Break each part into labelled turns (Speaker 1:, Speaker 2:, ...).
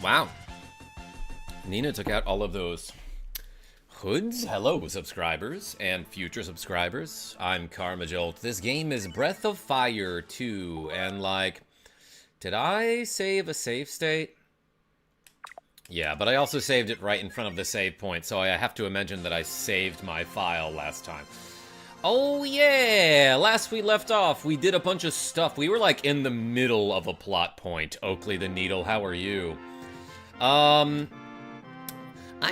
Speaker 1: Wow. Nina took out all of those hoods. Hello, subscribers and future subscribers. I'm KarmaJolt. This game is Breath of Fire 2, and like, did I save a save state? Yeah, but I also saved it right in front of the save point, so I have to imagine that I saved my file last time. Oh yeah! Last we left off, we did a bunch of stuff. We were like in the middle of a plot point. Oakley the Needle, how are you? I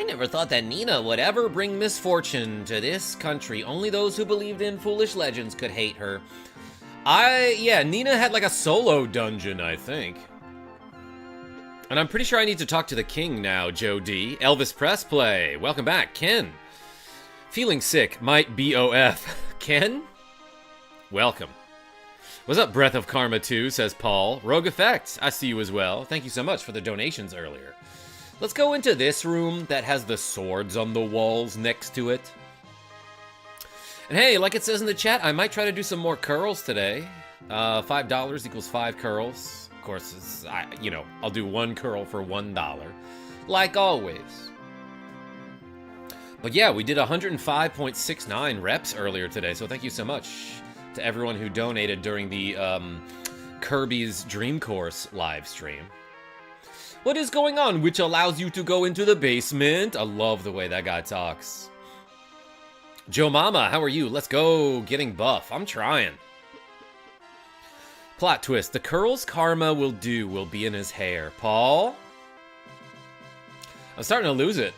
Speaker 1: never thought that Nina would ever bring misfortune to this country. Only those who believed in foolish legends could hate her. Yeah, Nina had like a solo dungeon, I think. And I'm pretty sure I need to talk to the king now, Joe D. Elvis Pressplay, welcome back. Ken. Feeling sick, might BOF. Ken? Welcome. What's up, Breath of Karma 2, says Paul. Rogue Effect, I see you as well. Thank you so much for the donations earlier. Let's go into this room that has the swords on the walls next to it. And hey, like it says in the chat, I might try to do some more curls today. $5 equals 5 curls. Of course, I'll do 1 curl for $1, like always. But yeah, we did 105.69 reps earlier today, so thank you so much to everyone who donated during the Kirby's Dream Course live stream. What is going on, which allows you to go into the basement? I love the way that guy talks. Joe Mama, how are you? Let's go, getting buff. I'm trying. Plot twist, the curls Karma will do will be in his hair. Paul? I'm starting to lose it.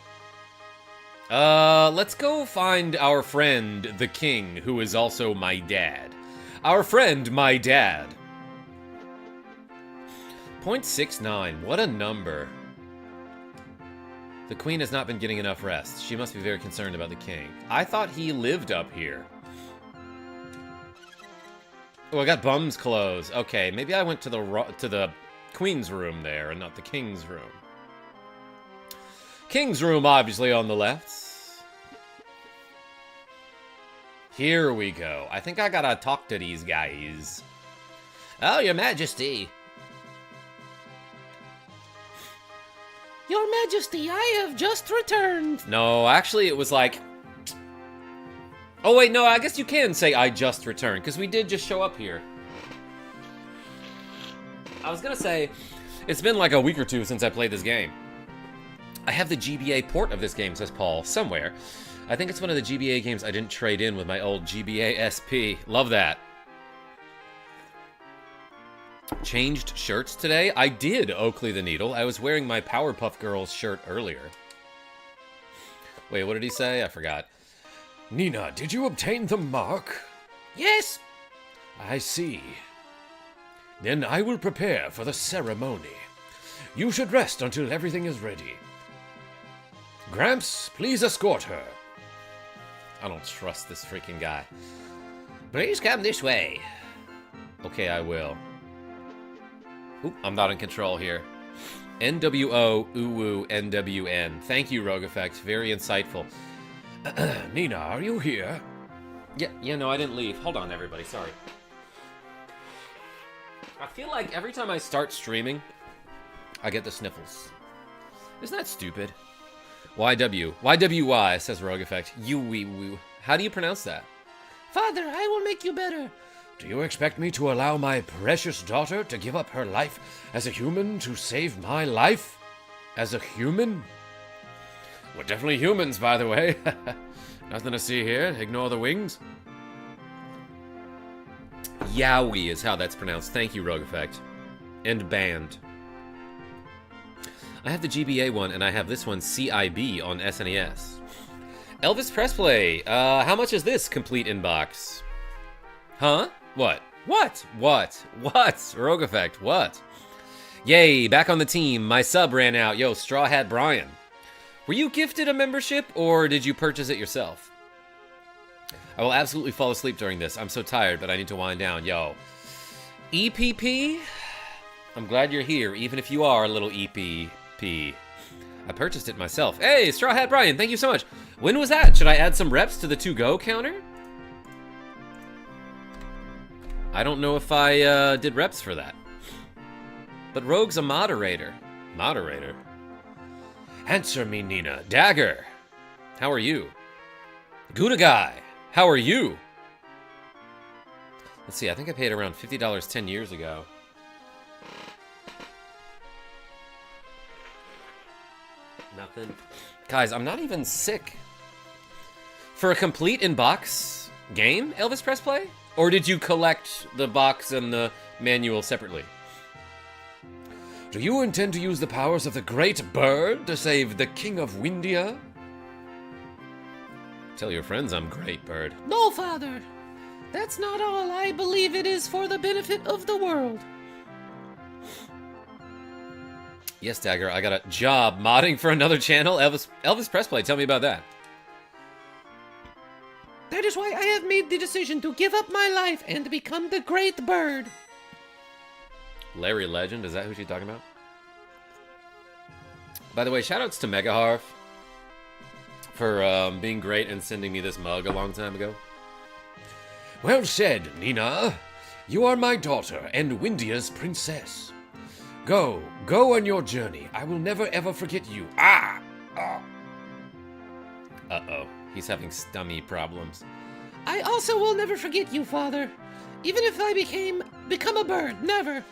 Speaker 1: Let's go find our friend, the king, who is also my dad. Our friend, my dad. 0.69, what a number. The queen has not been getting enough rest. She must be very concerned about the king. I thought he lived up here. Oh, I got bum's clothes. Okay, maybe I went to the queen's room there and not the king's room. King's room, obviously, on the left. Here we go. I think I gotta talk to these guys. Oh, your majesty. Your Majesty, I have just returned. No, actually it was like... Oh wait, no, I guess you can say I just returned, because we did just show up here. I was gonna say, it's been like a week or two since I played this game. I have the GBA port of this game, says Paul, somewhere. I think it's one of the GBA games I didn't trade in with my old GBA SP. Love that. Changed shirts today? I did, Oakley the Needle. I was wearing my Powerpuff Girls shirt earlier. Wait, what did he say? I forgot. Nina, did you obtain the mark? Yes. I see. Then I will prepare for the ceremony. You should rest until everything is ready. Gramps, please escort her. I don't trust this freaking guy. Please come this way. Okay, I will. Oop, I'm not in control here. NWO, Uwu, NWN. Thank you, Rogue Effect. Very insightful. Nina, are you here? Yeah, no, I didn't leave. Hold on, everybody. Sorry. I feel like every time I start streaming, I get the sniffles. Isn't that stupid? YW. YWY, says Rogue Effect. You-wee-woo. How do you pronounce that? Father, I will make you better. Do you expect me to allow my precious daughter to give up her life as a human to save my life? As a human? We're definitely humans, by the way. Nothing to see here. Ignore the wings. Yowie is how that's pronounced. Thank you, Rogue Effect. And band. I have the GBA one, and I have this one, CIB, on SNES. Elvis Pressplay. How much is this complete inbox? Huh? What? What? Rogue Effect, what? Yay, back on the team. My sub ran out. Yo, Straw Hat Brian. Were you gifted a membership, or did you purchase it yourself? I will absolutely fall asleep during this. I'm so tired, but I need to wind down. Yo. EPP? I'm glad you're here, even if you are a little EPP. I purchased it myself. Hey, Straw Hat Brian, thank you so much. When was that? Should I add some reps to the to-go counter? I don't know if I did reps for that. But Rogue's a moderator. Moderator? Answer me, Nina. Dagger, how are you? Gouda Guy, how are you? Let's see, I think I paid around $50 10 years ago. Nothing. Guys, I'm not even sick. For a complete in-box game, Elvis Press Play? Or did you collect the box and the manual separately? Do you intend to use the powers of the Great Bird to save the King of Windia? Tell your friends I'm Great Bird.
Speaker 2: No, Father. That's not all. I believe it is for the benefit of the world.
Speaker 1: Yes, Dagger, I got a job modding for another channel. Elvis Press Play, tell me about that.
Speaker 2: That is why I have made the decision to give up my life and become the Great Bird.
Speaker 1: Larry Legend, is that who she's talking about? By the way, shoutouts to Megaharf for being great and sending me this mug a long time ago. Well said, Nina. You are my daughter and Windia's princess. Go on your journey. I will never ever forget you. Uh-oh, he's having stomach problems.
Speaker 2: I also will never forget you, Father. Even if I become a bird, never.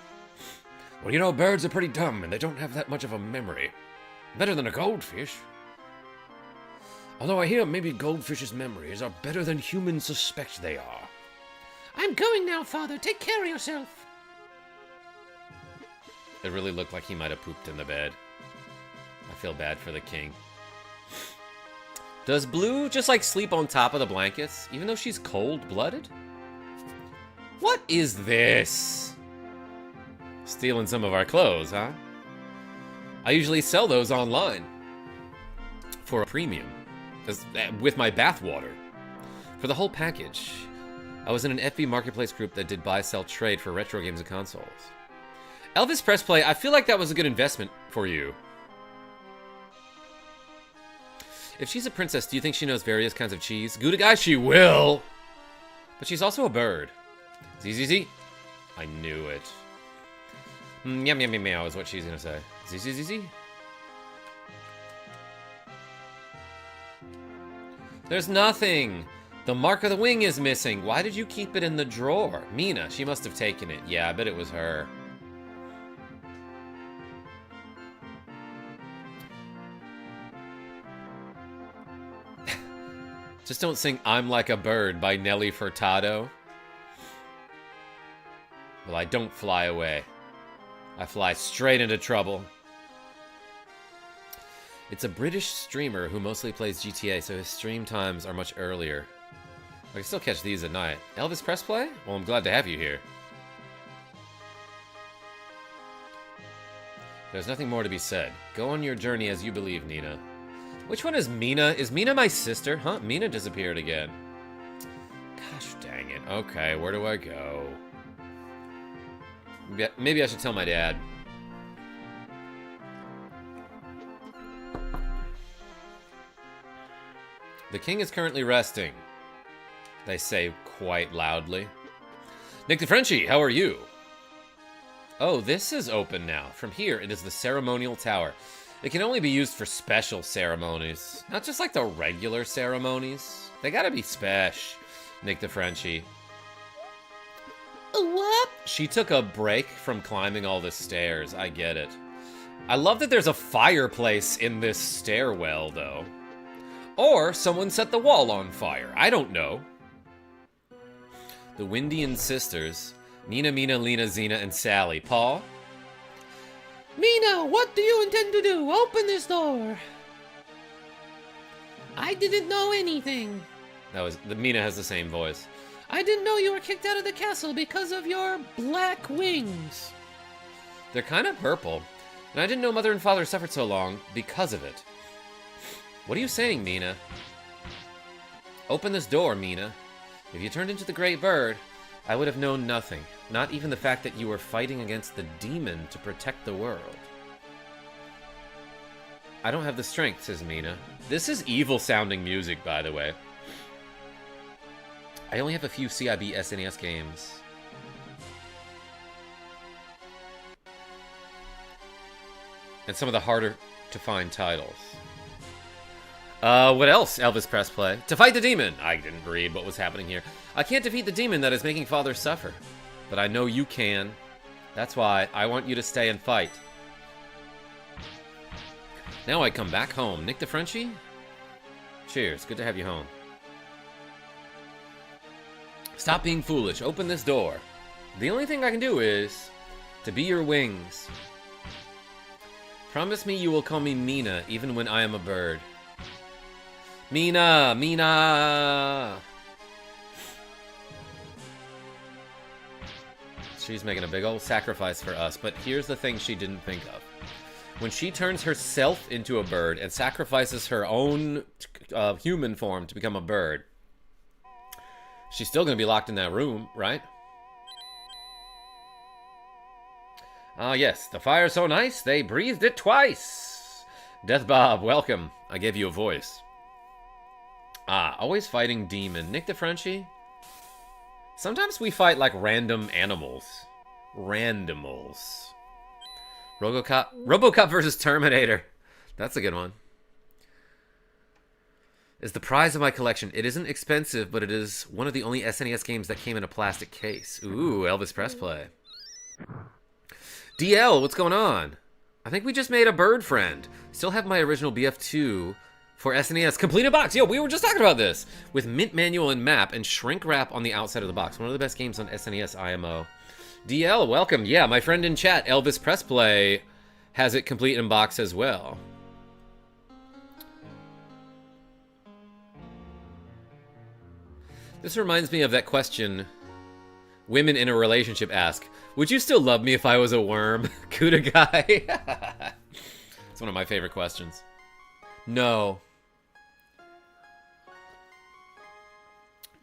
Speaker 1: Well, you know, birds are pretty dumb and they don't have that much of a memory. Better than a goldfish. Although I hear maybe goldfish's memories are better than humans suspect they are.
Speaker 2: I'm going now, Father. Take care of yourself.
Speaker 1: It really looked like he might have pooped in the bed. I feel bad for the king. Does Blue just, like, sleep on top of the blankets, even though she's cold-blooded? What is this? Stealing some of our clothes, huh? I usually sell those online for a premium, with my bath water. For the whole package. I was in an FB Marketplace group that did buy, sell, trade for retro games and consoles. Elvis Press Play, I feel like that was a good investment for you. If she's a princess, do you think she knows various kinds of cheese? Gouda Guy, she will! But she's also a bird. ZZZ. I knew it. Yum yum yum meow is what she's gonna say. ZZZ. There's nothing! The mark of the wing is missing. Why did you keep it in the drawer? Mina, she must have taken it. Yeah, I bet it was her. Just don't sing I'm Like a Bird by Nelly Furtado. Well, I don't fly away. I fly straight into trouble. It's a British streamer who mostly plays GTA, so his stream times are much earlier. I can still catch these at night. Elvis Press Play? Well, I'm glad to have you here. There's nothing more to be said. Go on your journey as you believe, Nina. Which one is Mina? Is Mina my sister? Huh? Mina disappeared again. Gosh dang it. Okay, where do I go? Maybe I should tell my dad. The king is currently resting, they say quite loudly. Nick the Frenchie, how are you? Oh, this is open now. From here, it is the ceremonial tower. It can only be used for special ceremonies, not just like the regular ceremonies. They gotta be special. Nick the Frenchie.
Speaker 2: What?
Speaker 1: She took a break from climbing all the stairs. I get it. I love that there's a fireplace in this stairwell, though. Or someone set the wall on fire. I don't know. The Windian sisters. Nina, Mina, Lena, Xena, and Sally. Paul?
Speaker 2: Mina, what do you intend to do? Open this door. I didn't know anything.
Speaker 1: Mina has the same voice.
Speaker 2: I didn't know you were kicked out of the castle because of your black wings.
Speaker 1: They're kind of purple. And I didn't know Mother and Father suffered so long because of it. What are you saying, Mina? Open this door, Mina. If you turned into the Great Bird, I would have known nothing. Not even the fact that you were fighting against the demon to protect the world. I don't have the strength, says Mina. This is evil-sounding music, by the way. I only have a few CIB SNES games. and some of the harder to find titles. What else, Elvis Press Play? To fight the demon! I didn't read what was happening here. I can't defeat the demon that is making Father suffer. But I know you can. That's why I want you to stay and fight. Now I come back home. Nick the Frenchie? Cheers. Good to have you home. Stop being foolish. Open this door. The only thing I can do is to be your wings. Promise me you will call me Mina even when I am a bird. Mina! Mina! She's making a big old sacrifice for us, but here's the thing she didn't think of. When she turns herself into a bird and sacrifices her own human form to become a bird, she's still going to be locked in that room, right? Ah, yes. The fire's so nice, they breathed it twice. Death Bob, welcome. I gave you a voice. Ah, always fighting demon. Nick the Frenchie? Sometimes we fight like random animals. Randomals. RoboCop versus Terminator. That's a good one. Is the prize of my collection. It isn't expensive, but it is one of the only SNES games that came in a plastic case. Ooh, Elvis Press Play. DL, what's going on? I think we just made a bird friend. Still have my original BF2 for SNES. Completed box. Yo, we were just talking about this. With mint manual and map and shrink wrap on the outside of the box. One of the best games on SNES IMO. DL, welcome. Yeah, my friend in chat, Elvis Press Play, has it complete in box as well. This reminds me of that question women in a relationship ask. Would you still love me if I was a worm? Kuda guy. It's one of my favorite questions. No.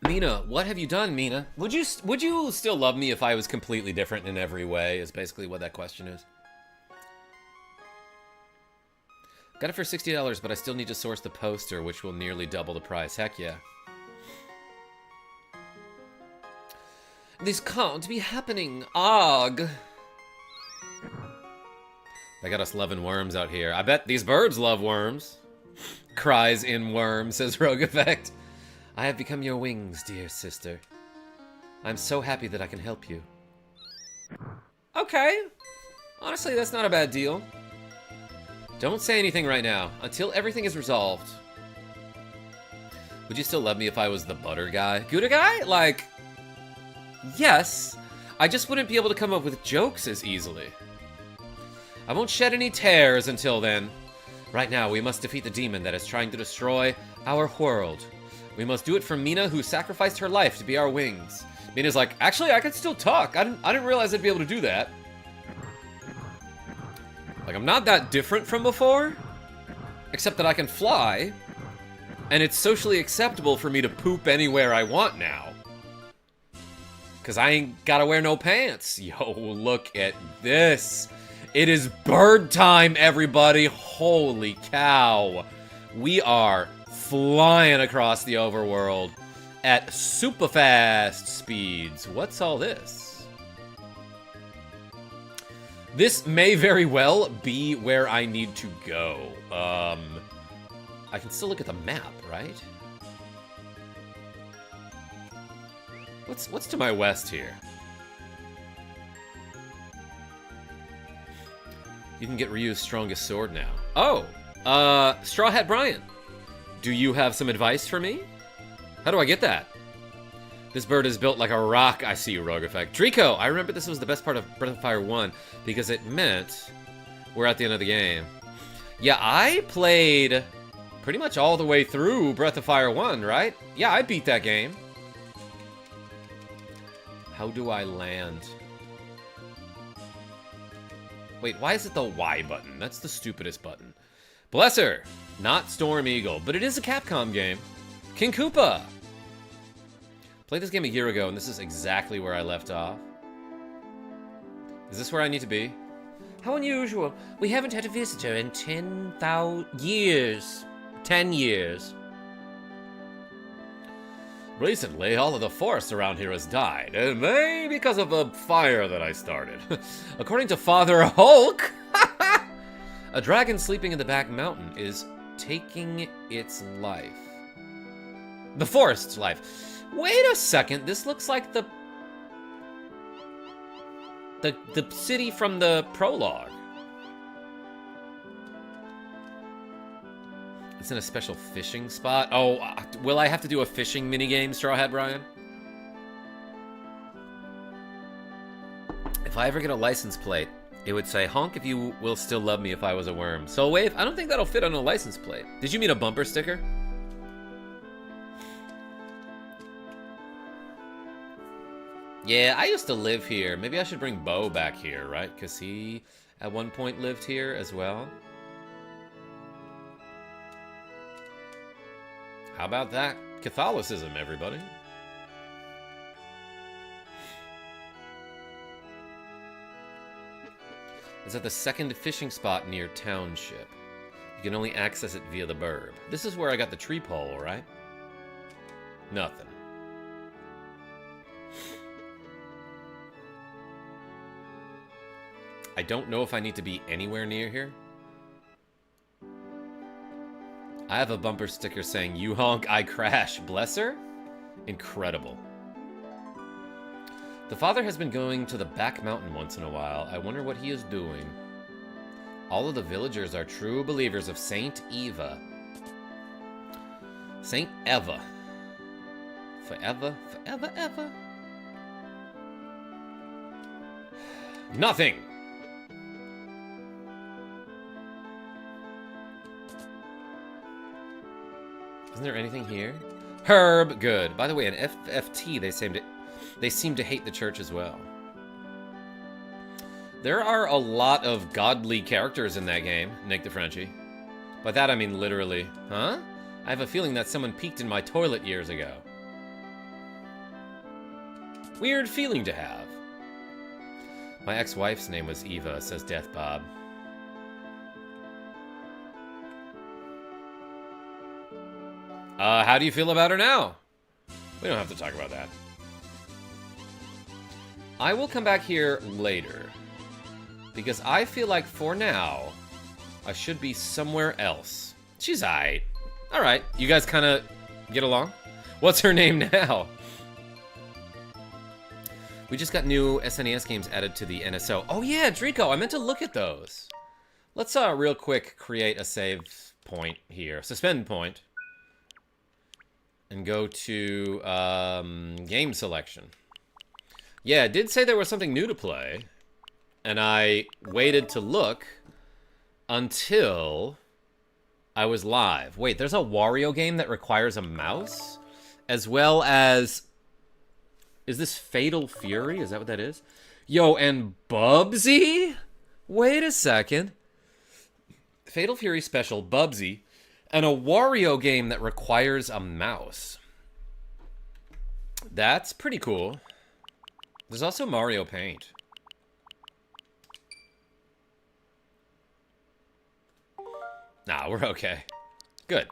Speaker 1: Mina, what have you done, Mina? Would you still love me if I was completely different in every way, is basically what that question is. Got it for $60, but I still need to source the poster, which will nearly double the price. Heck yeah. This can't be happening. Og. They got us loving worms out here. I bet these birds love worms. Cries in worm, says Rogue Effect. I have become your wings, dear sister. I'm so happy that I can help you. Okay. Honestly, that's not a bad deal. Don't say anything right now, until everything is resolved. Would you still love me if I was the butter guy? Gouda guy? Like, yes. I just wouldn't be able to come up with jokes as easily. I won't shed any tears until then. Right now, we must defeat the demon that is trying to destroy our world. We must do it for Mina, who sacrificed her life to be our wings. Mina's like, actually, I could still talk. I didn't realize I'd be able to do that. Like, I'm not that different from before, except that I can fly, and it's socially acceptable for me to poop anywhere I want now. Because I ain't gotta wear no pants. Yo, look at this. It is bird time, everybody. Holy cow. We are flying across the overworld at super fast speeds. What's all this? This may very well be where I need to go. I can still look at the map, right? What's to my west here? You can get Ryu's strongest sword now. Oh! Straw Hat Brian. Do you have some advice for me? How do I get that? This bird is built like a rock. I see you, Rogue Effect. Trico! I remember this was the best part of Breath of Fire 1 because it meant we're at the end of the game. Yeah, I played pretty much all the way through Breath of Fire 1, right? Yeah, I beat that game. How do I land? Wait, why is it the Y button? That's the stupidest button. Bless her! Not Storm Eagle, but it is a Capcom game. King Koopa! Played this game a year ago, and this is exactly where I left off. Is this where I need to be? How unusual. We haven't had a visitor in 10,000 years. 10 years. Recently, all of the forest around here has died, and maybe because of a fire that I started. According to Father Hulk, A dragon sleeping in the back mountain is taking its life. The forest's life. Wait a second, this looks like the city from the prologue. It's in a special fishing spot. Oh, will I have to do a fishing minigame, Straw Hat Brian? If I ever get a license plate, it would say, honk if you will still love me if I was a worm. Soul Wave, I don't think that'll fit on a license plate. Did you mean a bumper sticker? Yeah, I used to live here. Maybe I should bring Bo back here, right? Because he, at one point, lived here as well. How about that? Catholicism, everybody. It's at the second fishing spot near Township. You can only access it via the burb. This is where I got the tree pole, right? Nothing. I don't know if I need to be anywhere near here. I have a bumper sticker saying, you honk, I crash. Bless her? Incredible. The father has been going to the back mountain once in a while. I wonder what he is doing. All of the villagers are true believers of Saint Eva. Saint Eva. Forever, forever, ever. Nothing! Isn't there anything here? Herb, good. By the way, in FFT, they seem to hate the church as well. There are a lot of godly characters in that game, Nick the Frenchie. By that I mean literally. Huh? I have a feeling that someone peeked in my toilet years ago. Weird feeling to have. My ex-wife's name was Eva, says Death Bob. How do you feel about her now? We don't have to talk about that. I will come back here later. Because I feel like for now, I should be somewhere else. She's aight. Alright, you guys kind of get along? What's her name now? We just got new SNES games added to the NSO. Oh yeah, Drico, I meant to look at those. Let's real quick create a save point here. Suspend point. And go to game selection. Yeah, it did say there was something new to play. And I waited to look until I was live. Wait, there's a Wario game that requires a mouse? As well as... Is this Fatal Fury? Is that what that is? Yo, and Bubsy? Wait a second. Fatal Fury Special, Bubsy, and a Wario game that requires a mouse. That's pretty cool. There's also Mario Paint. Nah, we're okay. Good.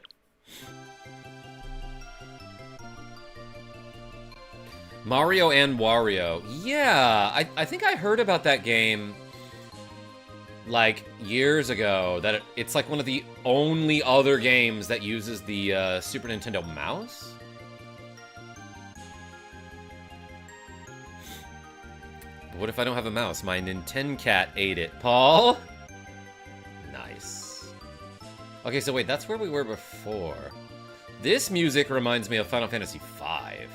Speaker 1: Mario and Wario. Yeah, I think I heard about that game like years ago. That it's like one of the only other games that uses the Super Nintendo mouse. But what if I don't have a mouse? My Nintendo cat ate it. Paul? Nice. Okay, so wait, that's where we were before. This music reminds me of Final Fantasy V.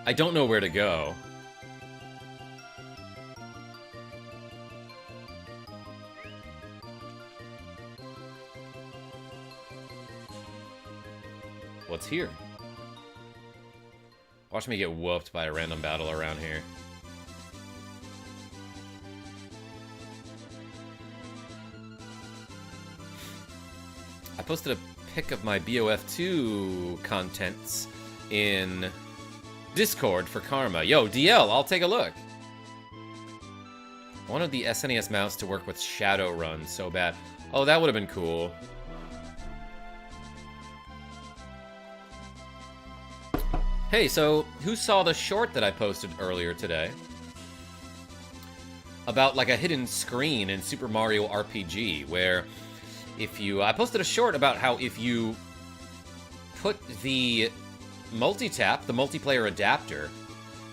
Speaker 1: I don't know where to go. What's here? Watch me get whooped by a random battle around here. I posted a pic of my BOF2 contents in Discord for Karma. Yo, DL, I'll take a look. I wanted the SNES mouse to work with Shadowrun so bad. Oh, that would have been cool. Hey, so who saw the short that I posted earlier today? about like a hidden screen in Super Mario RPG where if you... I posted a short about how if you put the multi-tap, the multiplayer adapter,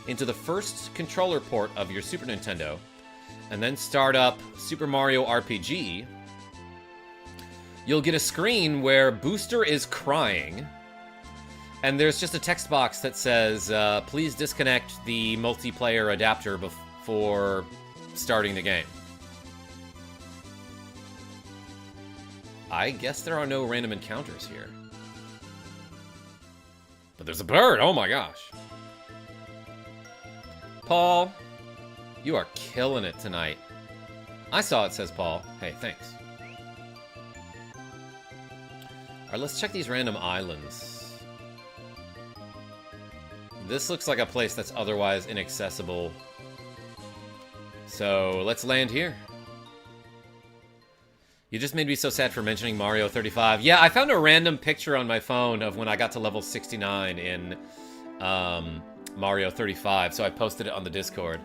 Speaker 1: into the first controller port of your Super Nintendo, and then start up Super Mario RPG, you'll get a screen where Booster is crying, and there's just a text box that says, please disconnect the multiplayer adapter before starting the game. I guess there are no random encounters here. But there's a bird! Oh my gosh! Paul, you are killing it tonight. I saw it, says Paul. Hey, thanks. Alright, let's check these random islands. This looks like a place that's otherwise inaccessible. So, let's land here. You just made me so sad for mentioning Mario 35. Yeah, I found a random picture on my phone of when I got to level 69 in Mario 35, so I posted it on the Discord.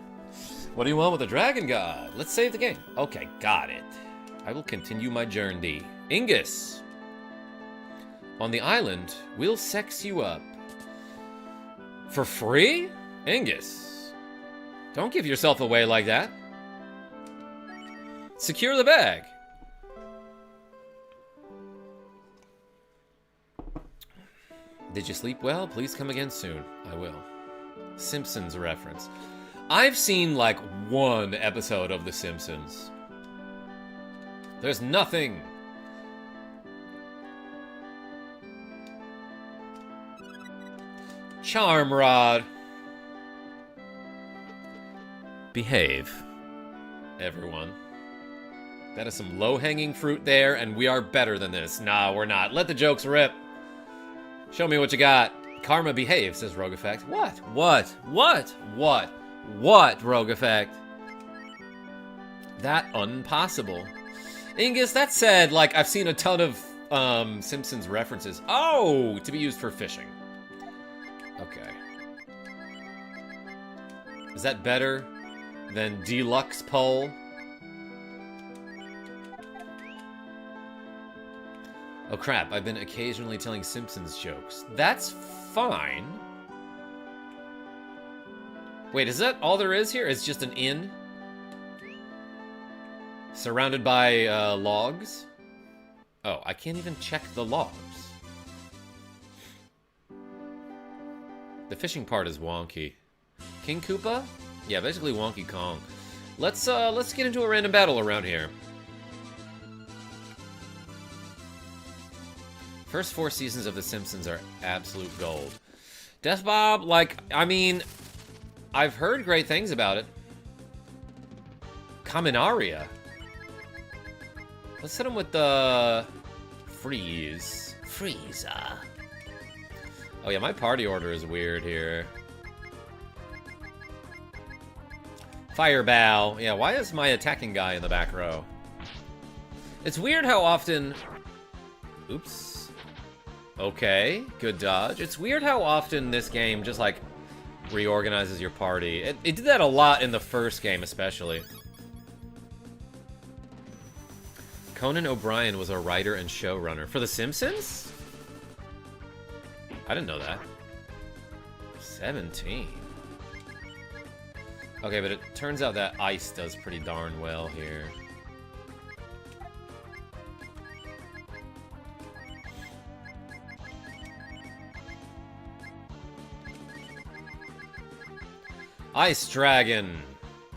Speaker 1: What do you want with the Dragon God? Let's save the game. Okay, got it. I will continue my journey. Ingus! On the island, we'll sex you up. For free? Ingus, don't give yourself away like that. Secure the bag. Did you sleep well? Please come again soon. I will. Simpsons reference. I've seen like one episode of The Simpsons. There's nothing. Charm Rod. Behave, everyone. That is some low-hanging fruit there, and we are better than this. Nah, we're not. Let the jokes rip. Show me what you got. Karma behave, says Rogue Effect. What? What? What? What? What, Rogue Effect? That impossible. Ingus, that said, like, I've seen a ton of Simpsons references. Oh, to be used for fishing. Okay. Is that better than Deluxe Pole? Oh crap, I've been occasionally telling Simpsons jokes. That's fine. Wait, is that all there is here? It's just an inn? Surrounded by logs? Oh, I can't even check the logs. The fishing part is wonky. King Koopa? Yeah, basically Wonky Kong. Let's get into a random battle around here. First 4 seasons of The Simpsons are absolute gold. Death Bob, like, I mean, I've heard great things about it. Kaminaria. Let's hit him with the freeze. Freezer. Oh yeah, my party order is weird here. Fireball. Yeah, why is my attacking guy in the back row? It's weird how often... Oops. Okay, good dodge. It's weird how often this game just, like, reorganizes your party. It did that a lot in the first game, especially. Conan O'Brien was a writer and showrunner. For The Simpsons? I didn't know that. 17. Okay, but it turns out that ice does pretty darn well here. Ice Dragon.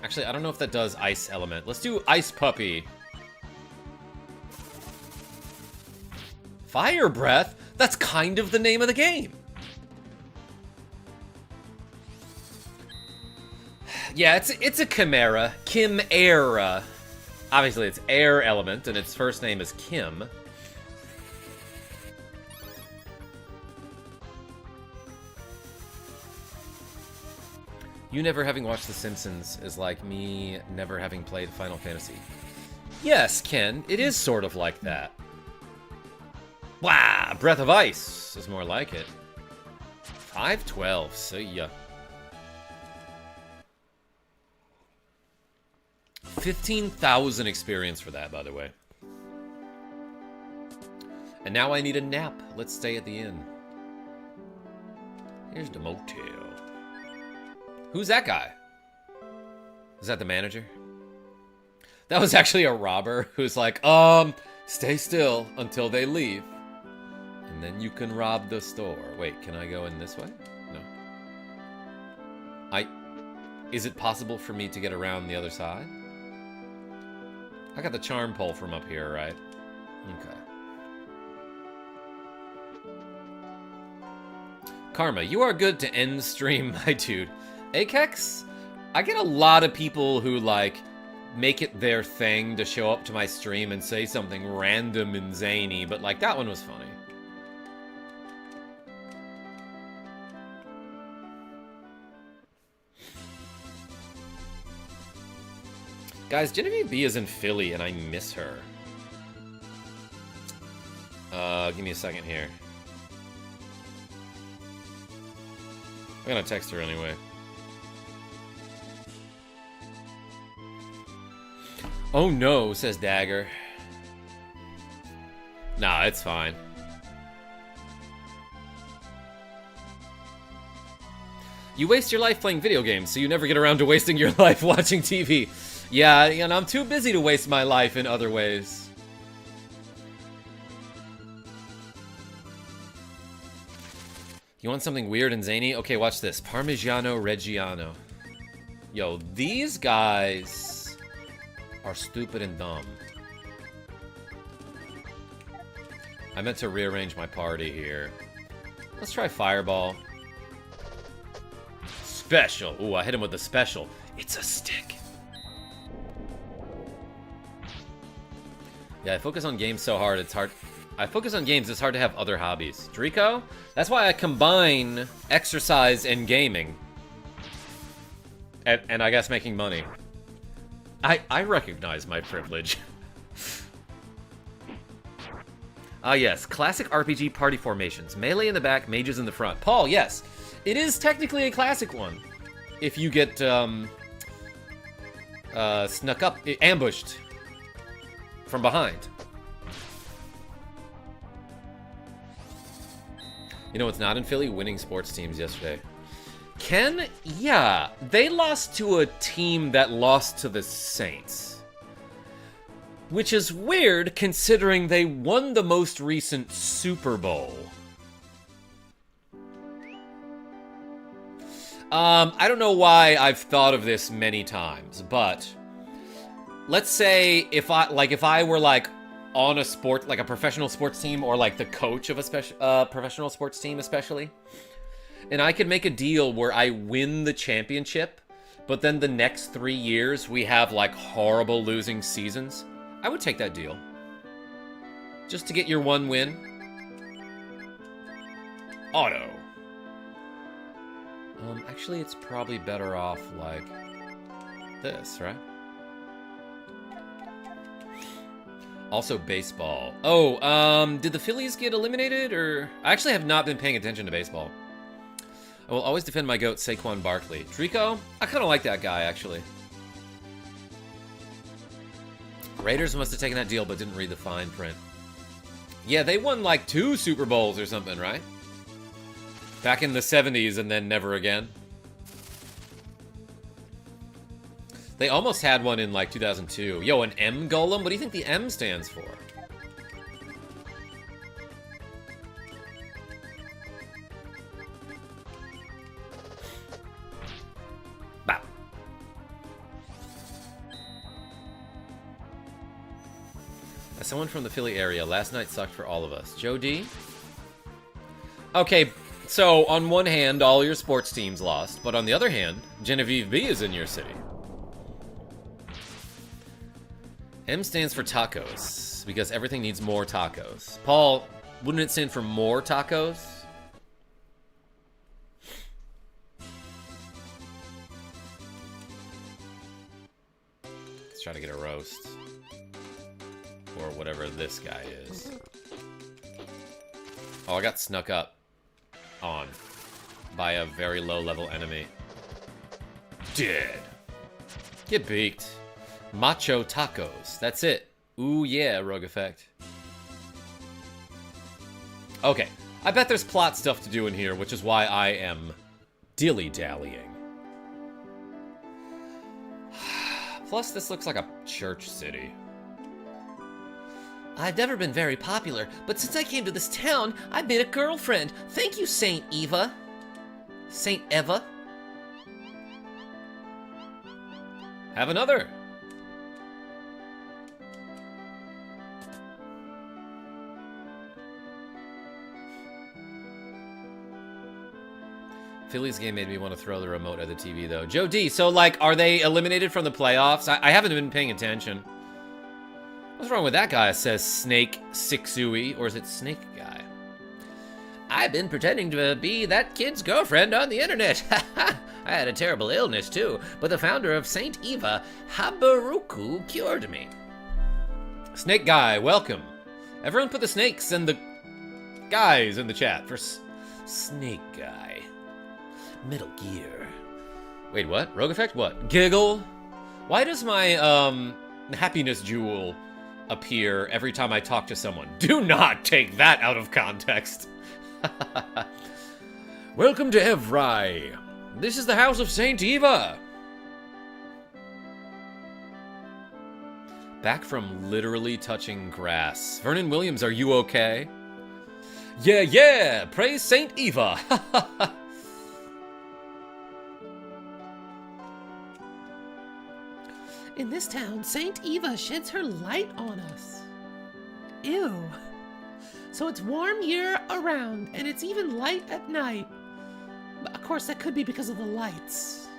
Speaker 1: Actually, I don't know if that does Ice Element. Let's do Ice Puppy. Fire Breath? That's kind of the name of the game. Yeah, it's a Chimera. Chimera. Obviously, it's Air Element, and its first name is Kim. You never having watched The Simpsons is like me never having played Final Fantasy. Yes, Ken, it is sort of like that. Wow, Breath of Ice is more like it. 512, see ya. 15,000 experience for that, by the way. And now I need a nap. Let's stay at the inn. Here's the motel. Who's that guy? Is that the manager? That was actually a robber who's like, stay still until they leave. And then you can rob the store. Wait, can I go in this way? No. Is it possible for me to get around the other side? I got the charm pole from up here, right? Okay. Karma, you are good to end stream, my dude. Akex, I get a lot of people who, like, make it their thing to show up to my stream and say something random and zany, but, like, that one was funny. Guys, Genevieve B is in Philly, and I miss her. Give me a second here. I'm gonna text her anyway. Oh no, says Dagger. Nah, it's fine. You waste your life playing video games, so you never get around to wasting your life watching TV. Yeah, and I'm too busy to waste my life in other ways. You want something weird and zany? Okay, watch this. Parmigiano Reggiano. Yo, these guys are stupid and dumb. I meant to rearrange my party here. Let's try Fireball. Special. Ooh, I hit him with the special. It's a stick. Yeah, I focus on games so hard, it's hard. I focus on games, it's hard to have other hobbies. Drico? That's why I combine exercise and gaming. And I guess making money. I recognize my privilege. Ah, yes. Classic RPG party formations. Melee in the back, mages in the front. Paul, yes. It is technically a classic one. If you get, snuck up, ambushed from behind. You know what's not in Philly? Winning sports teams yesterday. Ken? Yeah. They lost to a team that lost to the Saints. Which is weird considering they won the most recent Super Bowl. I don't know why I've thought of this many times, but let's say if I were like on a sport, like a professional sports team, or like the coach of a professional sports team especially, and I could make a deal where I win the championship, but then the next 3 years we have like horrible losing seasons, I would take that deal. Just to get your one win. Auto. Actually, it's probably better off like this, right? Also, baseball. Oh, did the Phillies get eliminated, or... I actually have not been paying attention to baseball. I will always defend my GOAT, Saquon Barkley. Drico? I kind of like that guy, actually. Raiders must have taken that deal, but didn't read the fine print. Yeah, they won like 2 Super Bowls or something, right? Back in the 70s and then never again. They almost had one in, like, 2002. Yo, an M Golem? What do you think the M stands for? Bow. As someone from the Philly area, last night sucked for all of us. Joe D? Okay, so on one hand, all your sports teams lost, but on the other hand, Genevieve B is in your city. M stands for tacos, because everything needs more tacos. Paul, wouldn't it stand for more tacos? Let's try to get a roast. Or whatever this guy is. Oh, I got snuck up on by a very low level enemy. Dead. Get beaked. Macho tacos. That's it. Ooh, yeah, Rogue Effect. Okay. I bet there's plot stuff to do in here, which is why I am dilly-dallying. Plus, this looks like a church city.
Speaker 2: I've never been very popular, but since I came to this town, I've made a girlfriend. Thank you, Saint Eva. Saint Eva.
Speaker 1: Have another. Phillies game made me want to throw the remote at the TV, though. Joe D, so, like, are they eliminated from the playoffs? I haven't been paying attention. What's wrong with that guy, says Snake Sixui, or is it Snake Guy?
Speaker 2: I've been pretending to be that kid's girlfriend on the internet. I had a terrible illness, too, but the founder of Saint Eva, Habaruku, cured me.
Speaker 1: Snake Guy, welcome. Everyone put the snakes and the guys in the chat for Snake Guy.
Speaker 2: Metal Gear.
Speaker 1: Wait, what? Rogue Effect? What? Giggle? Why does my, happiness jewel appear every time I talk to someone? Do not take that out of context. Welcome to Evrai. This is the house of Saint Eva. Back from literally touching grass. Vernon Williams, are you okay? Yeah, yeah! Praise Saint Eva!
Speaker 2: In this town, Saint Eva sheds her light on us. Ew. So it's warm year around, and it's even light at night. But of course, that could be because of the lights.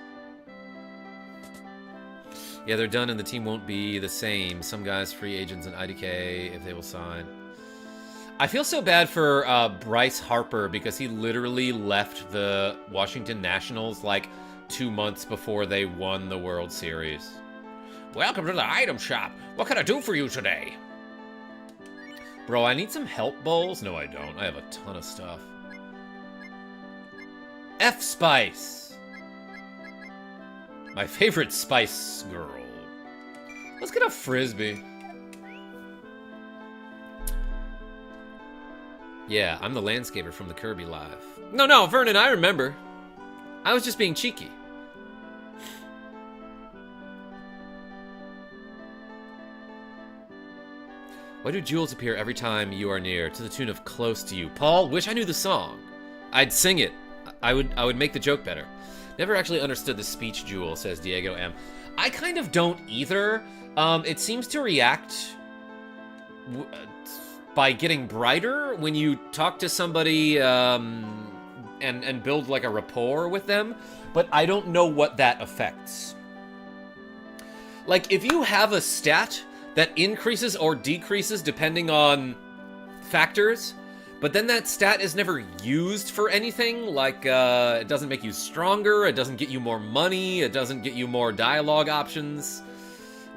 Speaker 1: Yeah, they're done and the team won't be the same. Some guys, free agents and IDK, if they will sign. I feel so bad for Bryce Harper because he literally left the Washington Nationals like 2 months before they won the World Series. Welcome to the item shop. What can I do for you today? Bro, I need some help bowls? No, I don't. I have a ton of stuff. F-Spice. My favorite Spice Girl. Let's get a Frisbee. Yeah, I'm the landscaper from the Kirby Live. No, Vernon, I remember. I was just being cheeky. Why do jewels appear every time you are near, to the tune of Close to You? Paul, wish I knew the song. I'd sing it. I would make the joke better. Never actually understood the speech jewel, says Diego M. I kind of don't either. It seems to react by getting brighter when you talk to somebody and build like a rapport with them, but I don't know what that affects. Like, if you have a stat that increases or decreases depending on factors, but then that stat is never used for anything, like, it doesn't make you stronger, it doesn't get you more money, it doesn't get you more dialogue options.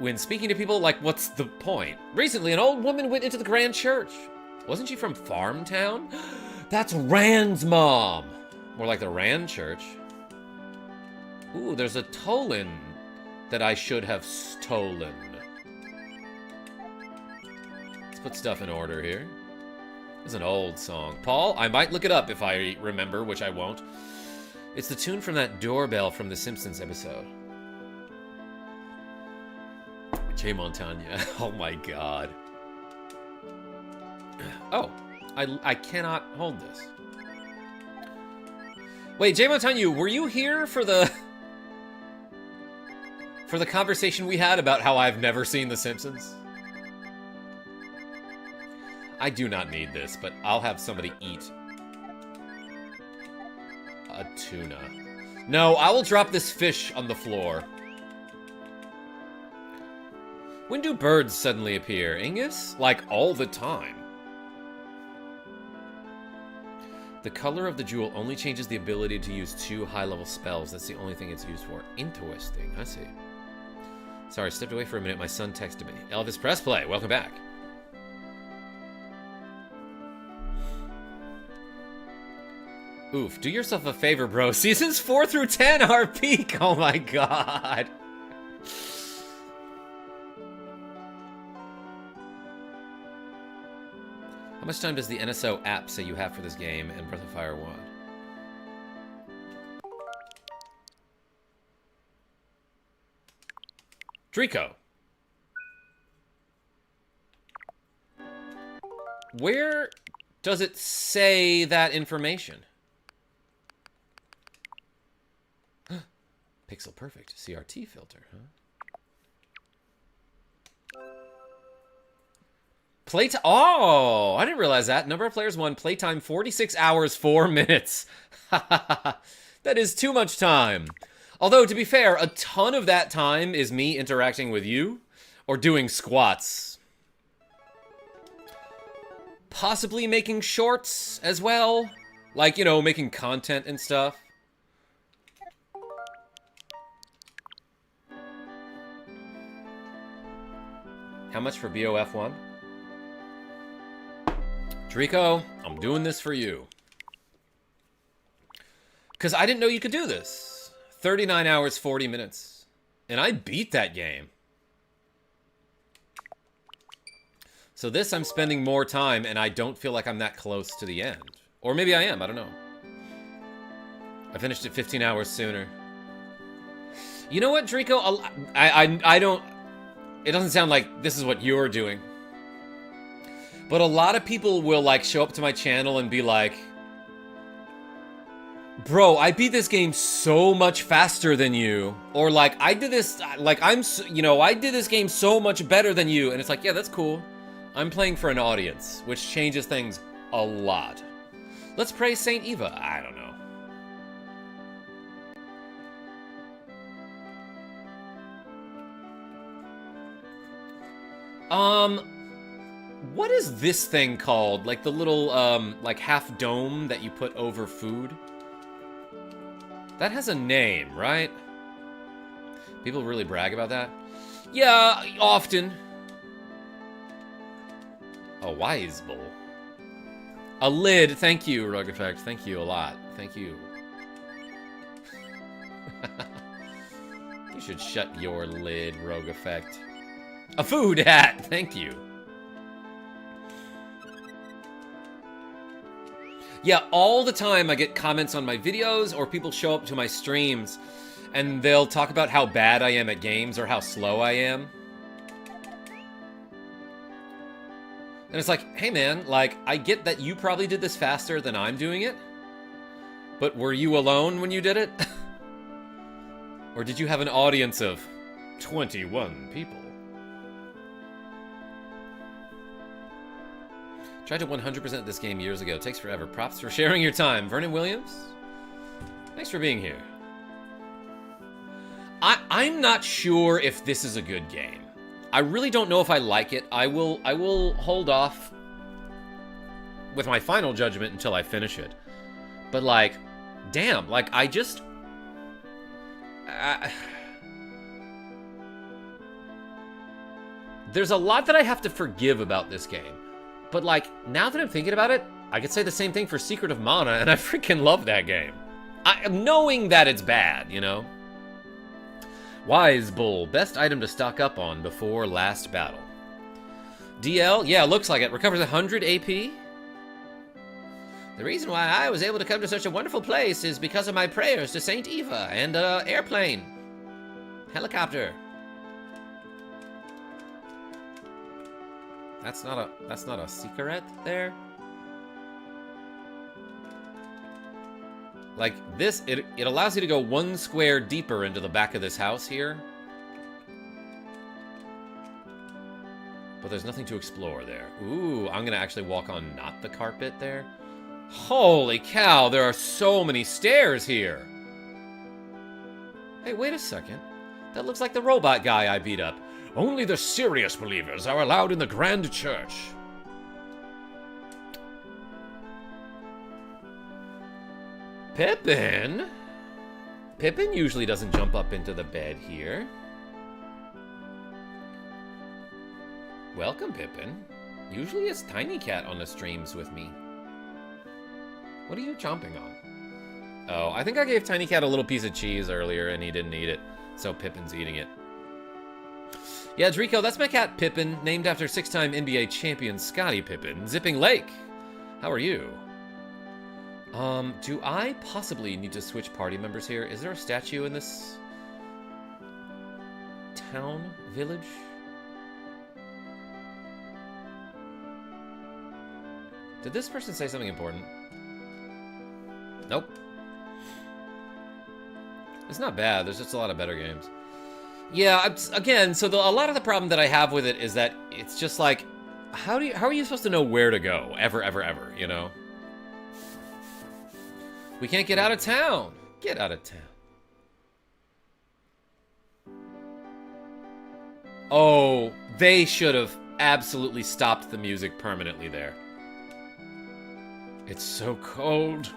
Speaker 1: When speaking to people, like, what's the point? Recently, an old woman went into the Grand Church. Wasn't she from Farmtown? That's Rand's mom. More like the Rand Church. Ooh, there's a Tolan that I should have stolen. Let's put stuff in order here. This is an old song. Paul, I might look it up if I remember, which I won't. It's the tune from that doorbell from the Simpsons episode. Jay Montagna. Oh my god. Oh, I cannot hold this. Wait, Jay Montagna, were you here for the conversation we had about how I've never seen The Simpsons? I do not need this, but I'll have somebody eat a tuna. No, I will drop this fish on the floor. When do birds suddenly appear, Ingus? Like, all the time. The color of the jewel only changes the ability to use 2 high-level spells. That's the only thing it's used for. Interesting, I see. Sorry, stepped away for a minute. My son texted me. Elvis Pressplay, welcome back. Oof, do yourself a favor, bro. Seasons 4 through 10 are peak. Oh my god. How much time does the NSO app say you have for this game and Breath of Fire 1? Draco. Where does it say that information? Pixel perfect CRT filter, huh? Playtime. Oh, I didn't realize that. Number of players 1. Playtime 46 hours 4 minutes. That is too much time. Although, to be fair, a ton of that time is me interacting with you or doing squats. Possibly making shorts as well. Like, you know, making content and stuff. How much for BOF1? Draco, I'm doing this for you. Because I didn't know you could do this. 39 hours, 40 minutes. And I beat that game. So this, I'm spending more time, and I don't feel like I'm that close to the end. Or maybe I am, I don't know. I finished it 15 hours sooner. You know what, Draco? I don't... It doesn't sound like this is what you're doing. But a lot of people will, like, show up to my channel and be like, bro, I beat this game so much faster than you. Or, like, I did this, like, I did this game so much better than you. And it's like, yeah, that's cool. I'm playing for an audience, which changes things a lot. Let's praise Saint Eva. I don't know. What is this thing called? Like the little, like half dome that you put over food? That has a name, right? People really brag about that? Yeah, often. A wise bowl. A lid, thank you, Rogue Effect. Thank you a lot. Thank you. You should shut your lid, Rogue Effect. A food hat, thank you. Yeah, all the time I get comments on my videos or people show up to my streams and they'll talk about how bad I am at games or how slow I am. And it's like, hey man, like, I get that you probably did this faster than I'm doing it, but were you alone when you did it? Or did you have an audience of 21 people? Tried to 100% this game years ago. Takes forever. Props for sharing your time. Vernon Williams, thanks for being here. I'm not sure if this is a good game. I really don't know if I like it. I will hold off with my final judgment until I finish it. But like, damn, like I just... there's a lot that I have to forgive about this game. But, like, now that I'm thinking about it, I could say the same thing for Secret of Mana, and I freaking love that game. Knowing that it's bad, you know? Wise Bull, best item to stock up on before last battle. DL, yeah, looks like it. Recovers 100 AP. The reason why I was able to come to such a wonderful place is because of my prayers to Saint Eva and, airplane. Helicopter. That's not a secret there. Like this, it allows you to go 1 square deeper into the back of this house here. But there's nothing to explore there. Ooh, I'm gonna actually walk on not the carpet there. Holy cow, there are so many stairs here. Hey, wait a second. That looks like the robot guy I beat up. Only the serious believers are allowed in the Grand Church. Pippin? Pippin usually doesn't jump up into the bed here. Welcome, Pippin. Usually it's Tiny Cat on the streams with me. What are you chomping on? Oh, I think I gave Tiny Cat a little piece of cheese earlier and he didn't eat it. So Pippin's eating it. Yeah, Drico, that's my cat Pippin, named after 6-time NBA champion Scottie Pippen. Zipping Lake, how are you? Do I possibly need to switch party members here? Is there a statue in this town, village? Did this person say something important? Nope. It's not bad, there's just a lot of better games. Yeah, again, so a lot of the problem that I have with it is that it's just like, how are you supposed to know where to go, ever, you know? We can't get out of town. Get out of town. Oh, they should have absolutely stopped the music permanently there. It's so cold.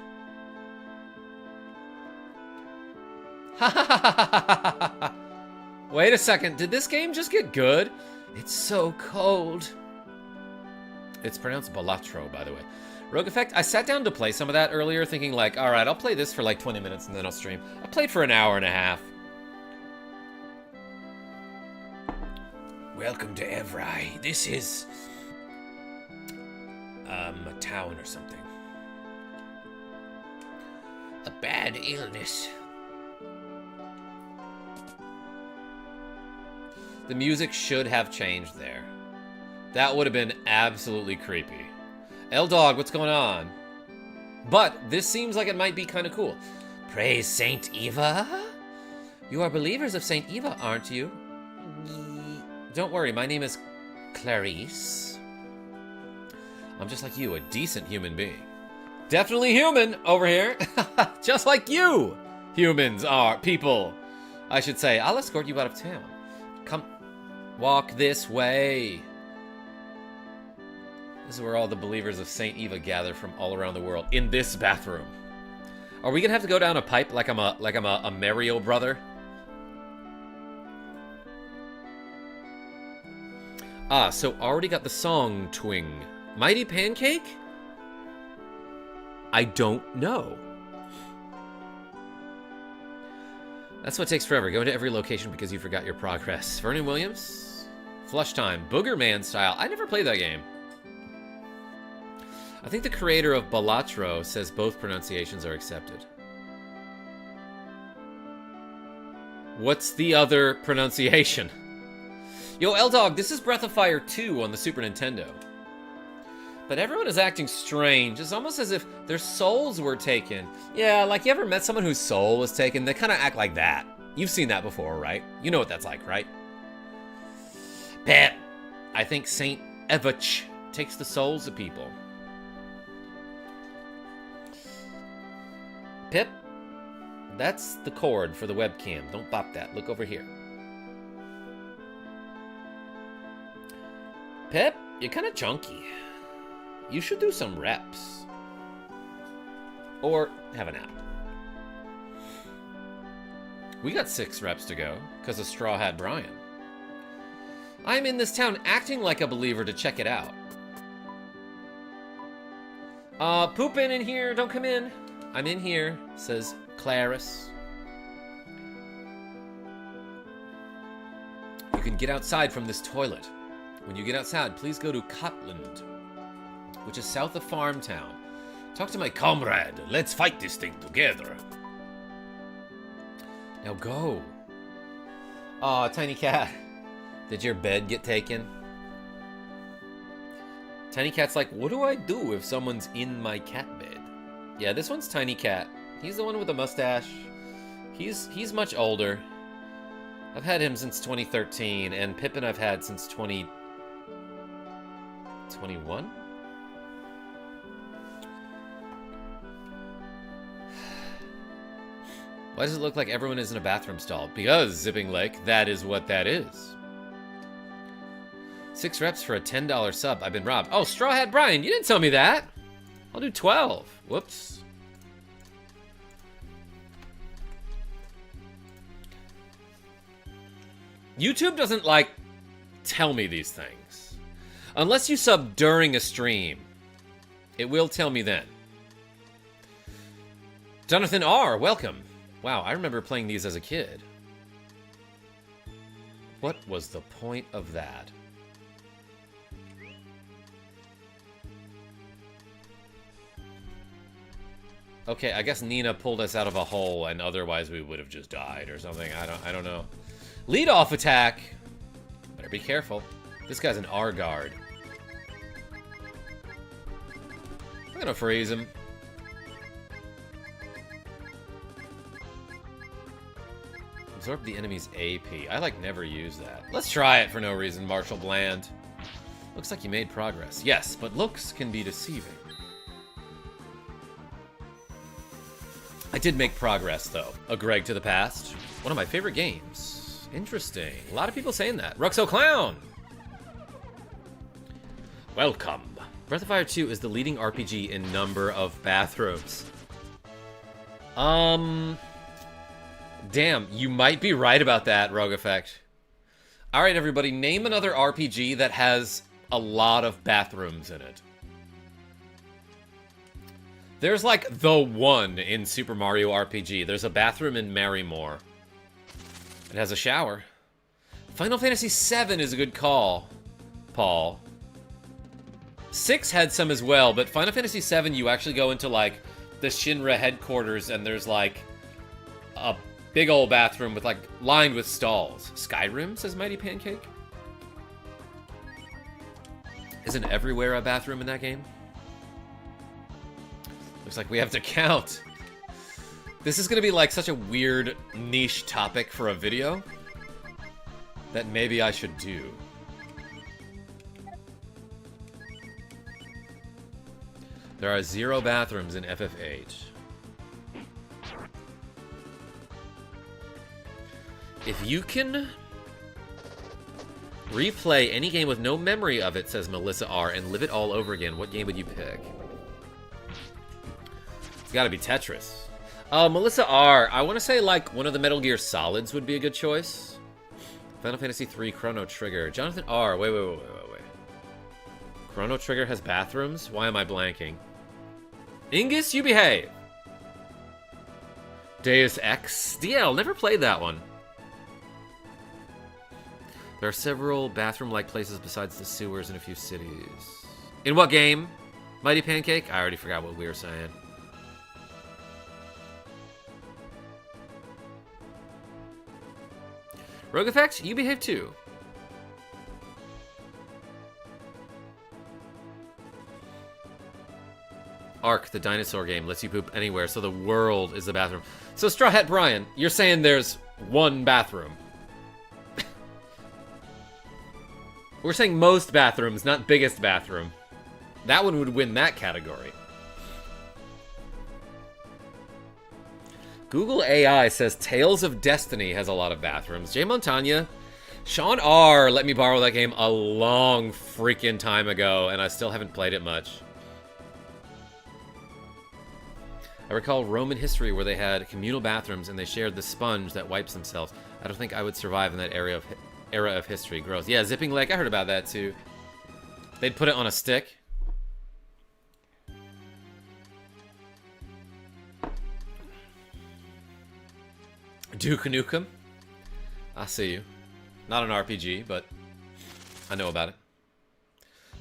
Speaker 1: Wait a second, did this game just get good? It's so cold. It's pronounced Balatro, by the way. Rogue Effect, I sat down to play some of that earlier thinking like, alright, I'll play this for like 20 minutes and then I'll stream. I played for an hour and a half. Welcome to Evrai. This is... a town or something. A bad illness. The music should have changed there. That would have been absolutely creepy. L-Dog, what's going on? But this seems like it might be kind of cool. Praise Saint Eva? You are believers of Saint Eva, aren't you? Don't worry, my name is Clarice. I'm just like you, a decent human being. Definitely human over here. Just like you. Humans are people. I should say, I'll escort you out of town. Come, walk this way. This is where all the believers of Saint Eva gather from all around the world. In this bathroom. Are we gonna have to go down a pipe like I'm a Mario brother? Ah, so already got the song twing. Mighty Pancake? I don't know. That's what takes forever. Go into every location because you forgot your progress. Vernon Williams? Flush Time. Booger Man style. I never played that game. I think the creator of Balatro says both pronunciations are accepted. What's the other pronunciation? Yo, L-Dog, this is Breath of Fire 2 on the Super Nintendo. But everyone is acting strange. It's almost as if their souls were taken. Yeah, like you ever met someone whose soul was taken? They kind of act like that. You've seen that before, right? You know what that's like, right? Pep. I think Saint Evach takes the souls of people. Pip, that's the cord for the webcam. Don't bop that. Look over here. Pip, you're kind of chunky. You should do some reps. Or have a nap. We got 6 reps to go, because of Straw Hat Brian. I'm in this town acting like a believer to check it out. Pooping in here, don't come in. I'm in here, says Clarice. You can get outside from this toilet. When you get outside, please go to Cotland, which is south of Farmtown. Talk to my comrade. Let's fight this thing together. Now go. Aw, Tiny Cat. Did your bed get taken? Tiny Cat's like, what do I do if someone's in my cat bed? Yeah, this one's Tiny Cat. He's the one with the mustache. He's much older. I've had him since 2013, and Pippin I've had since 2021? Why does it look like everyone is in a bathroom stall? Because, Zipping Lake, that is what that is. 6 reps for a $10 sub. I've been robbed. Oh, Straw Hat Brian, you didn't tell me that. I'll do 12. Whoops. YouTube doesn't, like, tell me these things. Unless you sub during a stream. It will tell me then. Jonathan R., welcome. Wow, I remember playing these as a kid. What was the point of that? Okay, I guess Nina pulled us out of a hole, and otherwise we would have just died or something. I don't know. Lead off attack. Better be careful. This guy's an R guard. I'm gonna freeze him. Absorb the enemy's AP. I like never use that. Let's try it for no reason, Marshall Bland. Looks like you made progress. Yes, but looks can be deceiving. I did make progress, though. A Greg to the Past. One of my favorite games. Interesting. A lot of people saying that. Ruxo Clown! Welcome. Breath of Fire 2 is the leading RPG in number of bathrooms. Damn, you might be right about that, Rogue Effect. Alright, everybody, name another RPG that has a lot of bathrooms in it. There's like the one in Super Mario RPG. There's a bathroom in Marrymore. It has a shower. Final Fantasy VII is a good call, Paul. 6 had some as well, but Final Fantasy VII, you actually go into like the Shinra headquarters and there's like a big old bathroom with like lined with stalls. Skyrim, says Mighty Pancake. Isn't everywhere a bathroom in that game? Looks like we have to count. This is gonna be like such a weird niche topic for a video that maybe I should do. There are 0 bathrooms in FF8. If you can replay any game with no memory of it, says Melissa R, and live it all over again, what game would you pick? It's gotta be Tetris. Melissa R, I want to say like one of the Metal Gear Solids would be a good choice. Final Fantasy 3 Chrono Trigger. Jonathan R, wait. Chrono Trigger has bathrooms? Why am I blanking? Ingus, you behave. Deus Ex. DL, never played that one. There are several bathroom-like places besides the sewers in a few cities. In what game? Mighty Pancake? I already forgot what we were saying. Rogue Effect, you behave too. Ark, the dinosaur game, lets you poop anywhere, so the world is the bathroom. So Straw Hat Brian, you're saying there's one bathroom. We're saying most bathrooms, not biggest bathroom. That one would win that category. Google AI says Tales of Destiny has a lot of bathrooms. Jay Montagna. Sean R. let me borrow that game a long freaking time ago, and I still haven't played it much. I recall Roman history where they had communal bathrooms and they shared the sponge that wipes themselves. I don't think I would survive in that era of history. Gross. Yeah, Zipping Lake, I heard about that too. They'd put it on a stick. Duke Nukem. I see you. Not an RPG, but I know about it.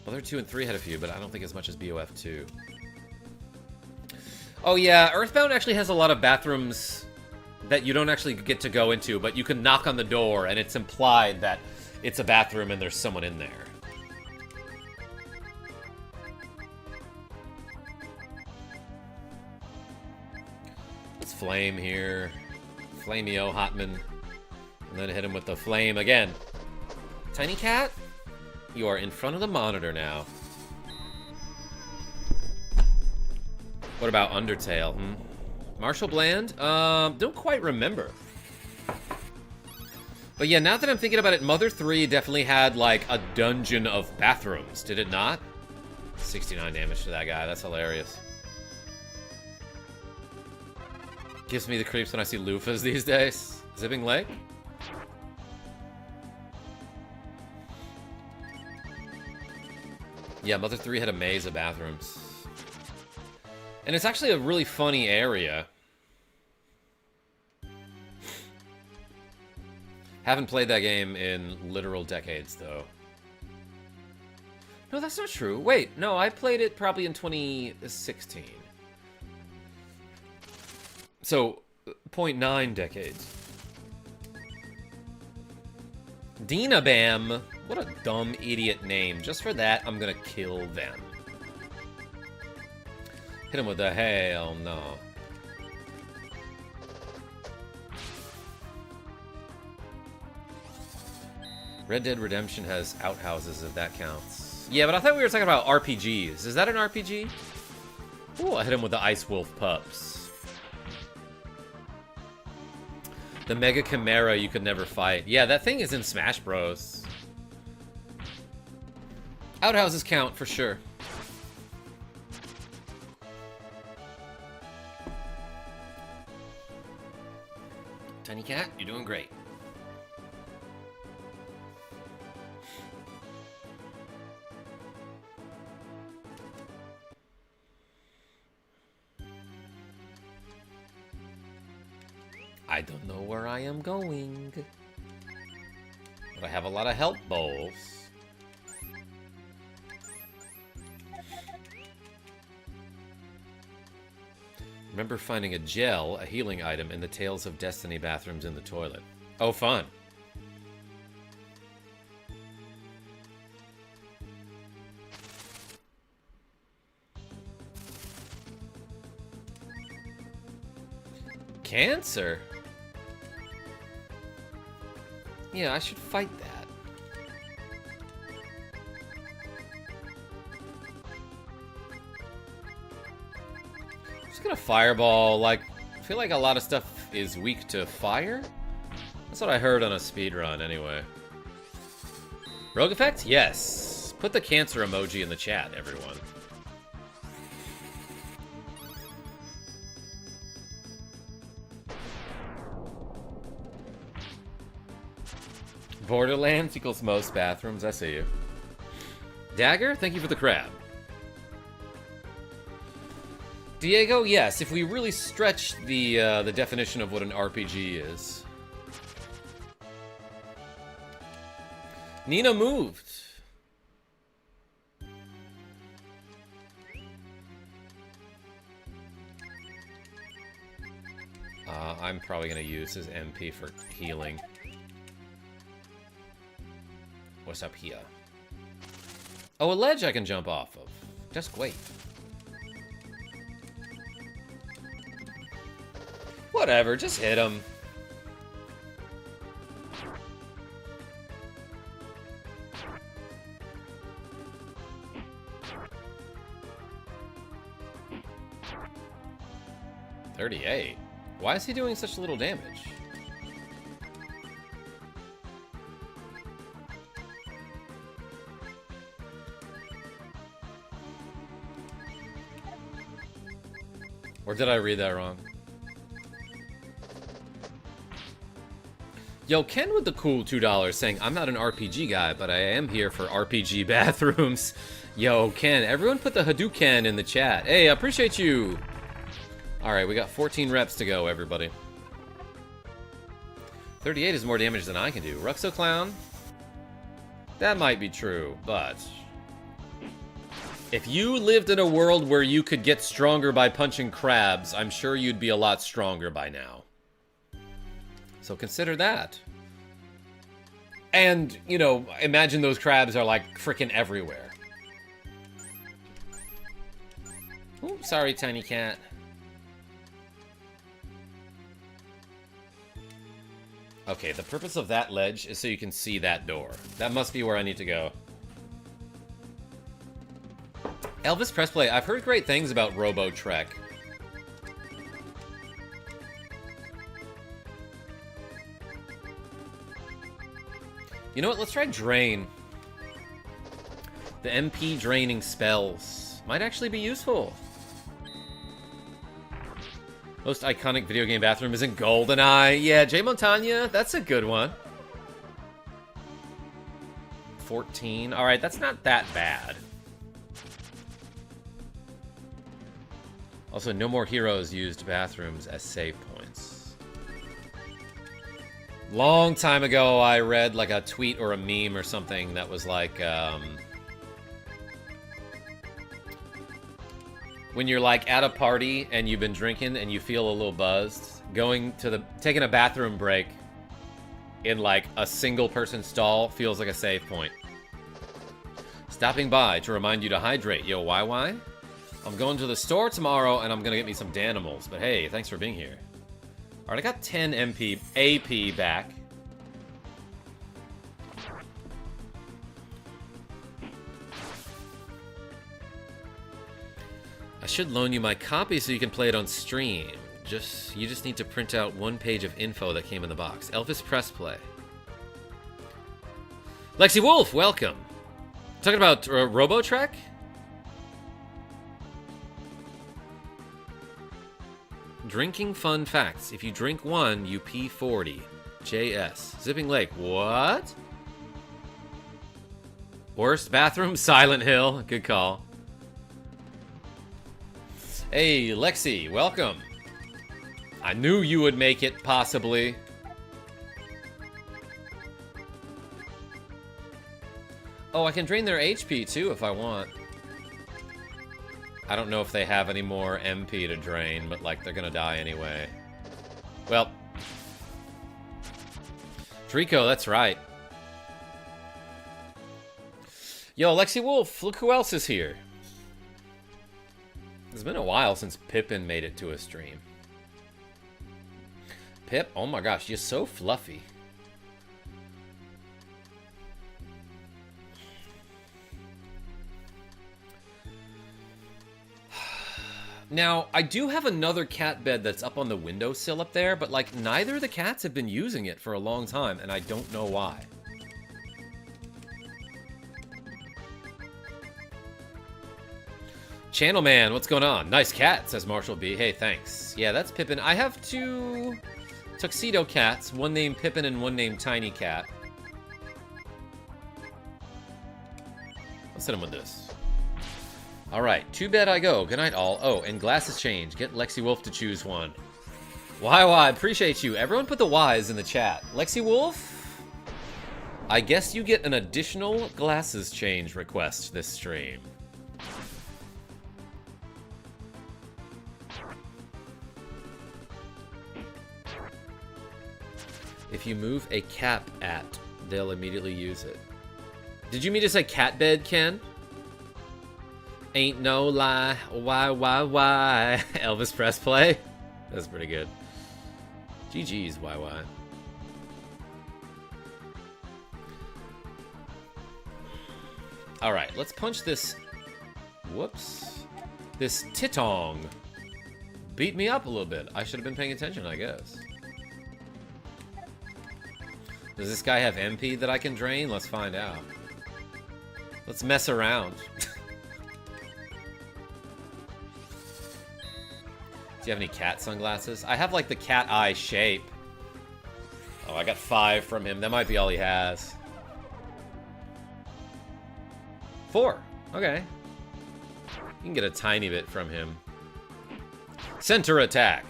Speaker 1: Mother 2 and 3 had a few, but I don't think as much as BOF 2. Oh yeah, Earthbound actually has a lot of bathrooms that you don't actually get to go into, but you can knock on the door and it's implied that it's a bathroom and there's someone in there. Let's flame here. Flameo Hotman. And then hit him with the flame again. Tiny Cat, you are in front of the monitor now. What about Undertale? Marshall Bland? Don't quite remember. But yeah, now that I'm thinking about it, Mother 3 definitely had, like, a dungeon of bathrooms, did it not? 69 damage to that guy, that's hilarious. Gives me the creeps when I see loofahs these days. Zipping Leg? Yeah, Mother 3 had a maze of bathrooms. And it's actually a really funny area. Haven't played that game in literal decades, though. No, that's not true. Wait, no, I played it probably in 2016. So, 0.9 decades. Dina Bam. What a dumb idiot name. Just for that, I'm gonna kill them. Hit him with the hell no. Red Dead Redemption has outhouses, if that counts. Yeah, but I thought we were talking about RPGs. Is that an RPG? Ooh, I hit him with the Ice Wolf pups. The Mega Chimera you could never fight. Yeah, that thing is in Smash Bros. Outhouses count for sure. Tiny Cat, you're doing great. I don't know where I am going, but I have a lot of health bowls. Remember finding a gel, a healing item, in the Tales of Destiny bathrooms in the toilet. Oh, fun. Cancer? Yeah, I should fight that. Just gonna fireball, like, I feel like a lot of stuff is weak to fire? That's what I heard on a speedrun, anyway. Rogue effect? Yes. Put the cancer emoji in the chat, everyone. Borderlands equals most bathrooms. I see you. Dagger, thank you for the crab. Diego, yes, if we really stretch the definition of what an RPG is. Nina moved. I'm probably going to use his MP for healing. What's up here? Oh, a ledge I can jump off of. Just wait. Whatever, just hit him. $38. Why is he doing such little damage? Or did I read that wrong? Yo, Ken with the cool $2 saying, I'm not an RPG guy, but I am here for RPG bathrooms. Yo, Ken, everyone put the Hadouken in the chat. Hey, I appreciate you. Alright, we got 14 reps to go, everybody. 38 is more damage than I can do. Ruxo Clown? That might be true, but... if you lived in a world where you could get stronger by punching crabs, I'm sure you'd be a lot stronger by now. So consider that. And, you know, imagine those crabs are like frickin' everywhere. Ooh, sorry, Tiny Cat. Okay, the purpose of that ledge is so you can see that door. That must be where I need to go. Elvis Pressplay, I've heard great things about Robo Trek. You know what? Let's try Drain. The MP draining spells might actually be useful. Most iconic video game bathroom is in GoldenEye. Yeah, Jay Montagna, that's a good one. 14. Alright, that's not that bad. Also, no more heroes used bathrooms as save points. Long time ago, I read like a tweet or a meme or something that was like, when you're like at a party and you've been drinking and you feel a little buzzed, taking a bathroom break in like a single person stall feels like a save point. Stopping by to remind you to hydrate. Yo, why? I'm going to the store tomorrow and I'm gonna get me some Danimals, but hey, thanks for being here. Alright, I got 10 AP back. I should loan you my copy so you can play it on stream. You just need to print out one page of info that came in the box. Elvis Press Play. LexiWolf, welcome. Talking about RoboTrek? Drinking fun facts. If you drink one, you pee 40. JS. Zipping Lake. What? Worst bathroom? Silent Hill. Good call. Hey, Lexi, welcome. I knew you would make it, possibly. Oh, I can drain their HP, too, if I want. I don't know if they have any more MP to drain, but, like, they're gonna die anyway. Well. Trico, that's right. Yo, LexiWolf, look who else is here. It's been a while since Pippin made it to a stream. Pip, oh my gosh, you're so fluffy. Now, I do have another cat bed that's up on the windowsill up there, but like neither of the cats have been using it for a long time, and I don't know why. Channel Man, what's going on? Nice cat, says Marshall B. Hey, thanks. Yeah, that's Pippin. I have two tuxedo cats, one named Pippin and one named Tiny Cat. Let's hit him with this. Alright, to bed I go. Good night, all. Oh, and glasses change. Get LexiWolf to choose one. Why, appreciate you. Everyone put the Y's in the chat. LexiWolf, I guess you get an additional glasses change request this stream. If you move a cap at, they'll immediately use it. Did you mean to say cat bed, Ken? Ain't no lie. Why? Elvis Press Play? That's pretty good. GG's, why? Alright, let's punch this. Whoops. This Titong. Beat me up a little bit. I should have been paying attention, I guess. Does this guy have MP that I can drain? Let's find out. Let's mess around. Do you have any cat sunglasses? I have like the cat eye shape. Oh, I got 5 from him. That might be all he has. 4. Okay. You can get a tiny bit from him. Center attack.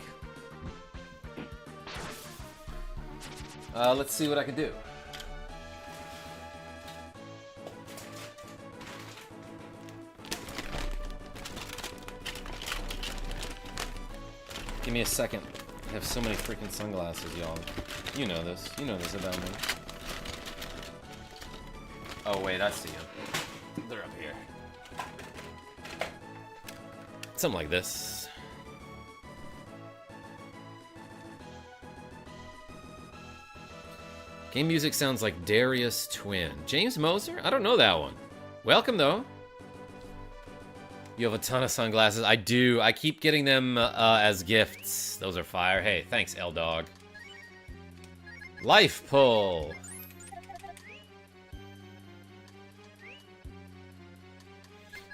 Speaker 1: Let's see what I can do. Give me a second. I have so many freaking sunglasses, y'all. You know this. You know this about me. Oh, wait, I see them. They're up here. Something like this. Game music sounds like Darius Twin. James Moser? I don't know that one. Welcome, though. You have a ton of sunglasses. I do. I keep getting them as gifts. Those are fire. Hey, thanks, L-Dog. Life pull.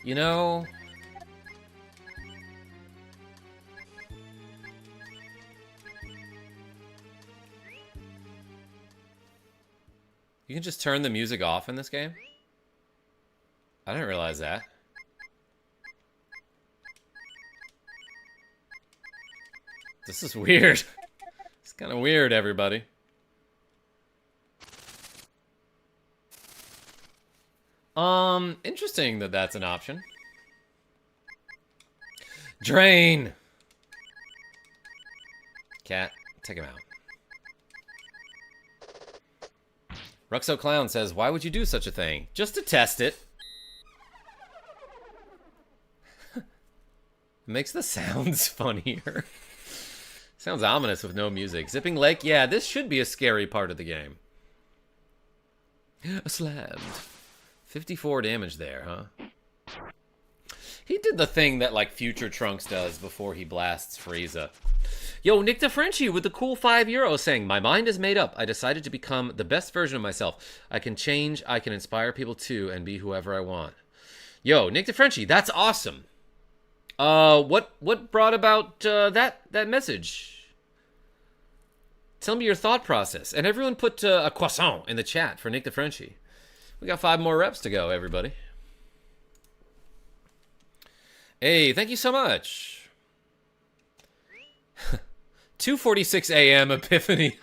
Speaker 1: You know... You can just turn the music off in this game? I didn't realize that. This is weird. It's kind of weird, everybody. Interesting that that's an option. Drain! Cat, take him out. Ruxo Clown says, why would you do such a thing? Just to test it. Makes the sounds funnier. Sounds ominous with no music. Zipping Lake, yeah, this should be a scary part of the game. Slammed. 54 damage there, huh? He did the thing that, like, Future Trunks does before he blasts Frieza. Yo, Nick DeFrenchie with the cool €5 saying, my mind is made up. I decided to become the best version of myself. I can change, I can inspire people too, and be whoever I want. Yo, Nick DeFrenchie, that's awesome. What brought about that message? Tell me your thought process. And everyone put a croissant in the chat for Nick DeFrenchie. We got 5 more reps to go, everybody. Hey, thank you so much. 2:46 a.m. Epiphany.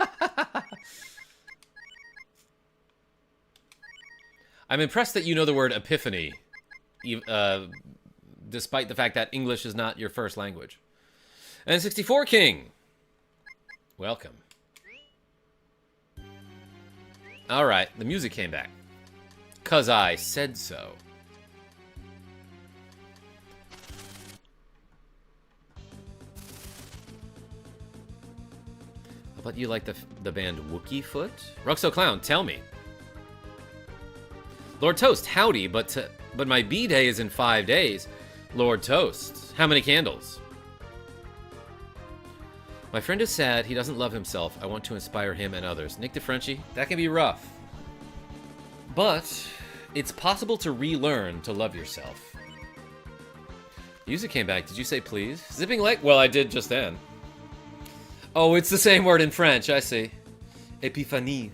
Speaker 1: I'm impressed that you know the word epiphany, despite the fact that English is not your first language. And 64 King, welcome. All right, the music came back. 'Cause I said so. How about you like the band Wookie Foot? Ruxo Clown, tell me. Lord Toast, howdy, but my B-Day is in 5 days. Lord Toast, how many candles? My friend is sad, he doesn't love himself. I want to inspire him and others. Nick DeFrenchie, that can be rough. But it's possible to relearn to love yourself. Music came back, did you say please? Zipping Lake? Well, I did just then. Oh, it's the same word in French, I see. Epiphanie.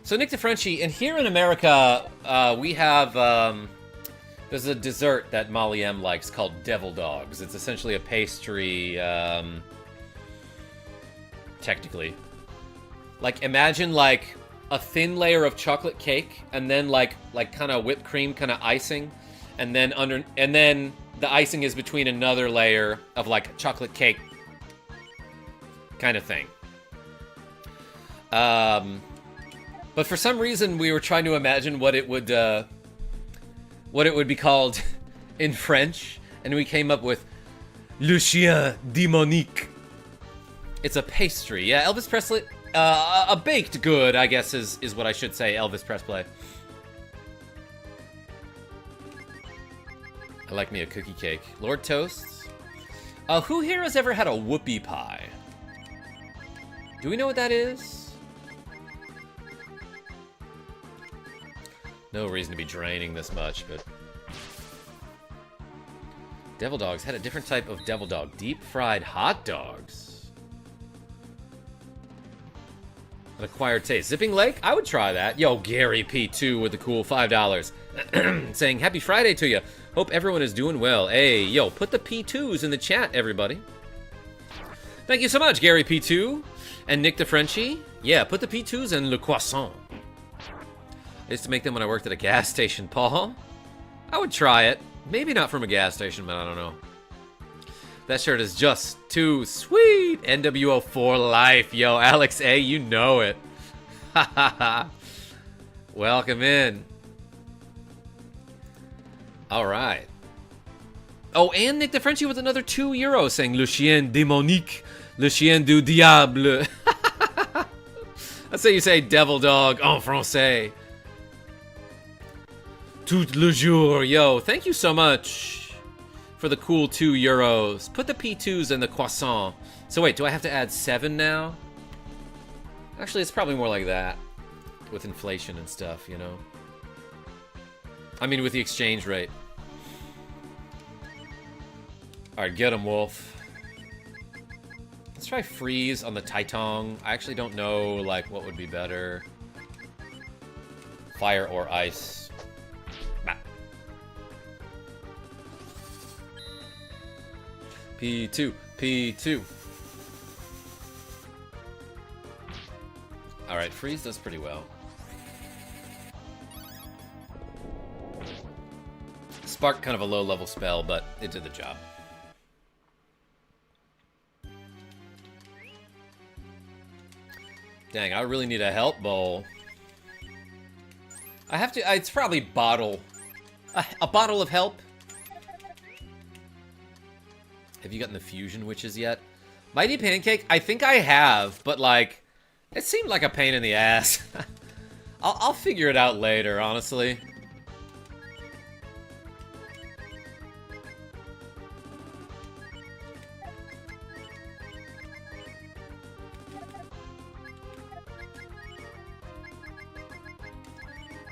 Speaker 1: So Nick DeFrenchie, and here in America, we have, there's a dessert that Molly M likes called Devil Dogs. It's essentially a pastry, technically. Like, imagine, like, a thin layer of chocolate cake, and then, like kind of whipped cream, kind of icing, and then the icing is between another layer of, like, chocolate cake kind of thing. But for some reason, we were trying to imagine what it would be called in French, and we came up with Le Chien Démonique. It's a pastry. Yeah, Elvis Presley, a baked good, I guess is what I should say, Elvis Presley. I like me a cookie cake. Lord Toasts. Who here has ever had a whoopie pie? Do we know what that is? No reason to be draining this much, but... Devil Dogs had a different type of Devil Dog. Deep fried hot dogs. An acquired taste. Zipping Lake? I would try that. Yo, Gary P2 with the cool $5. Saying, happy Friday to you. Hope everyone is doing well. Hey, yo, put the P2s in the chat, everybody. Thank you so much, Gary P2. And Nick DeFrenchie. Yeah, put the P2s in Le Croissant. I used to make them when I worked at a gas station, Paul. I would try it. Maybe not from a gas station, but I don't know. That shirt is just too sweet. NWO for life. Yo, Alex A, you know it. Ha ha ha. Welcome in. All right. Oh, and Nick DeFrenchie with another €2 saying Le Chien Démonique. Le Chien du Diable. That's how you say devil dog en français. Tout le jour. Yo, thank you so much for the cool €2. Put the P2s in the croissant. So wait, do I have to add 7 now? Actually, it's probably more like that. With inflation and stuff, you know? I mean, with the exchange rate. Alright, get him, Wolf. Let's try freeze on the Taitong. I actually don't know, like, what would be better. Fire or ice. Bah. P2, P2. Alright, freeze does pretty well. Spark, kind of a low-level spell, but it did the job. Dang, I really need a help bowl. I have to... It's probably bottle. A bottle of help. Have you gotten the Fusion Witches yet? Mighty Pancake? I think I have, but, like, it seemed like a pain in the ass. I'll figure it out later, honestly.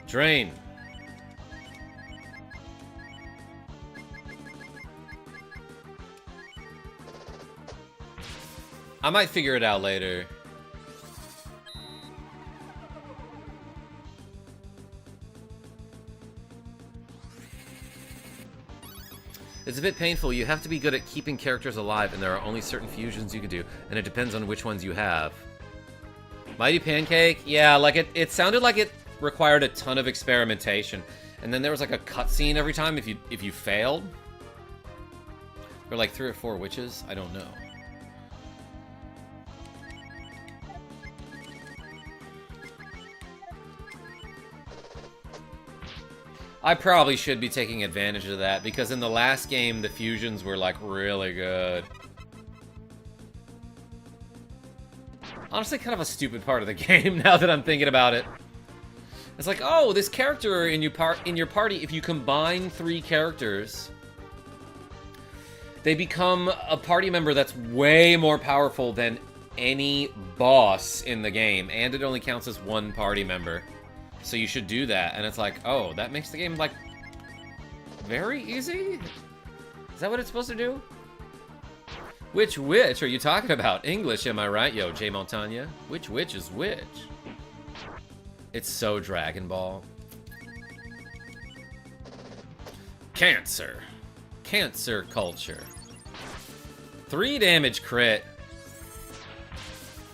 Speaker 1: Drain. I might figure it out later. It's a bit painful. You have to be good at keeping characters alive, and there are only certain fusions you can do, and it depends on which ones you have. Mighty Pancake? Yeah, like it sounded like it required a ton of experimentation, and then there was like a cutscene every time if you failed. Or like 3 or 4 witches? I don't know. I probably should be taking advantage of that, because in the last game, the fusions were, like, really good. Honestly, kind of a stupid part of the game, now that I'm thinking about it. It's like, oh, this character in your party, if you combine 3 characters, they become a party member that's way more powerful than any boss in the game, and it only counts as 1 party member. So you should do that, and it's like, oh, that makes the game, like, very easy? Is that what it's supposed to do? Which witch are you talking about? English, am I right, yo, Jay Montagna? Which witch is which? It's so Dragon Ball. Cancer. Cancer culture. 3 damage crit.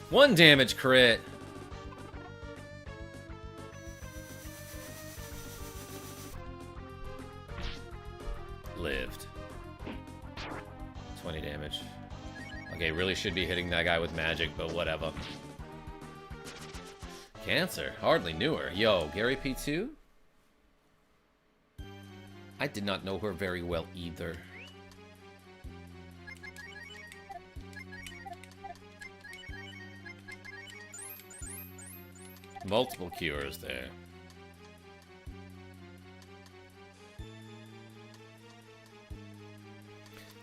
Speaker 1: 1 damage crit. Lived. 20 damage. Okay, really should be hitting that guy with magic, but whatever. Cancer. Hardly knew her. Yo, Gary P2? I did not know her very well either. Multiple cures there.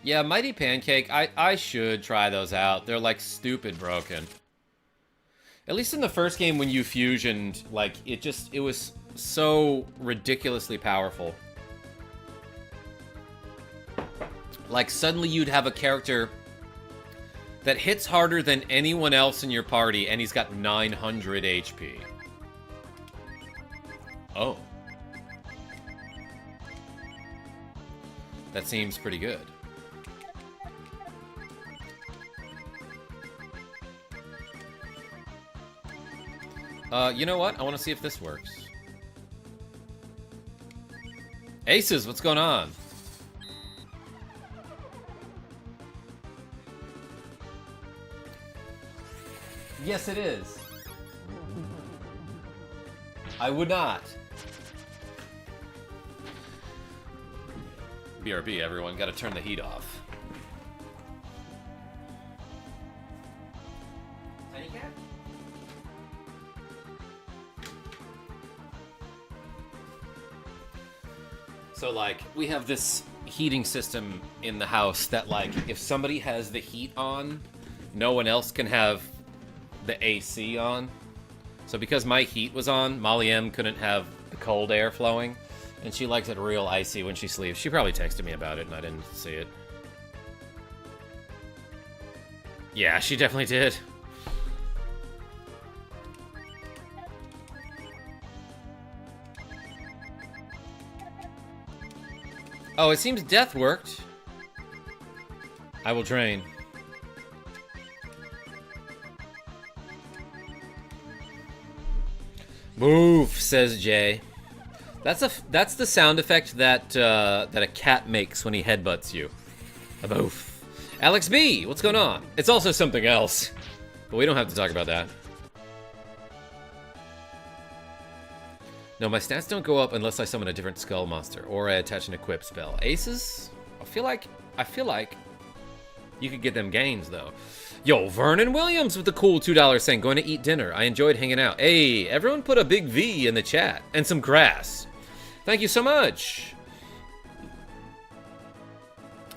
Speaker 1: Yeah, Mighty Pancake, I should try those out. They're, like, stupid broken. At least in the first game when you fusioned, like, it was so ridiculously powerful. Like, suddenly you'd have a character that hits harder than anyone else in your party, and he's got 900 HP. Oh. That seems pretty good. You know what? I want to see if this works. Aces, what's going on? Yes, it is. I would not. BRB, everyone. Gotta turn the heat off. Tiny cat? So, like, we have this heating system in the house that, like, if somebody has the heat on, no one else can have the AC on. So because my heat was on, Molly M couldn't have the cold air flowing, and she likes it real icy when she sleeps. She probably texted me about it, and I didn't see it. Yeah, she definitely did. Oh, it seems death worked. I will drain. Move, says Jay. That's the sound effect that that a cat makes when he headbutts you. A boof. Alex B, what's going on? It's also something else, but we don't have to talk about that. No, my stats don't go up unless I summon a different skull monster or I attach an equip spell. Aces? I feel like you could get them gains though. Yo, Vernon Williams with the cool $2 saying, going to eat dinner. I enjoyed hanging out. Hey, everyone put a big V in the chat and some grass. Thank you so much.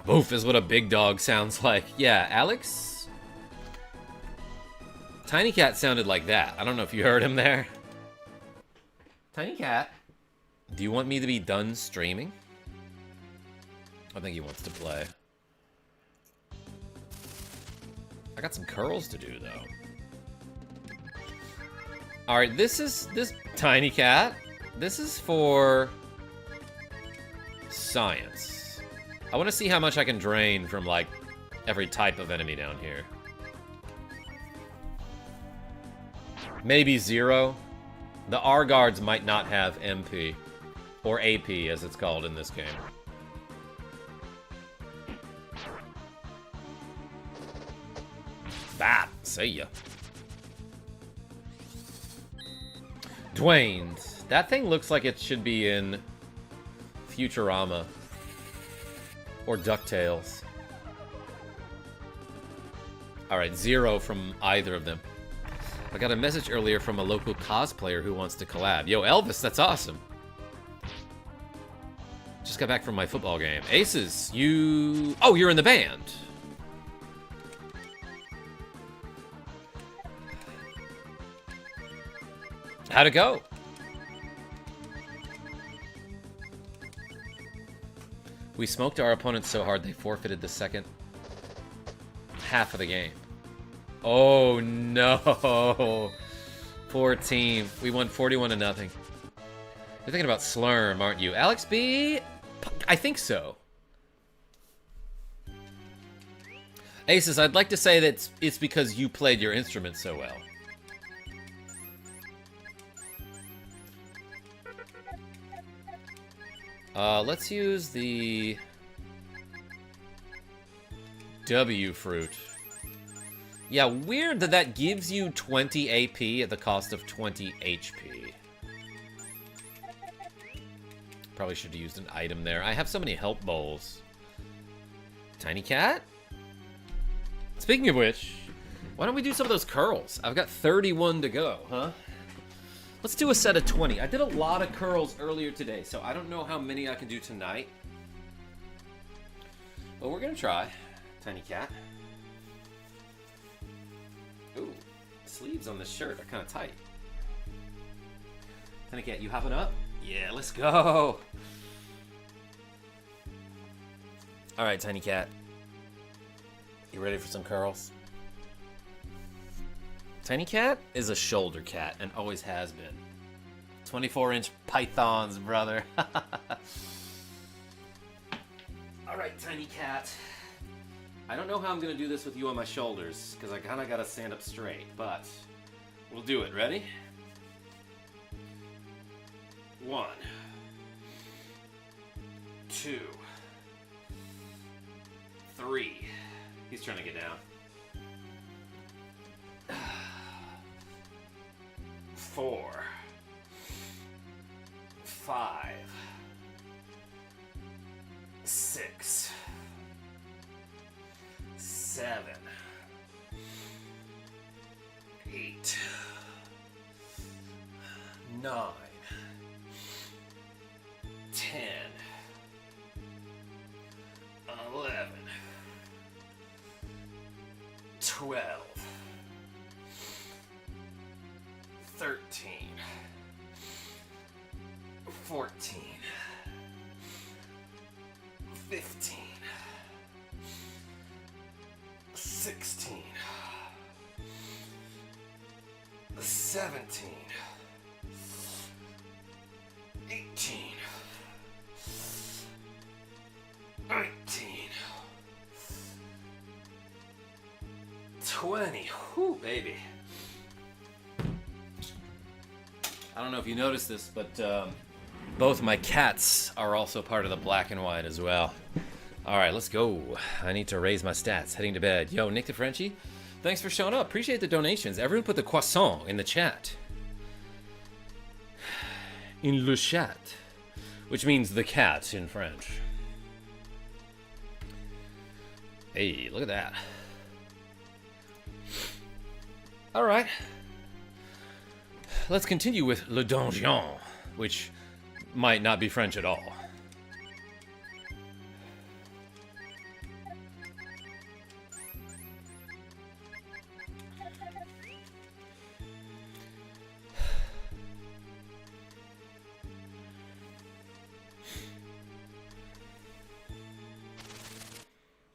Speaker 1: Oof is what a big dog sounds like. Yeah, Alex? Tiny Cat sounded like that. I don't know if you heard him there. Tiny Cat, do you want me to be done streaming? I think he wants to play. I got some curls to do, though. Alright, this Tiny Cat. This is for science. I want to see how much I can drain from, like, every type of enemy down here. Maybe 0. The R guards might not have MP, or AP as it's called in this game. Bap, see ya. Dwayne's. That thing looks like it should be in Futurama or DuckTales. Alright, 0 from either of them. I got a message earlier from a local cosplayer who wants to collab. Yo, Elvis, that's awesome. Just got back from my football game. Aces, you... Oh, you're in the band. How'd it go? We smoked our opponents so hard they forfeited the second half of the game. Oh no. Poor team. We won 41-0. You're thinking about Slurm, aren't you? Alex B? I think so. Aces, I'd like to say that it's because you played your instrument so well. Let's use the W fruit. Yeah, weird that that gives you 20 AP at the cost of 20 HP. Probably should have used an item there. I have so many help bowls. Tiny Cat? Speaking of which, why don't we do some of those curls? I've got 31 to go, huh? Let's do a set of 20. I did a lot of curls earlier today, so I don't know how many I can do tonight. But we're gonna try. Tiny Cat. Ooh, sleeves on this shirt are kind of tight. Tiny Cat, you hopping up? Yeah, let's go. All right, Tiny Cat. You ready for some curls? Tiny Cat is a shoulder cat and always has been. 24-inch pythons, brother. All right, Tiny Cat. I don't know how I'm gonna do this with you on my shoulders, because I kinda gotta stand up straight, but we'll do it. Ready? 1, 2, 3. He's trying to get down. 4, 5, 6, 7, 8, 9, 10, 11, 12, 13, 14, 15, 16, 17, 18, 19, 20. Whew, baby. I don't know if you noticed this, but Both my cats are also part of the black and white as well. Alright, let's go. I need to raise my stats. Heading to bed. Yo, Nick the Frenchie, thanks for showing up. Appreciate the donations. Everyone put the croissant in the chat. In le chat. Which means the cat in French. Hey, look at that. Alright. Let's continue with Le Donjon, which might not be French at all.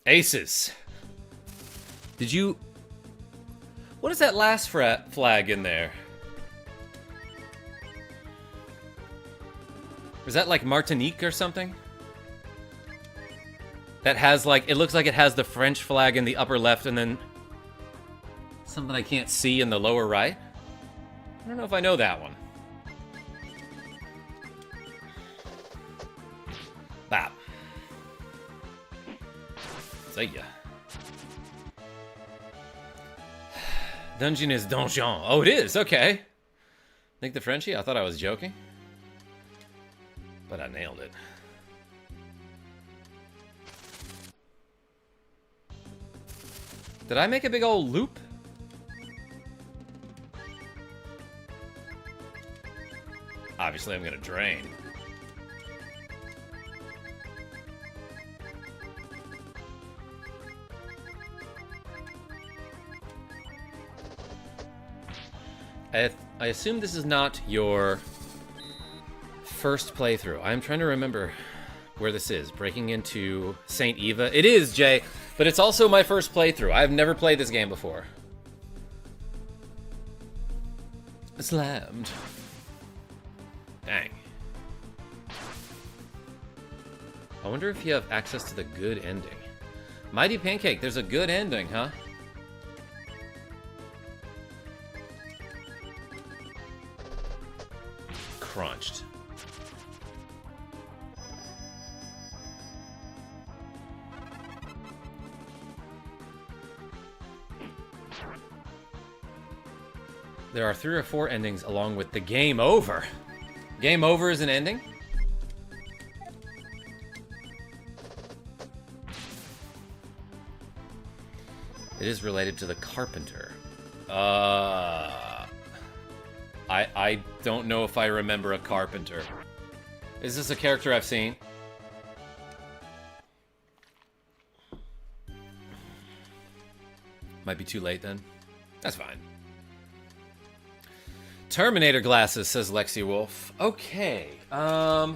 Speaker 1: Aces. Did you... What is that last flag in there? Is that like Martinique or something? That has like... It looks like it has the French flag in the upper left and then... something I can't see in the lower right? I don't know if I know that one. Bop. See ya. Dungeon is donjon. Oh, it is. Okay. Think the Frenchie? I thought I was joking. But I nailed it. Did I make a big old loop? Obviously, I'm gonna drain. I assume this is not your first playthrough. I'm trying to remember where this is. Breaking into St. Eva. It is, Jay, but it's also my first playthrough. I've never played this game before. Slammed. Dang. I wonder if you have access to the good ending. Mighty Pancake, there's a good ending, huh? Crunched. There are 3 or 4 endings along with the game over. Game over is an ending? It is related to the carpenter. I don't know if I remember a carpenter. Is this a character I've seen? Might be too late then. That's fine. Terminator glasses, says LexiWolf. Okay. I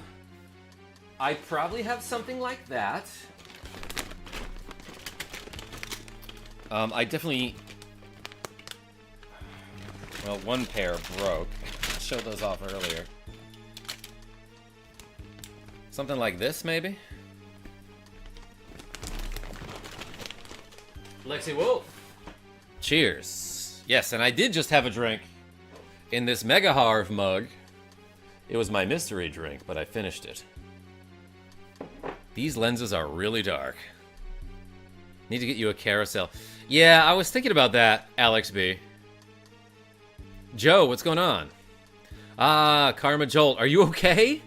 Speaker 1: probably have something like that. I definitely... Well, one pair broke. I showed those off earlier. Something like this, maybe? LexiWolf. Cheers. Yes, and I did just have a drink in this Mega Harv mug. It was my mystery drink, but I finished it. These lenses are really dark. Need to get you a carousel. Yeah, I was thinking about that, Alex B. Joe, what's going on? Ah, KarmaJolt, are you okay?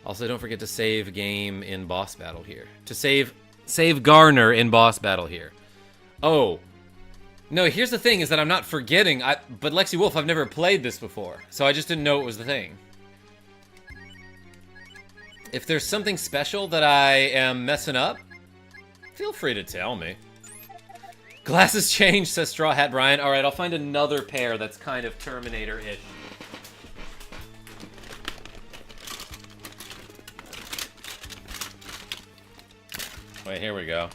Speaker 1: Also, don't forget to save game in boss battle here. To save Garner in boss battle here. Oh. No, here's the thing, is that I'm not forgetting, but LexiWolf, I've never played this before, so I just didn't know it was the thing. If there's something special that I am messing up, feel free to tell me. Glasses change, says Straw Hat Brian. Alright, I'll find another pair that's kind of Terminator-ish. Wait, here we go.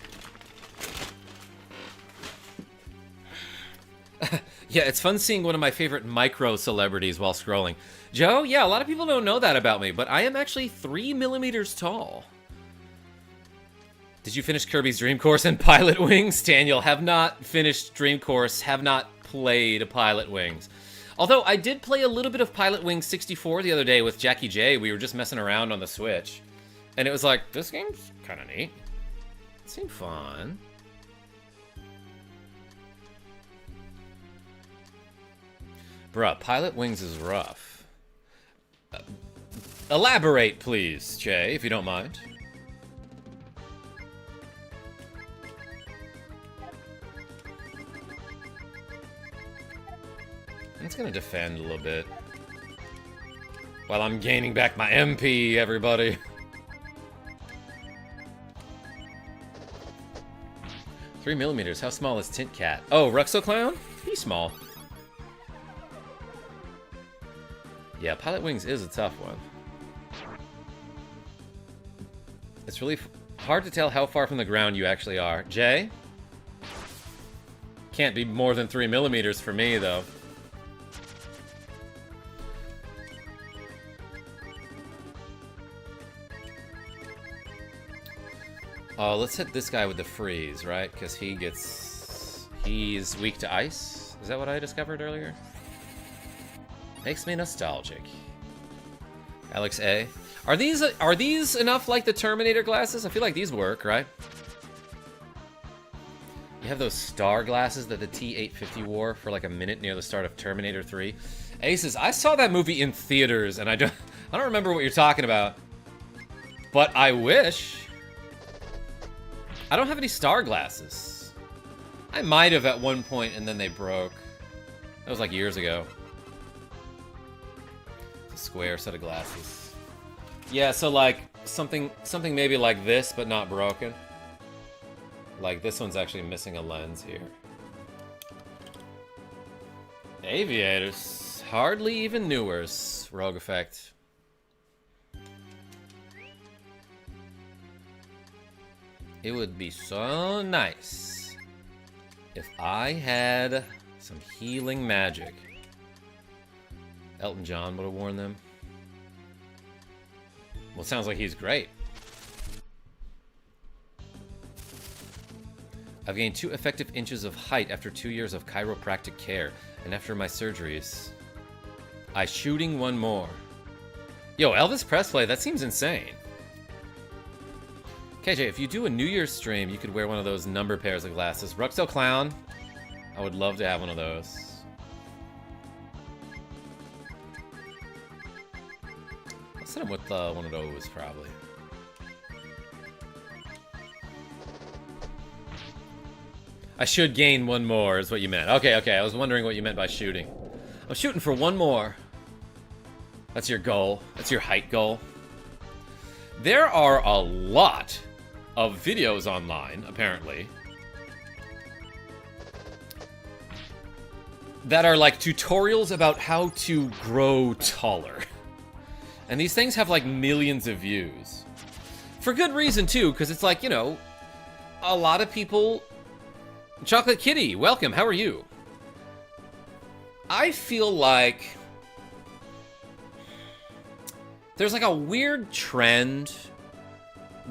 Speaker 1: Yeah, it's fun seeing one of my favorite micro-celebrities while scrolling. Joe, yeah, a lot of people don't know that about me, but I am actually 3 millimeters tall. Did you finish Kirby's Dream Course and Pilot Wings? Daniel, have not finished Dream Course, have not played Pilot Wings. Although I did play a little bit of Pilot Wings 64 the other day with Jackie J. We were just messing around on the Switch. And it was like, this game's kind of neat. It seemed fun. Bruh, Pilot Wings is rough. Elaborate, please, Jay, if you don't mind. It's gonna defend a little bit. While I'm gaining back my MP, everybody. $3mm, how small is Tint Cat? Oh, Ruxo Clown? He's small. Yeah, Pilot Wings is a tough one. It's really hard to tell how far from the ground you actually are. Jay? Can't be more than 3mm for me, though. Oh, let's hit this guy with the freeze, right? Because he's weak to ice. Is that what I discovered earlier? Makes me nostalgic. Alex A. Are these enough like the Terminator glasses? I feel like these work, right? You have those star glasses that the T-850 wore for like a minute near the start of Terminator 3. Aces, I saw that movie in theaters, and I don't remember what you're talking about. But I wish. I don't have any star glasses. I might have at one point, and then they broke. That was like years ago. It's a square set of glasses. Yeah, so like something maybe like this, but not broken. Like this one's actually missing a lens here. Aviators, hardly even newers. Rogue effect. It would be so nice if I had some healing magic. Elton John would have worn them. Well, it sounds like he's great. I've gained 2 effective inches of height after 2 years of chiropractic care, and after my surgeries. I shooting one more. Yo, Elvis Presley, that seems insane. KJ, if you do a New Year's stream, you could wear one of those number pairs of glasses. Ruxo Clown, I would love to have one of those. I'll set him with one of those, probably. I should gain one more, is what you meant. Okay, I was wondering what you meant by shooting. I'm shooting for one more. That's your goal. That's your height goal. There are a lot of videos online, apparently, that are like tutorials about how to grow taller. And these things have like millions of views. For good reason too, because it's like, you know, a lot of people... Chocolate Kitty, welcome, how are you? I feel like there's like a weird trend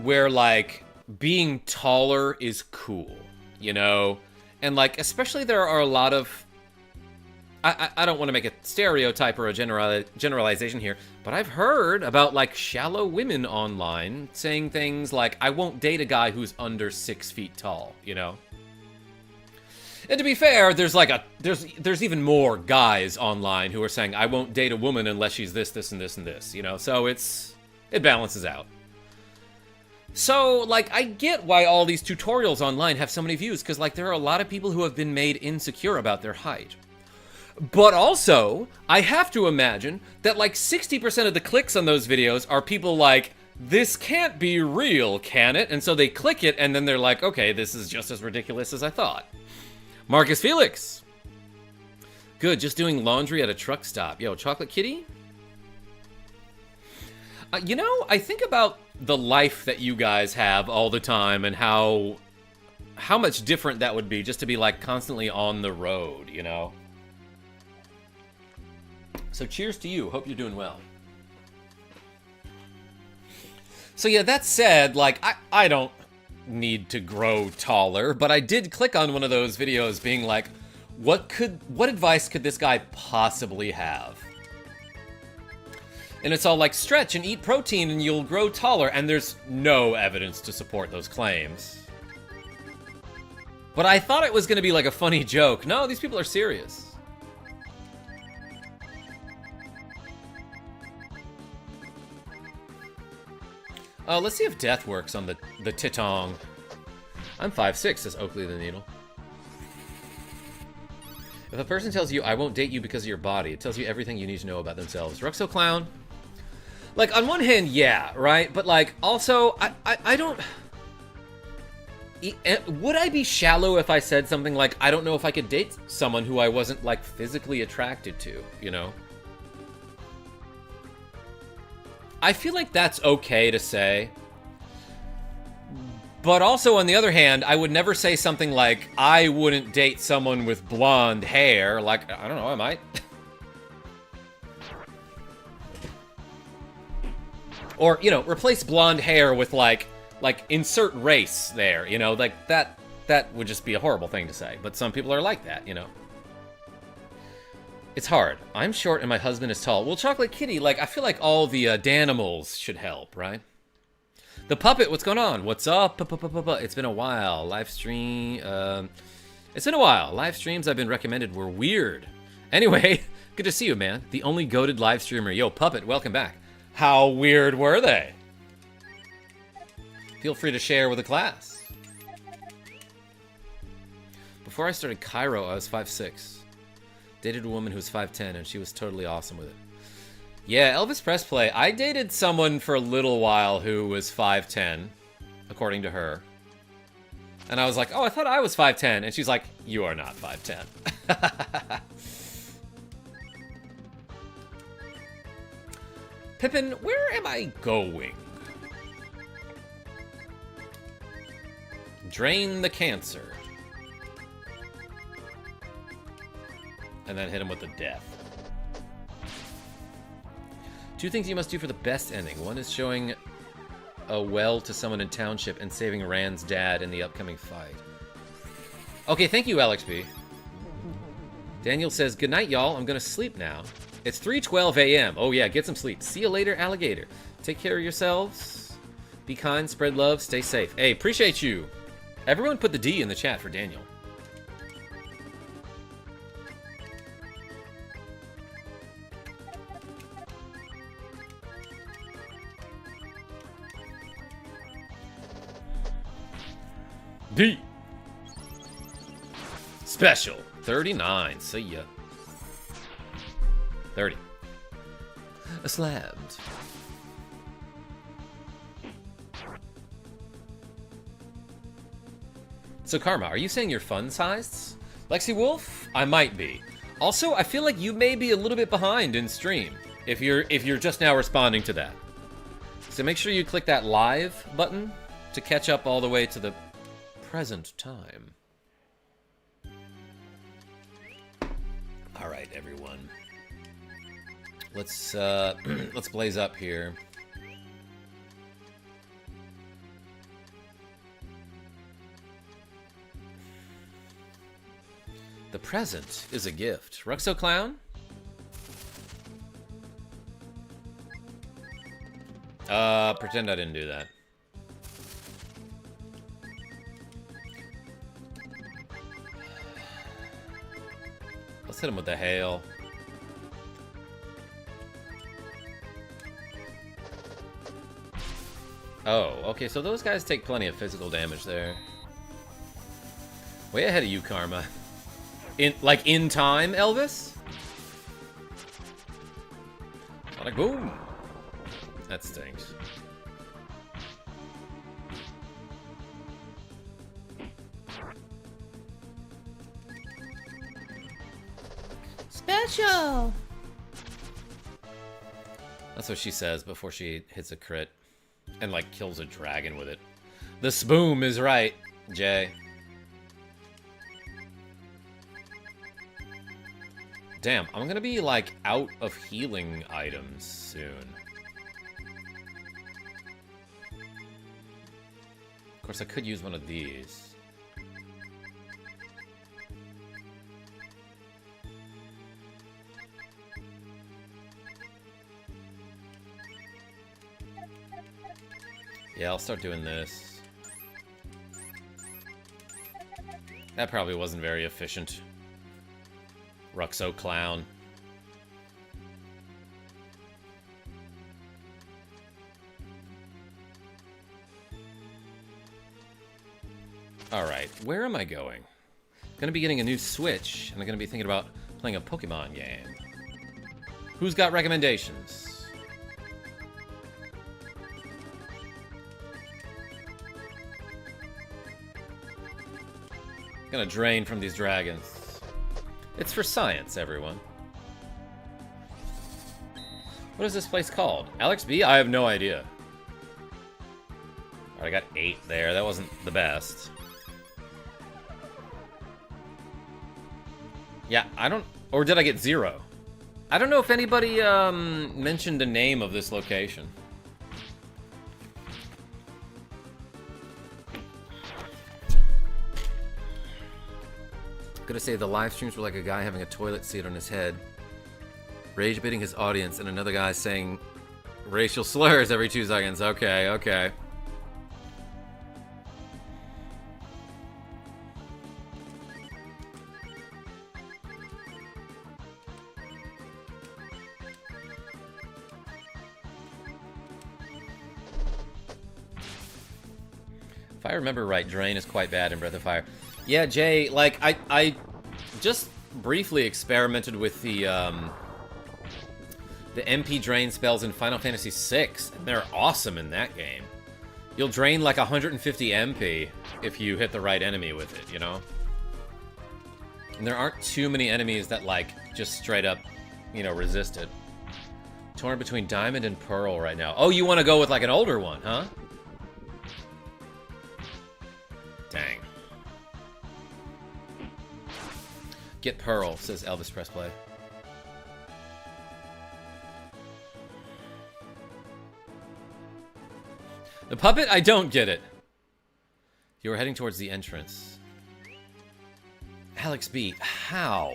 Speaker 1: where like being taller is cool, you know? And like, especially there are a lot of, I don't want to make a stereotype or a generalization here, but I've heard about like shallow women online saying things like, I won't date a guy who's under 6 feet tall, you know? And to be fair, there's like there's even more guys online who are saying, I won't date a woman unless she's this, this, and this, and this, you know? So it balances out. So, like, I get why all these tutorials online have so many views, because, like, there are a lot of people who have been made insecure about their height. But also, I have to imagine that, like, 60% of the clicks on those videos are people like, this can't be real, can it? And so they click it, and then they're like, okay, this is just as ridiculous as I thought. Marcus Felix. Good, just doing laundry at a truck stop. Yo, Chocolate Kitty? You know, I think about the life that you guys have all the time and how much different that would be just to be, like, constantly on the road, you know? So cheers to you. Hope you're doing well. So yeah, that said, like, I don't need to grow taller, but I did click on one of those videos being like, What advice could this guy possibly have? And it's all like, stretch and eat protein and you'll grow taller, and there's no evidence to support those claims. But I thought it was going to be like a funny joke. No, these people are serious. Let's see if death works on the Titong. I'm 5'6", says Oakley the Needle. If a person tells you, I won't date you because of your body, it tells you everything you need to know about themselves. Ruxo Clown? Like, on one hand, yeah, right? But, like, also, I don't... Would I be shallow if I said something like, I don't know if I could date someone who I wasn't, like, physically attracted to, you know? I feel like that's okay to say. But also, on the other hand, I would never say something like, I wouldn't date someone with blonde hair. Like, I don't know, I might. Or, you know, replace blonde hair with, like, insert race there, you know? Like, that would just be a horrible thing to say. But some people are like that, you know? It's hard. I'm short and my husband is tall. Well, Chocolate Kitty, like, I feel like all the Danimals should help, right? The Puppet, what's going on? What's up? It's been a while. Live stream, it's been a while. Live streams I've been recommended were weird. Anyway, good to see you, man. The only goated live streamer. Yo, Puppet, welcome back. How weird were they? Feel free to share with the class. Before I started Cairo, I was 5'6". Dated a woman who was 5'10", and she was totally awesome with it. Yeah, Elvis Presley. I dated someone for a little while who was 5'10", according to her. And I was like, oh, I thought I was 5'10". And she's like, you are not 5'10". Pippin, where am I going? Drain the cancer. And then hit him with the death. 2 things you must do for the best ending. One is showing a well to someone in Township and saving Rand's dad in the upcoming fight. Okay, thank you, Alex B. Daniel says, good night, y'all. I'm gonna sleep now. It's 3:12 a.m. Oh yeah, get some sleep. See you later, alligator. Take care of yourselves. Be kind, spread love, stay safe. Hey, appreciate you. Everyone put the D in the chat for Daniel. D. Special. 39. See ya. 30. A slammed. So Karma, are you saying you're fun-sized? LexiWolf? I might be. Also, I feel like you may be a little bit behind in stream if you're just now responding to that. So make sure you click that live button to catch up all the way to the present time. All right, everyone. Let's blaze up here. The present is a gift. Ruxo Clown? Pretend I didn't do that. Let's hit him with the hail. Oh, okay, so those guys take plenty of physical damage there. Way ahead of you, Karma. In time, Elvis? Like, boom. That stinks.
Speaker 2: Special!
Speaker 1: That's what she says before she hits a crit. And, like, kills a dragon with it. The spoom is right, Jay. Damn, I'm gonna be, like, out of healing items soon. Of course, I could use one of these. Yeah, I'll start doing this. That probably wasn't very efficient. Ruxo clown. Alright, where am I going? Gonna be getting a new Switch, and I'm gonna be thinking about playing a Pokemon game. Who's got recommendations? Gonna drain from these dragons. It's for science, everyone. What is this place called? Alex B? I have no idea. Alright, I got 8 there. That wasn't the best. Yeah, I don't... Or did I get 0? I don't know if anybody mentioned the name of this location. Gonna say the live streams were like a guy having a toilet seat on his head, rage baiting his audience, and another guy saying racial slurs every 2 seconds. Okay, okay. If I remember right, Drain is quite bad in Breath of Fire. Yeah, Jay, like, I just briefly experimented with the MP Drain spells in Final Fantasy VI, and they're awesome in that game. You'll drain like 150 MP if you hit the right enemy with it, you know? And there aren't too many enemies that, like, just straight up, you know, resist it. Torn between Diamond and Pearl right now. Oh, you want to go with, like, an older one, huh? Dang. Get Pearl, says Elvis Pressplay. The puppet? I don't get it. You were heading towards the entrance. Alex B, how?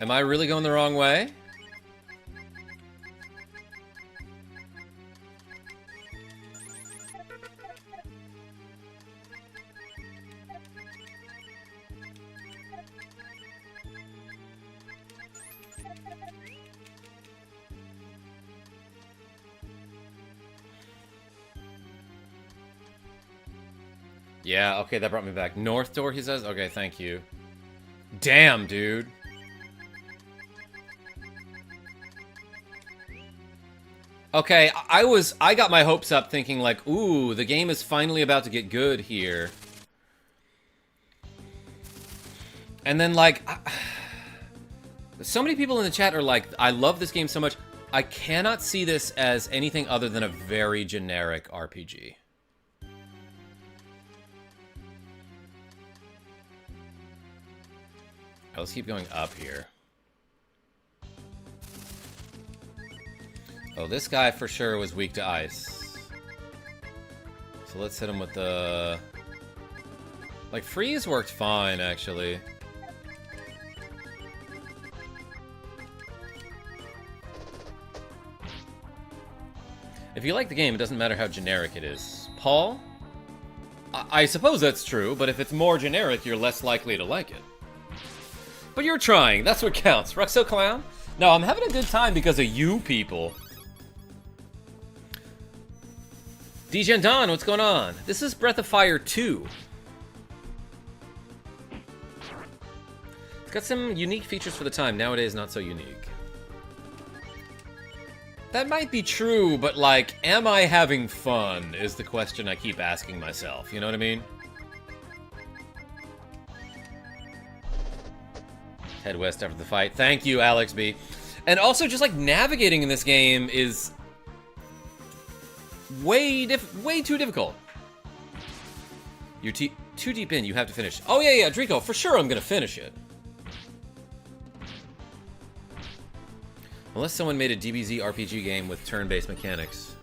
Speaker 1: Am I really going the wrong way? Yeah, okay, that brought me back. North door, he says? Okay, thank you. Damn, dude. Okay, I got my hopes up thinking like, ooh, the game is finally about to get good here. And then like, so many people in the chat are like, I love this game so much. I cannot see this as anything other than a very generic RPG. Let's keep going up here. Oh, this guy for sure was weak to ice. So let's hit him with the... Like, freeze worked fine, actually. If you like the game, it doesn't matter how generic it is. Paul? I suppose that's true, but if it's more generic, you're less likely to like it. But you're trying. That's what counts. Ruxo Clown? No, I'm having a good time because of you people. DJ Don, what's going on? This is Breath of Fire 2. It's got some unique features for the time. Nowadays, not so unique. That might be true, but like, am I having fun is the question I keep asking myself. You know what I mean? Head west after the fight. Thank you, Alex B. And also, just like navigating in this game is way too difficult. You're too deep in. You have to finish. Oh yeah, Drico. For sure, I'm gonna finish it. Unless someone made a DBZ RPG game with turn-based mechanics.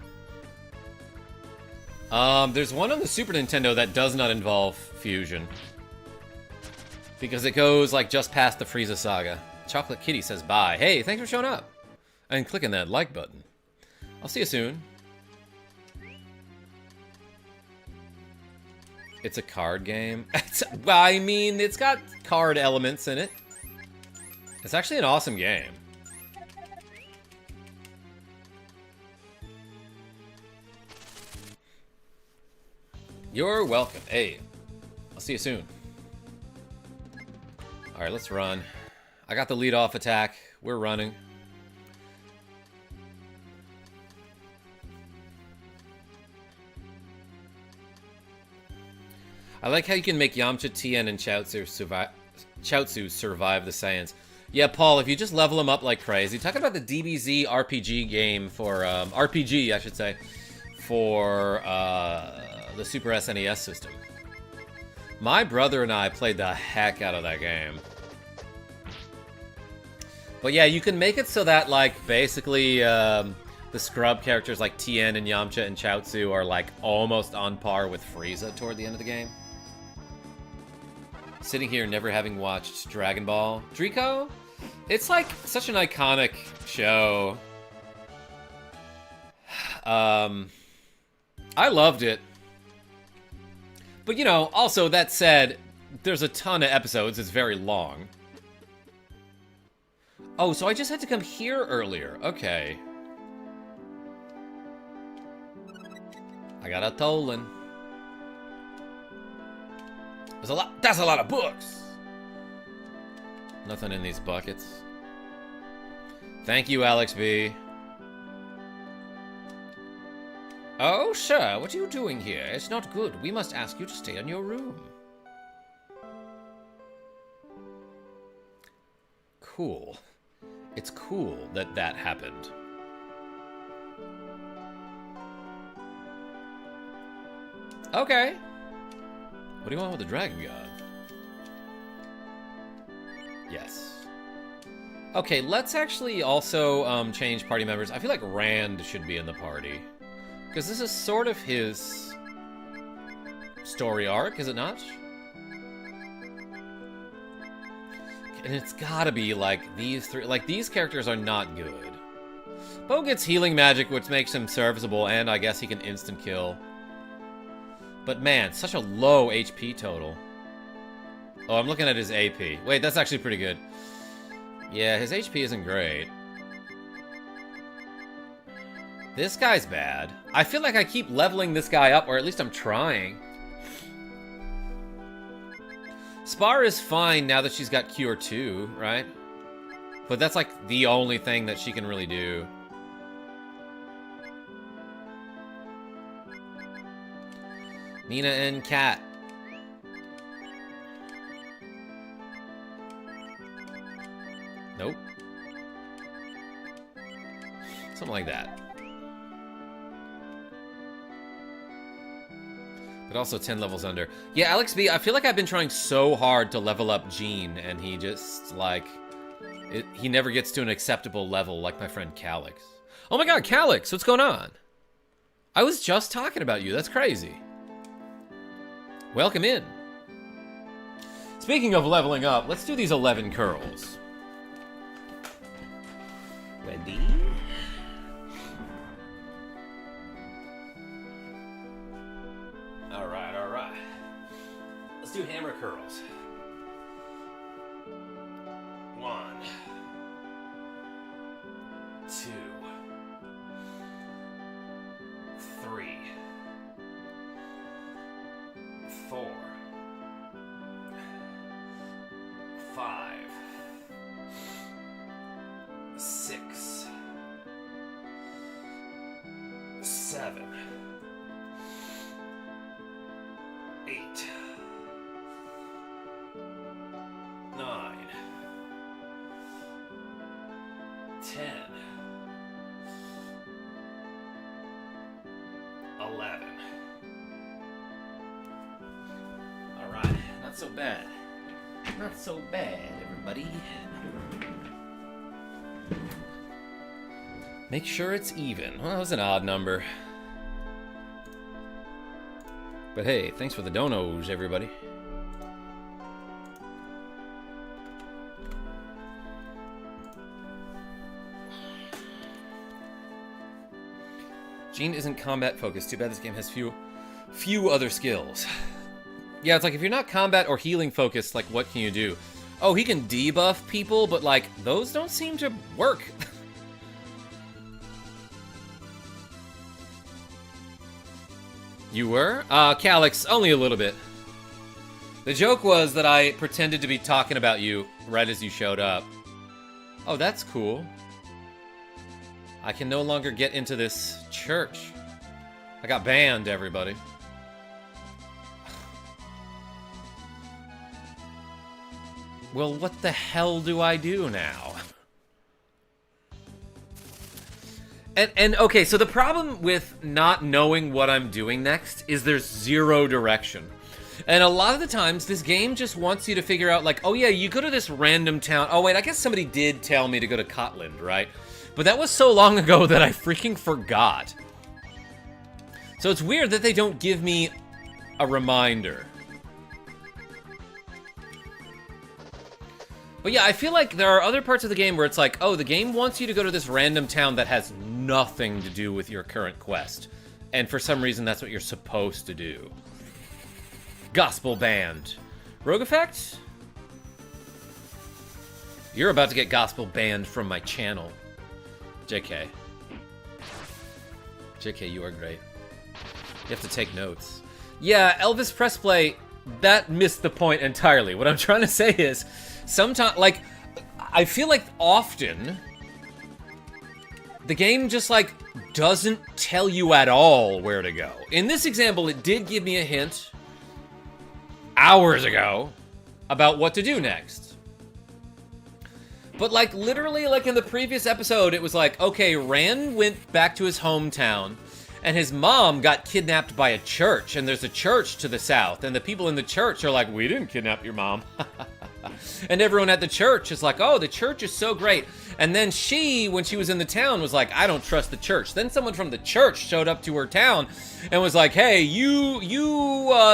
Speaker 1: There's one on the Super Nintendo that does not involve fusion. Because it goes, like, just past the Frieza saga. Chocolate Kitty says bye. Hey, thanks for showing up. And clicking that like button. I'll see you soon. It's a card game. Well, I mean, it's got card elements in it. It's actually an awesome game. You're welcome. Hey, I'll see you soon. All right, let's run. I got the lead-off attack. We're running. I like how you can make Yamcha, Tien, and Chaozu survive the Saiyans. Yeah, Paul, if you just level them up like crazy. Talking about the DBZ RPG game for... RPG, I should say. For the Super SNES system. My brother and I played the heck out of that game. But yeah, you can make it so that, like, basically... the scrub characters like Tien and Yamcha and Chaozu are, like, almost on par with Frieza toward the end of the game. Sitting here never having watched Dragon Ball. Draco? It's like such an iconic show. I loved it. But you know, also that said, there's a ton of episodes. It's very long. Oh, so I just had to come here earlier. Okay. I got a Tolan. That's a lot of books. Nothing in these buckets. Thank you, Alex B. Oh, sir, what are you doing here? It's not good. We must ask you to stay in your room. Cool. It's cool that that happened. Okay. What do you want with the Dragon God? Yes. Okay, let's actually also change party members. I feel like Rand should be in the party. Because this is sort of his story arc, is it not? And it's gotta be like these three. Like, these characters are not good. Bo gets healing magic, which makes him serviceable, and I guess he can instant kill. But man, such a low HP total. Oh, I'm looking at his AP. Wait, that's actually pretty good. Yeah, his HP isn't great. This guy's bad. I feel like I keep leveling this guy up, or at least I'm trying. Spar is fine now that she's got Cure 2, right? But that's like the only thing that she can really do. Nina and Kat. Nope. Something like that. But also 10 levels under. Yeah, Alex B, I feel like I've been trying so hard to level up Gene, and he just, like... he never gets to an acceptable level like my friend Calix. Oh my god, Calix, what's going on? I was just talking about you, that's crazy. Welcome in. Speaking of leveling up, let's do these 11 curls. Ready? Alright, alright. Let's do hammer curls. 1, 2, 3, 4, 5, 6, 7, 8, 9, 10, 11. Alright, not so bad. Not so bad, everybody. Make sure it's even. Well, that was an odd number. But hey, thanks for the donos, everybody. Gene isn't combat focused. Too bad this game has few other skills. Yeah, it's like if you're not combat or healing focused, like what can you do? Oh, he can debuff people, but like those don't seem to work. You were? Calyx, only a little bit. The joke was that I pretended to be talking about you right as you showed up. Oh, that's cool. I can no longer get into this church. I got banned, everybody. Well, what the hell do I do now? And okay, so the problem with not knowing what I'm doing next is there's zero direction. And a lot of the times, this game just wants you to figure out, like, oh yeah, you go to this random town. Oh wait, I guess somebody did tell me to go to Cotland, right? But that was so long ago that I freaking forgot. So it's weird that they don't give me a reminder. But yeah, I feel like there are other parts of the game where it's like, oh, the game wants you to go to this random town that has nothing to do with your current quest. And for some reason, that's what you're supposed to do. Gospel banned. Rogue effect? You're about to get gospel banned from my channel. JK. JK, you are great. You have to take notes. Yeah, Elvis Press Play, that missed the point entirely. What I'm trying to say is, sometimes, like, I feel like often the game just, like, doesn't tell you at all where to go. In this example, it did give me a hint hours ago about what to do next. But, like, literally, like, in the previous episode, it was like, okay, Rand went back to his hometown, and his mom got kidnapped by a church, and there's a church to the south, and the people in the church are like, we didn't kidnap your mom. And everyone at the church is like, oh, the church is so great. And then she, when she was in the town, was like, I don't trust the church. Then someone from the church showed up to her town and was like, hey, you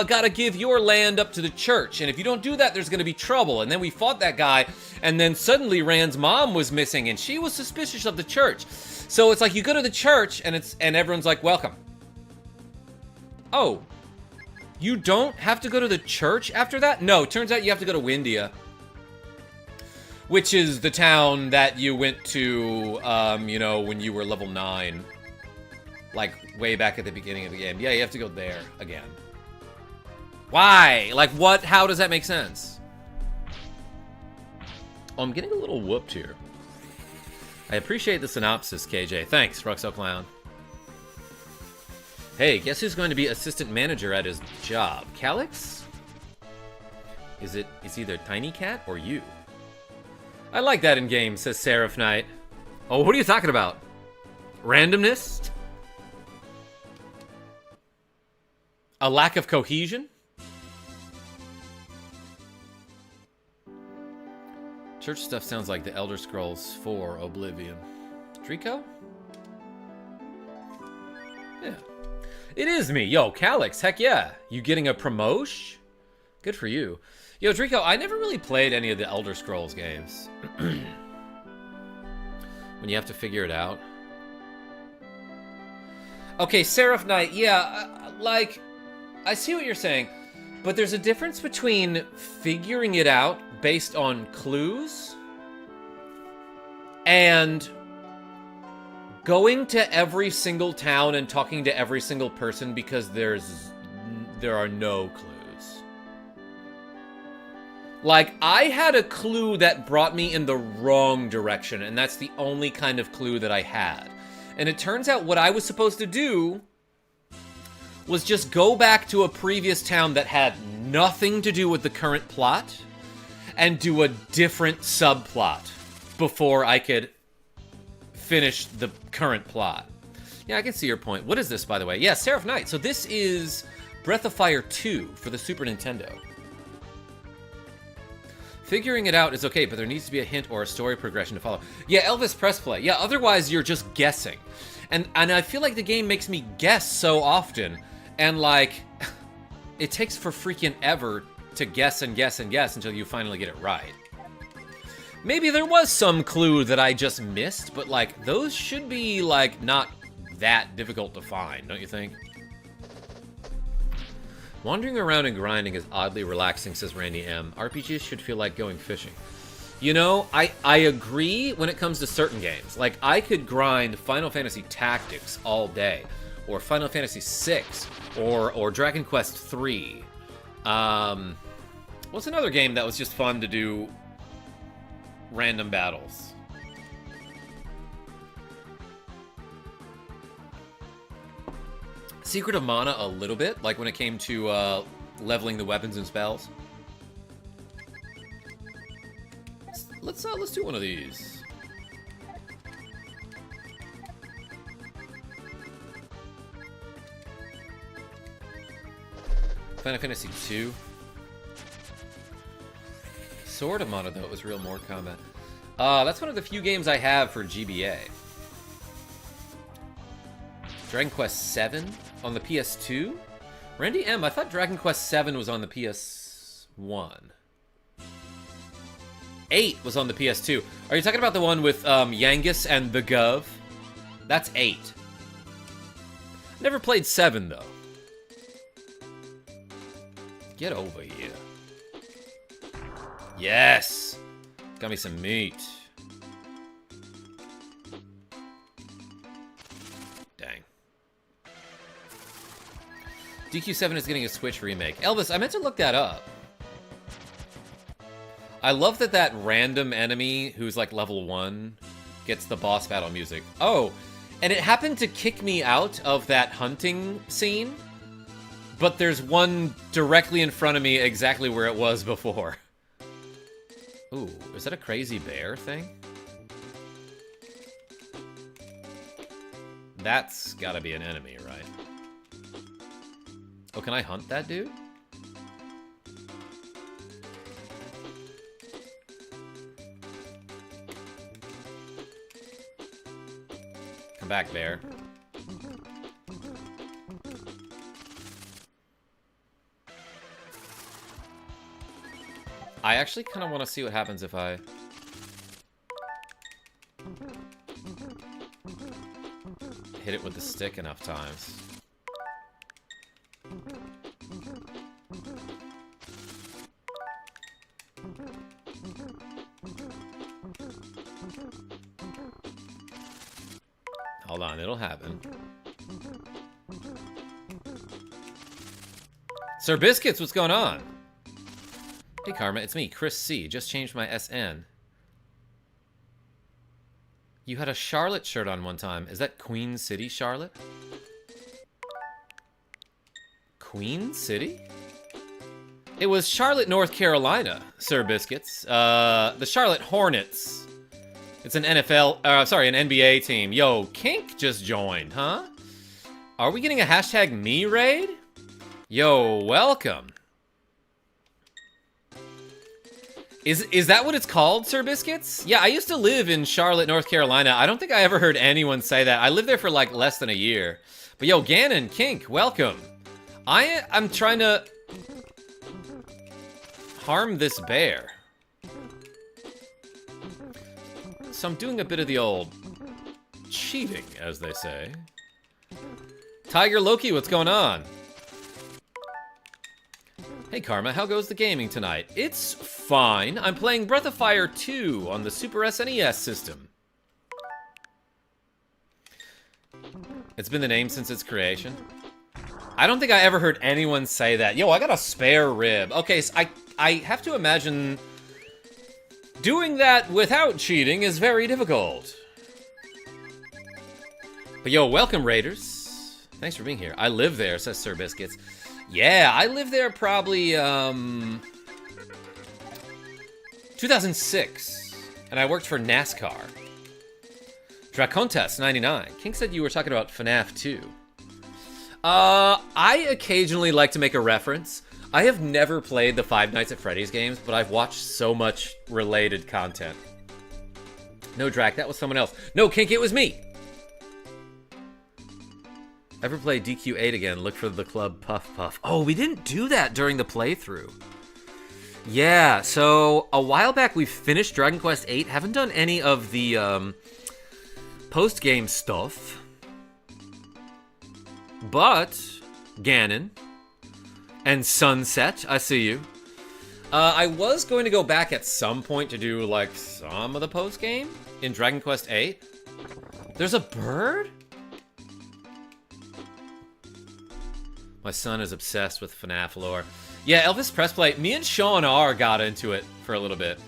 Speaker 1: gotta give your land up to the church. And if you don't do that, there's gonna be trouble. And then we fought that guy. And then suddenly Rand's mom was missing and she was suspicious of the church. So it's like you go to the church and everyone's like, welcome. Oh, you don't have to go to the church after that? No, turns out you have to go to Windia. Which is the town that you went to, you know, when you were level 9. Like, way back at the beginning of the game. Yeah, you have to go there again. Why? Like, what? How does that make sense? Oh, I'm getting a little whooped here. I appreciate the synopsis, KJ. Thanks, Ruxo Clown. Hey, guess who's going to be assistant manager at his job? Calyx? It's either Tiny Cat or you. I like that in game, says Seraph Knight. Oh, what are you talking about? Randomness? A lack of cohesion? Church stuff sounds like the Elder Scrolls 4 Oblivion. Draco? Yeah. It is me. Yo, Calyx, heck yeah. You getting a promotion? Good for you. Yo, Draco, I never really played any of the Elder Scrolls games. When you have to figure it out. Okay, Seraph Knight, yeah, like, I see what you're saying, but there's a difference between figuring it out based on clues and going to every single town and talking to every single person because there are no clues. Like, I had a clue that brought me in the wrong direction, and that's the only kind of clue that I had. And it turns out what I was supposed to do was just go back to a previous town that had nothing to do with the current plot and do a different subplot before I could finish the current plot. Yeah, I can see your point. What is this, by the way? Yeah, Seraph Knight. So this is Breath of Fire 2 for the Super Nintendo. Figuring it out is okay, but there needs to be a hint or a story progression to follow. Yeah, Elvis Press Play. Yeah, otherwise you're just guessing. And I feel like the game makes me guess so often. And like, it takes for freaking ever to guess and guess and guess until you finally get it right. Maybe there was some clue that I just missed, but like, those should be like not that difficult to find, don't you think? Wandering around and grinding is oddly relaxing, says Randy M. RPGs should feel like going fishing. You know, I agree when it comes to certain games. Like, I could grind Final Fantasy Tactics all day, or Final Fantasy VI, or Dragon Quest III. What's another game that was just fun to do random battles? Secret of Mana a little bit, like when it came to leveling the weapons and spells. Let's do one of these. Final Fantasy II. Sword of Mana, though, it was real more combat. That's one of the few games I have for GBA. Dragon Quest VII on the PS2? Randy M, I thought Dragon Quest VII was on the PS1. 8 was on the PS2. Are you talking about the one with Yangus and the Gov? That's 8. Never played 7, though. Get over here. Yes! Got me some meat. Dang. DQ7 is getting a Switch remake. Elvis, I meant to look that up. I love that random enemy who's like level 1 gets the boss battle music. Oh, and it happened to kick me out of that hunting scene, but there's one directly in front of me exactly where it was before. Ooh, is that a crazy bear thing? That's gotta be an enemy, right? Oh, can I hunt that dude? Come back, bear. I actually kind of want to see what happens if I... hit it with the stick enough times. Hold on, it'll happen. Sir Biscuits, what's going on? Hey Karma, it's me, Chris C. Just changed my SN. You had a Charlotte shirt on one time. Is that Queen City, Charlotte? Queen City? It was Charlotte, North Carolina, Sir Biscuits. The Charlotte Hornets. It's an sorry, an NBA team. Yo, Kink just joined, huh? Are we getting a hashtag me raid? Yo, welcome. Is that what it's called, Sir Biscuits? Yeah, I used to live in Charlotte, North Carolina. I don't think I ever heard anyone say that. I lived there for like less than a year. But yo, Ganon, Kink, welcome. I'm trying to harm this bear. So I'm doing a bit of the old cheating, as they say. Tiger Loki, what's going on? Hey Karma, how goes the gaming tonight? It's fine. I'm playing Breath of Fire 2 on the Super SNES system. It's been the name since its creation. I don't think I ever heard anyone say that. Yo, I got a spare rib. Okay, so I have to imagine doing that without cheating is very difficult. But yo, welcome Raiders. Thanks for being here. I live there, says Sir Biscuits. Yeah, I lived there probably, 2006, and I worked for NASCAR. Dracontes99, King said you were talking about FNAF 2. I occasionally like to make a reference. I have never played the Five Nights at Freddy's games, but I've watched so much related content. No, Drac, that was someone else. No, Kink, it was me! Ever play DQ8 again? Look for the club Puff Puff. Oh, we didn't do that during the playthrough. Yeah, so a while back we finished Dragon Quest 8. Haven't done any of the post-game stuff. But, Ganon and Sunset, I see you. I was going to go back at some point to do, like, some of the post-game in Dragon Quest VIII. There's a bird? My son is obsessed with FNAF lore. Yeah, Elvis Presley, me and Sean R. got into it for a little bit.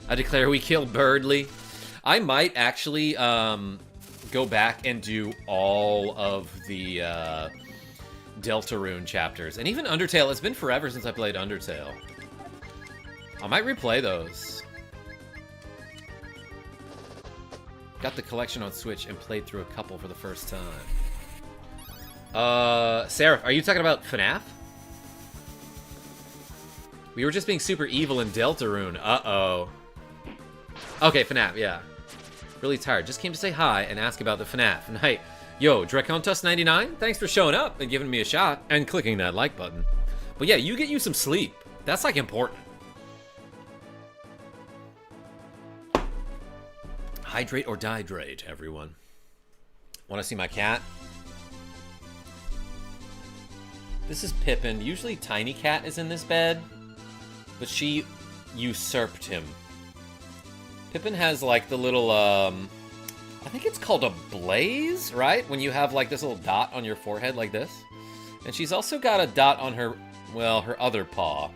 Speaker 1: I declare we killed Birdly. I might actually go back and do all of the Deltarune chapters. And even Undertale. It's been forever since I played Undertale. I might replay those. Got the collection on Switch and played through a couple for the first time. Sarah, are you talking about FNAF? We were just being super evil in Deltarune. Uh-oh. Okay, FNAF, yeah. Really tired. Just came to say hi and ask about the FNAF. And hey, yo, Dracontus99, thanks for showing up and giving me a shot and clicking that like button. But yeah, you get you some sleep. That's, like, important. Hydrate or dihydrate, everyone. Want to see my cat? This is Pippin. Usually Tiny Cat is in this bed, but she usurped him. Pippin has, like, the little, I think it's called a blaze, right? When you have, like, this little dot on your forehead like this. And she's also got a dot on her, well, her other paw.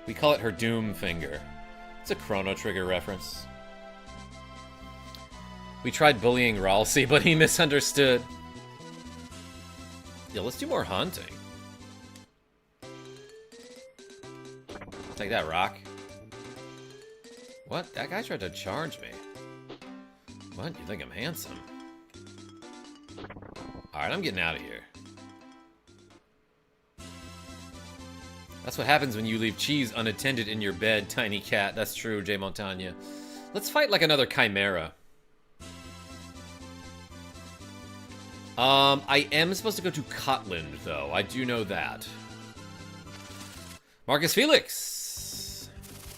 Speaker 1: We call it her Doom Finger. It's a Chrono Trigger reference. We tried bullying Ralsei, but he misunderstood. Yeah, let's do more hunting. Take that, Rock. What? That guy tried to charge me. What? You think I'm handsome? Alright, I'm getting out of here. That's what happens when you leave cheese unattended in your bed, Tiny Cat. That's true, Jay Montagna. Let's fight like another Chimera. I am supposed to go to Cutland, though. I do know that. Marcus Felix!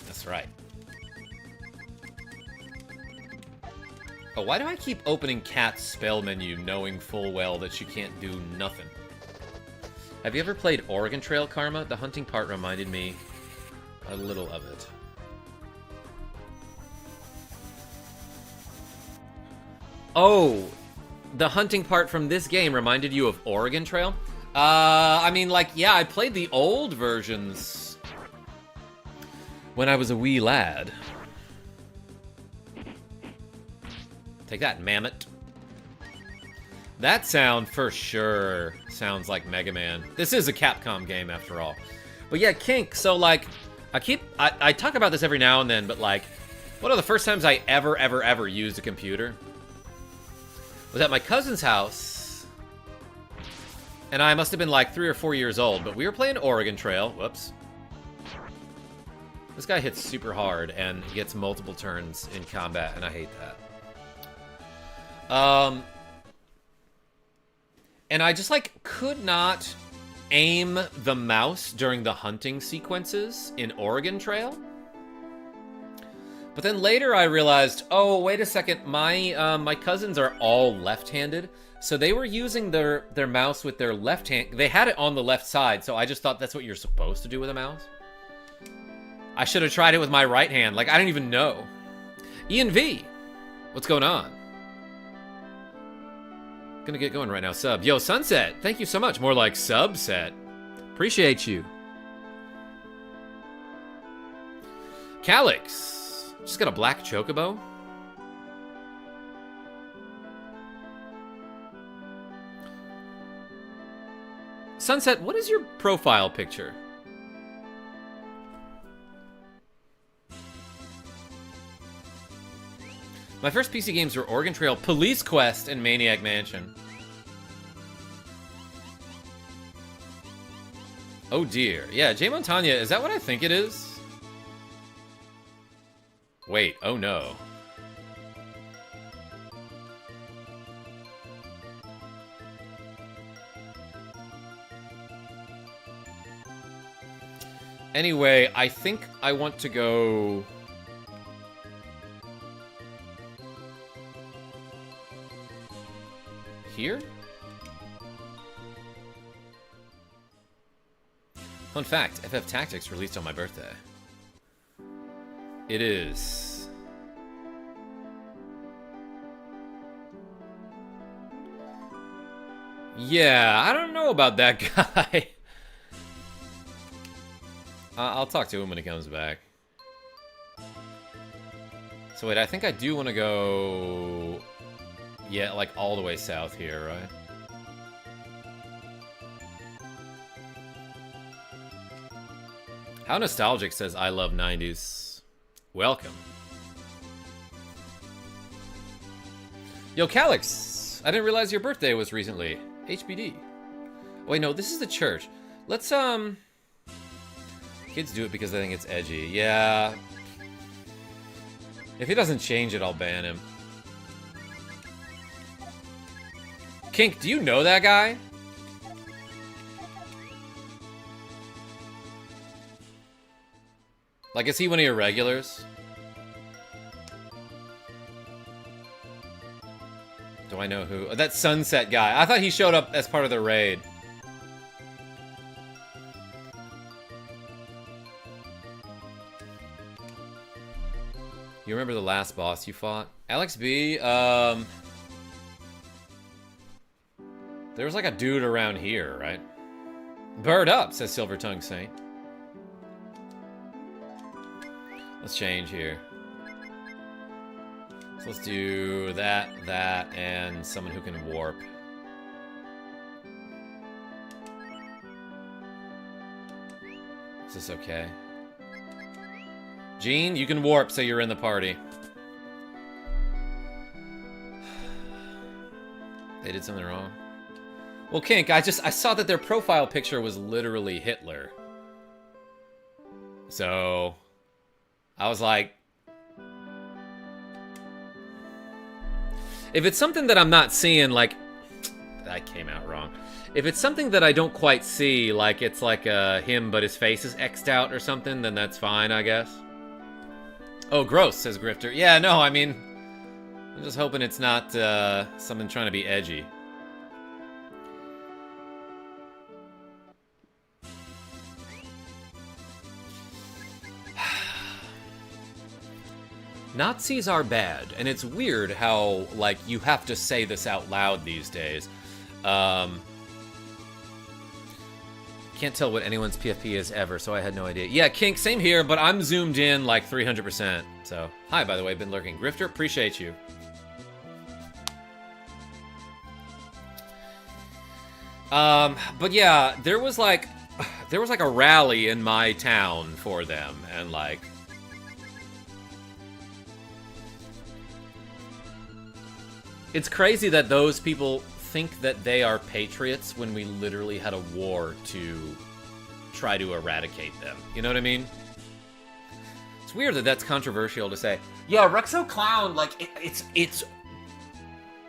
Speaker 1: That's right. Oh, why do I keep opening Cat's spell menu knowing full well that she can't do nothing? Have you ever played Oregon Trail, Karma? The hunting part reminded me a little of it. Oh, the hunting part from this game reminded you of Oregon Trail? I mean, like, yeah, I played the old versions when I was a wee lad. Take that, Mammoth. That sound for sure sounds like Mega Man. This is a Capcom game after all. But yeah, Kink, so like, I talk about this every now and then, but like, one of the first times I ever used a computer was at my cousin's house, and I must have been like 3 or 4 years old, but we were playing Oregon Trail. Whoops. This guy hits super hard and gets multiple turns in combat, and I hate that. And I just, like, could not aim the mouse during the hunting sequences in Oregon Trail. But then later I realized, oh, wait a second, my cousins are all left-handed, so they were using their mouse with their left hand. They had it on the left side, so I just thought that's what you're supposed to do with a mouse. I should have tried it with my right hand. Like, I don't even know. Ian V, what's going on? Gonna get going right now. Sub. Yo, Sunset, thank you so much. More like subset. Appreciate you. Calyx. Just got a black chocobo. Sunset, what is your profile picture? My first PC games were Oregon Trail, Police Quest, and Maniac Mansion. Oh dear. Yeah, Jay Montagna, is that what I think it is? Wait, oh no. Anyway, I think I want to go... here? Fun fact, FF Tactics released on my birthday. It is. Yeah, I don't know about that guy. I'll talk to him when he comes back. So wait, I think I do want to go... Yeah, like all the way south here, right? How Nostalgic says, I love 90s. Welcome. Yo, Calix! I didn't realize your birthday was recently. HBD. Wait, no, this is the church. Let's, Kids do it because they think it's edgy. Yeah. If he doesn't change it, I'll ban him. Kink, do you know that guy? Like, is he one of your regulars? Do I know who? Oh, that Sunset guy. I thought he showed up as part of the raid. You remember the last boss you fought? Alex B, there was like a dude around here, right? Bird up, says Silver Tongue Saint. Let's change here. So let's do that, and someone who can warp. Is this okay? Gene, you can warp, so you're in the party. They did something wrong. Well, Kink, I saw that their profile picture was literally Hitler. So I was like, if it's something that I'm not seeing, like, that came out wrong. If it's something that I don't quite see, like it's like him but his face is X'd out or something, then that's fine, I guess. Oh, gross, says Grifter. Yeah, no, I mean, I'm just hoping it's not someone trying to be edgy. Nazis are bad, and it's weird how, like, you have to say this out loud these days. Can't tell what anyone's PFP is ever, so I had no idea. Yeah, Kink, same here, but I'm zoomed in like 300%. So, hi, by the way, been lurking. Grifter, appreciate you. But yeah, there was like a rally in my town for them, and like, it's crazy that those people think that they are patriots when we literally had a war to try to eradicate them. You know what I mean? It's weird that that's controversial to say. Yeah, Rexo Clown, like, it's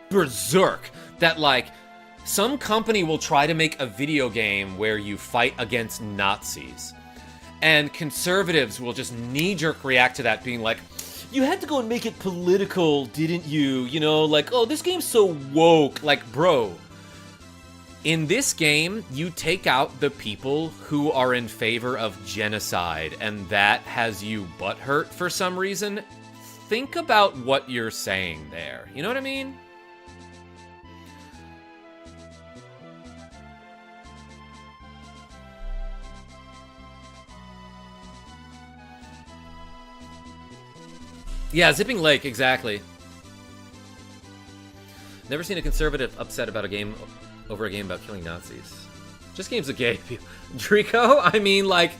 Speaker 1: berserk that, like, some company will try to make a video game where you fight against Nazis, and conservatives will just knee-jerk react to that, being like, you had to go and make it political, didn't you? You know, like, oh, this game's so woke. Like, bro, in this game, you take out the people who are in favor of genocide, and that has you butthurt for some reason. Think about what you're saying there. You know what I mean? Yeah, Zipping Lake, exactly. Never seen a conservative upset about a game over a game about killing Nazis. Just games of gay people. Draco? I mean, like,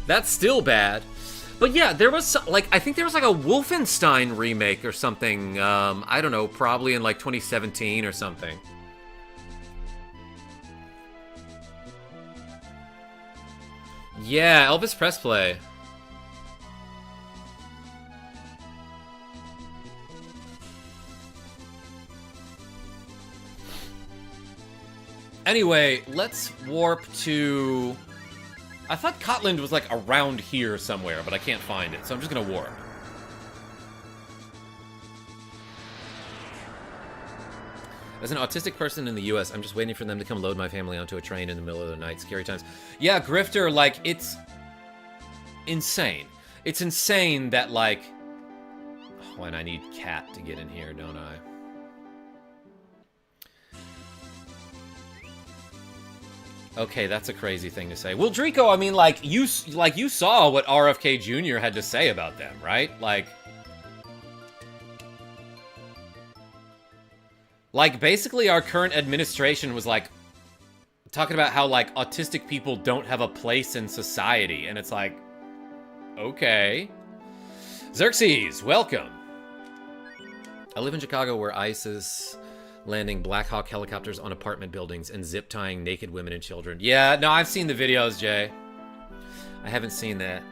Speaker 1: that's still bad. But yeah, there was, like, I think there was like a Wolfenstein remake or something. I don't know, probably in like 2017 or something. Yeah, Elvis Presley. Anyway, let's warp to... I thought Cotland was, like, around here somewhere, but I can't find it, so I'm just gonna warp. As an autistic person in the US, I'm just waiting for them to come load my family onto a train in the middle of the night. Scary times. Yeah, Grifter, like, it's insane. It's insane that, like... Oh, and I need Cat to get in here, don't I? Okay, that's a crazy thing to say. Well, Draco, I mean, like you saw what RFK Jr. had to say about them, right? Like, basically our current administration was, like, talking about how, like, autistic people don't have a place in society. And it's like, okay. Xerxes, welcome. I live in Chicago where ICE is landing Black Hawk helicopters on apartment buildings and zip-tying naked women and children. Yeah, no, I've seen the videos, Jay. I haven't seen that.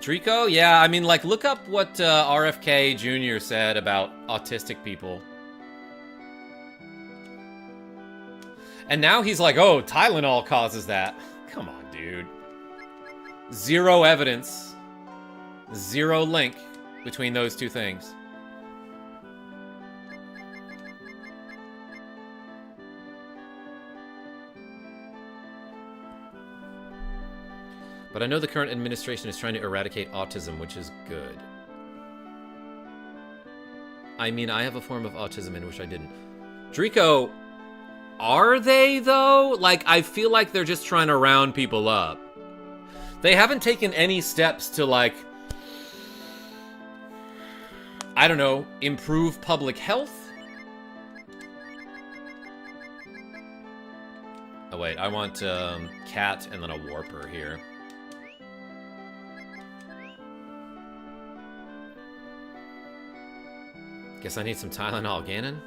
Speaker 1: Draco? Yeah, I mean, like, look up what RFK Jr. said about autistic people. And now he's like, oh, Tylenol causes that. Come on, dude. Zero evidence. Zero link between those two things. But I know the current administration is trying to eradicate autism, which is good. I mean, I have a form of autism in which I didn't. Draco... Are they, though? Like, I feel like they're just trying to round people up. They haven't taken any steps to, like... I don't know, improve public health? Oh, wait, I want, Cat and then a Warper here. Guess I need some Tylenol Ganon?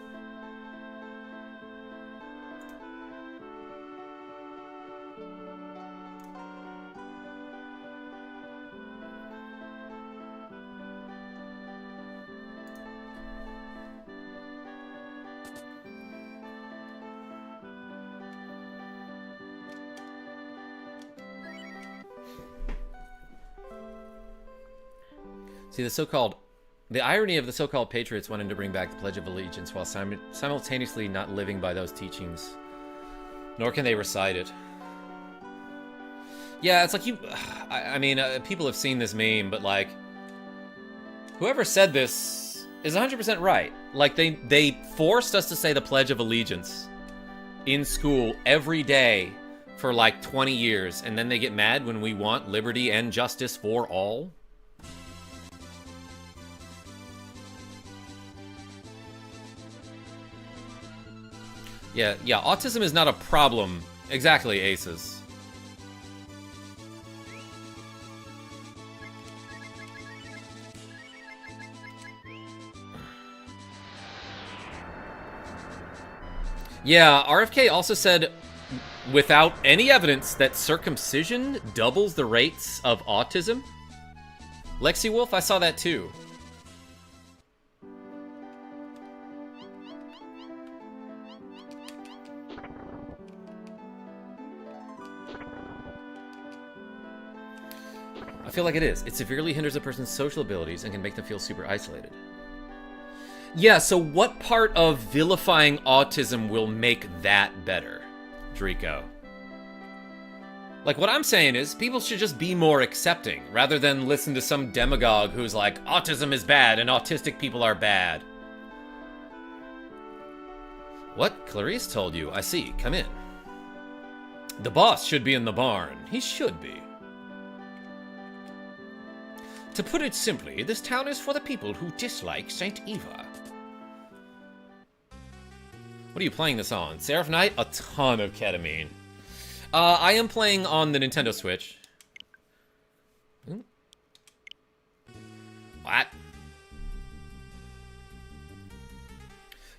Speaker 1: See, the irony of the so-called patriots wanting to bring back the Pledge of Allegiance while simultaneously not living by those teachings. Nor can they recite it. Yeah, it's like I mean, people have seen this meme, but like, whoever said this is 100% right. Like, they forced us to say the Pledge of Allegiance in school every day for like 20 years, and then they get mad when we want liberty and justice for all. Yeah, autism is not a problem. Exactly, Aces. Yeah, RFK also said, without any evidence, that circumcision doubles the rates of autism. LexiWolf, I saw that too. I feel like it is. It severely hinders a person's social abilities and can make them feel super isolated. Yeah, so what part of vilifying autism will make that better, Draco? Like, what I'm saying is, people should just be more accepting, rather than listen to some demagogue who's like, autism is bad and autistic people are bad. What? Clarice told you. I see. Come in. The boss should be in the barn. He should be. To put it simply, this town is for the people who dislike Saint Eva. What are you playing this on? Seraph Knight? A ton of ketamine. I am playing on the Nintendo Switch. What?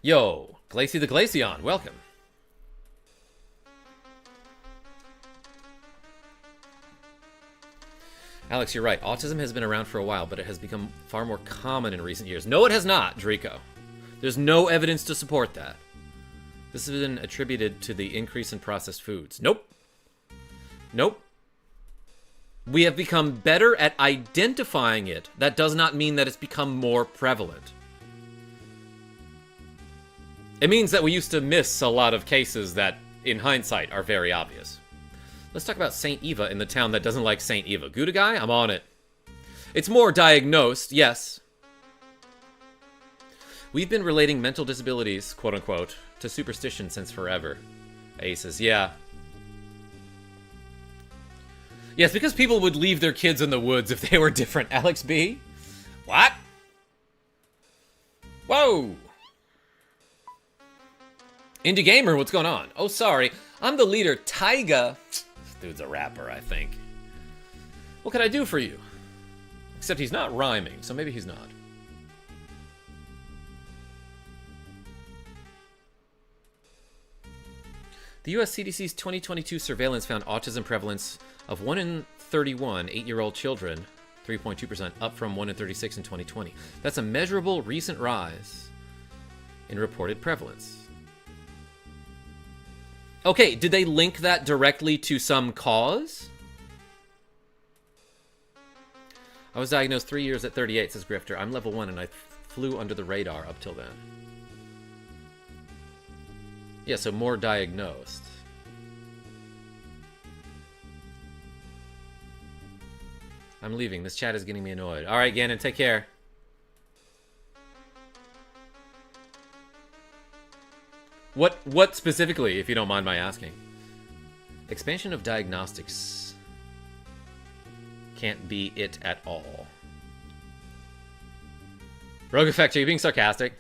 Speaker 1: Yo, Glacy the Glaceon, welcome. Alex, you're right. Autism has been around for a while, but it has become far more common in recent years. No, it has not, Draco. There's no evidence to support that. This has been attributed to the increase in processed foods. Nope. Nope. We have become better at identifying it. That does not mean that it's become more prevalent. It means that we used to miss a lot of cases that, in hindsight, are very obvious. Let's talk about Saint Eva in the town that doesn't like Saint Eva. Gouda guy? I'm on it. It's more diagnosed, yes. We've been relating mental disabilities, quote-unquote, to superstition since forever. Ace says, yeah. Yes, because people would leave their kids in the woods if they were different. Alex B? What? Whoa! Indie Gamer, what's going on? Oh, sorry. I'm the leader, Taiga. This dude's a rapper, I think. What can I do for you? Except he's not rhyming, so maybe he's not. The US CDC's 2022 surveillance found autism prevalence of 1 in 31 8-year-old children, 3.2%, up from 1 in 36 in 2020. That's a measurable recent rise in reported prevalence. Okay, did they link that directly to some cause? I was diagnosed 3 years at 38, says Grifter. I'm level 1 and I flew under the radar up till then. Yeah, so more diagnosed. I'm leaving. This chat is getting me annoyed. All right, Gannon, take care. What specifically, if you don't mind my asking? Expansion of diagnostics can't be it at all. Rogue Effect, are you being sarcastic?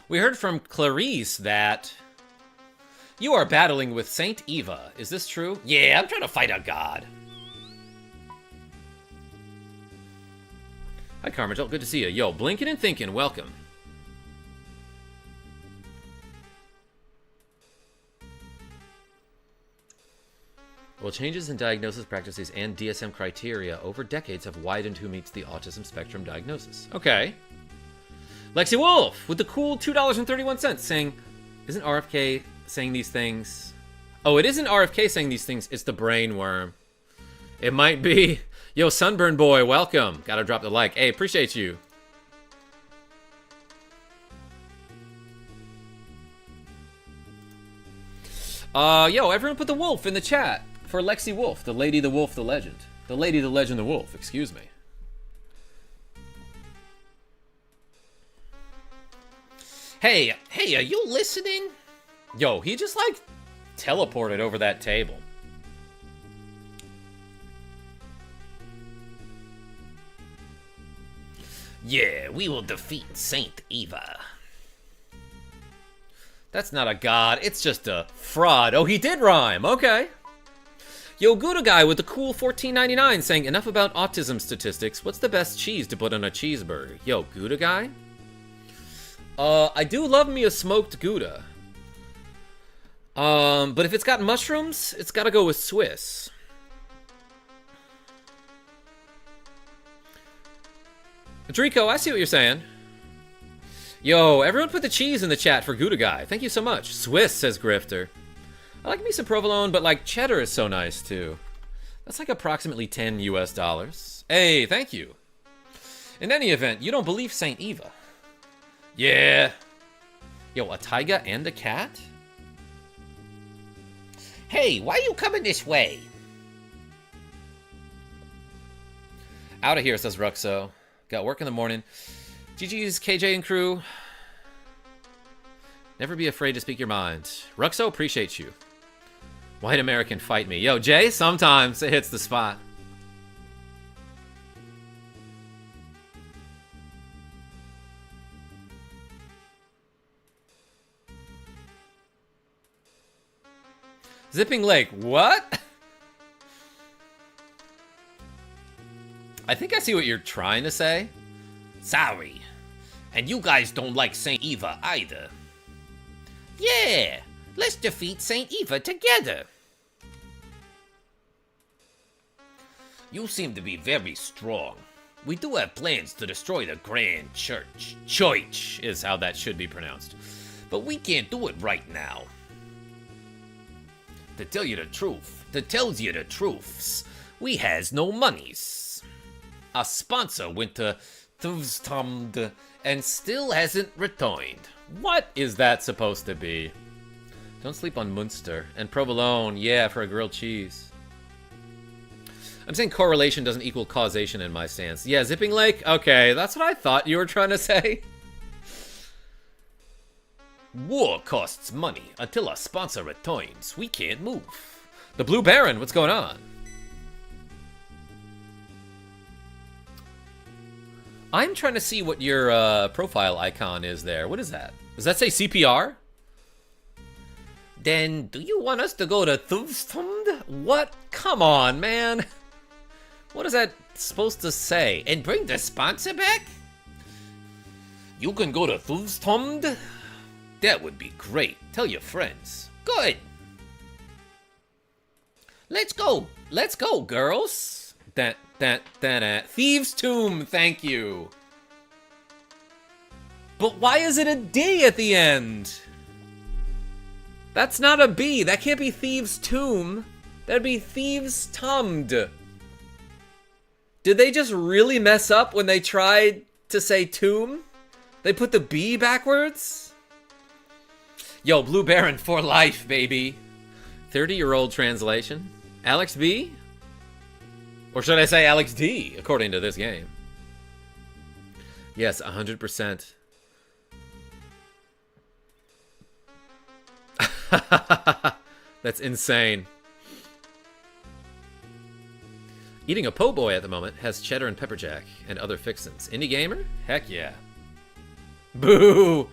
Speaker 1: We heard from Clarice that you are battling with Saint Eva. Is this true? Yeah, I'm trying to fight a god. Hi, KarmaJolt. Good to see you. Yo, blinking and thinking. Welcome. Well, changes in diagnosis practices and DSM criteria over decades have widened who meets the autism spectrum diagnosis. Okay. LexiWolf with the cool $2.31 saying, isn't RFK saying these things? Oh, it isn't RFK saying these things. It's the brain worm. It might be. Yo, Sunburn Boy, welcome. Gotta drop the like. Hey, appreciate you. Yo, everyone put the wolf in the chat for LexiWolf, the lady, the wolf, the legend. The lady, the legend, the wolf, excuse me. Hey, are you listening? Yo, he just, like, teleported over that table. Yeah, we will defeat Saint Eva. That's not a god, it's just a fraud. Oh, he did rhyme, okay. Yo, Gouda guy with the cool $14.99 saying, enough about autism statistics. What's the best cheese to put on a cheeseburger? Yo, Gouda guy? I do love me a smoked Gouda. But if it's got mushrooms, it's gotta go with Swiss. Drico, I see what you're saying. Yo, everyone put the cheese in the chat for Gouda guy. Thank you so much. Swiss, says Grifter. I like me some provolone, but like cheddar is so nice too. That's like approximately $10 US. Hey, thank you. In any event, you don't believe Saint Eva. Yeah. Yo, a taiga and a cat? Hey, why are you coming this way? Out of here, says Ruxo. Got work in the morning. GG's, KJ and crew. Never be afraid to speak your mind. Ruxo, appreciate you. White American, fight me. Yo, Jay, sometimes it hits the spot. Zipping Lake, what? I think I see what you're trying to say. Sorry. And you guys don't like Saint Eva either. Yeah, let's defeat Saint Eva together. You seem to be very strong. We do have plans to destroy the Grand Church. Church is how that should be pronounced. But we can't do it right now. To tell you the truth, we has no monies. Our sponsor went to Thuvstumd and still hasn't returned. What is that supposed to be? Don't sleep on Munster. And provolone, yeah, for a grilled cheese. I'm saying correlation doesn't equal causation in my stance. Yeah, Zipping Lake? Okay, that's what I thought you were trying to say. War costs money. Until a sponsor returns, we can't move. The Blue Baron, what's going on? I'm trying to see what your profile icon is there. What is that? Does that say CPR? Then, do you want us to go to Thuvstumd? What? Come on, man. What is that supposed to say? And bring the sponsor back? You can go to Thuvstumd? That would be great. Tell your friends. Good. Let's go. Let's go, girls. Thieves' Tomb, thank you. But why is it a D at the end? That's not a B. That can't be Thieves' Tomb. That'd be Thieves' Tumd. Did they just really mess up when they tried to say tomb? They put the B backwards? Yo, Blue Baron for life, baby. 30-year-old translation. Alex B? Or should I say Alex D, according to this game? Yes, 100%. That's insane. Eating a po' boy at the moment has cheddar and pepper jack and other fixins. Indie gamer? Heck yeah. Boo!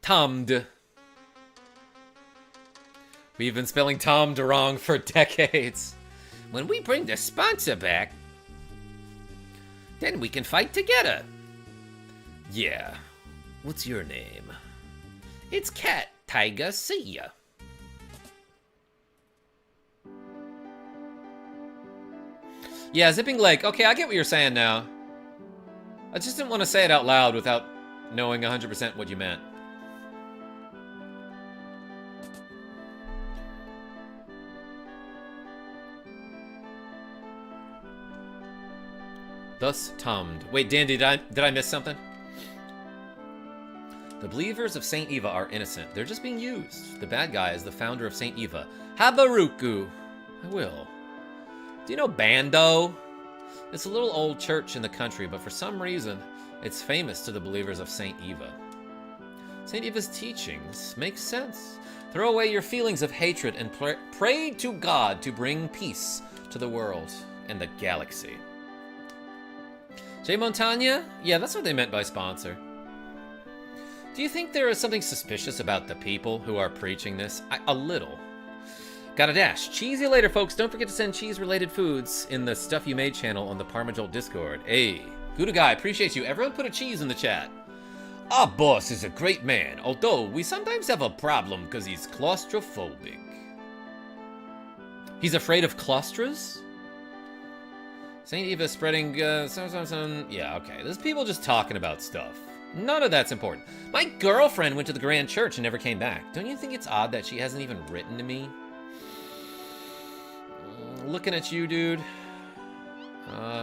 Speaker 1: Tomd. We've been spelling Tomd wrong for decades. When we bring the sponsor back, then we can fight together. Yeah. What's your name? It's Cat Tiger. See ya. Yeah, Zipping Lake. Okay, I get what you're saying now. I just didn't want to say it out loud without knowing 100% what you meant. Thus Tomd. Wait, Dan, did I miss something? The believers of Saint Eva are innocent. They're just being used. The bad guy is the founder of Saint Eva. Habaruku. I will. Do you know Bando? It's a little old church in the country, but for some reason, it's famous to the believers of Saint Eva. Saint Eva's teachings make sense. Throw away your feelings of hatred and pray to God to bring peace to the world and the galaxy. Jay Montagna? Yeah, that's what they meant by sponsor. Do you think there is something suspicious about the people who are preaching this? A little. Got a dash. Cheese you later, folks. Don't forget to send cheese-related foods in the Stuff You Made channel on the KarmaJolt Discord. Hey, Gouda Guy, appreciate you. Everyone put a cheese in the chat. Our boss is a great man, although we sometimes have a problem because he's claustrophobic. He's afraid of claustras? Saint Eva spreading, yeah, okay. There's people just talking about stuff. None of that's important. My girlfriend went to the Grand Church and never came back. Don't you think it's odd that she hasn't even written to me? Looking at you, dude.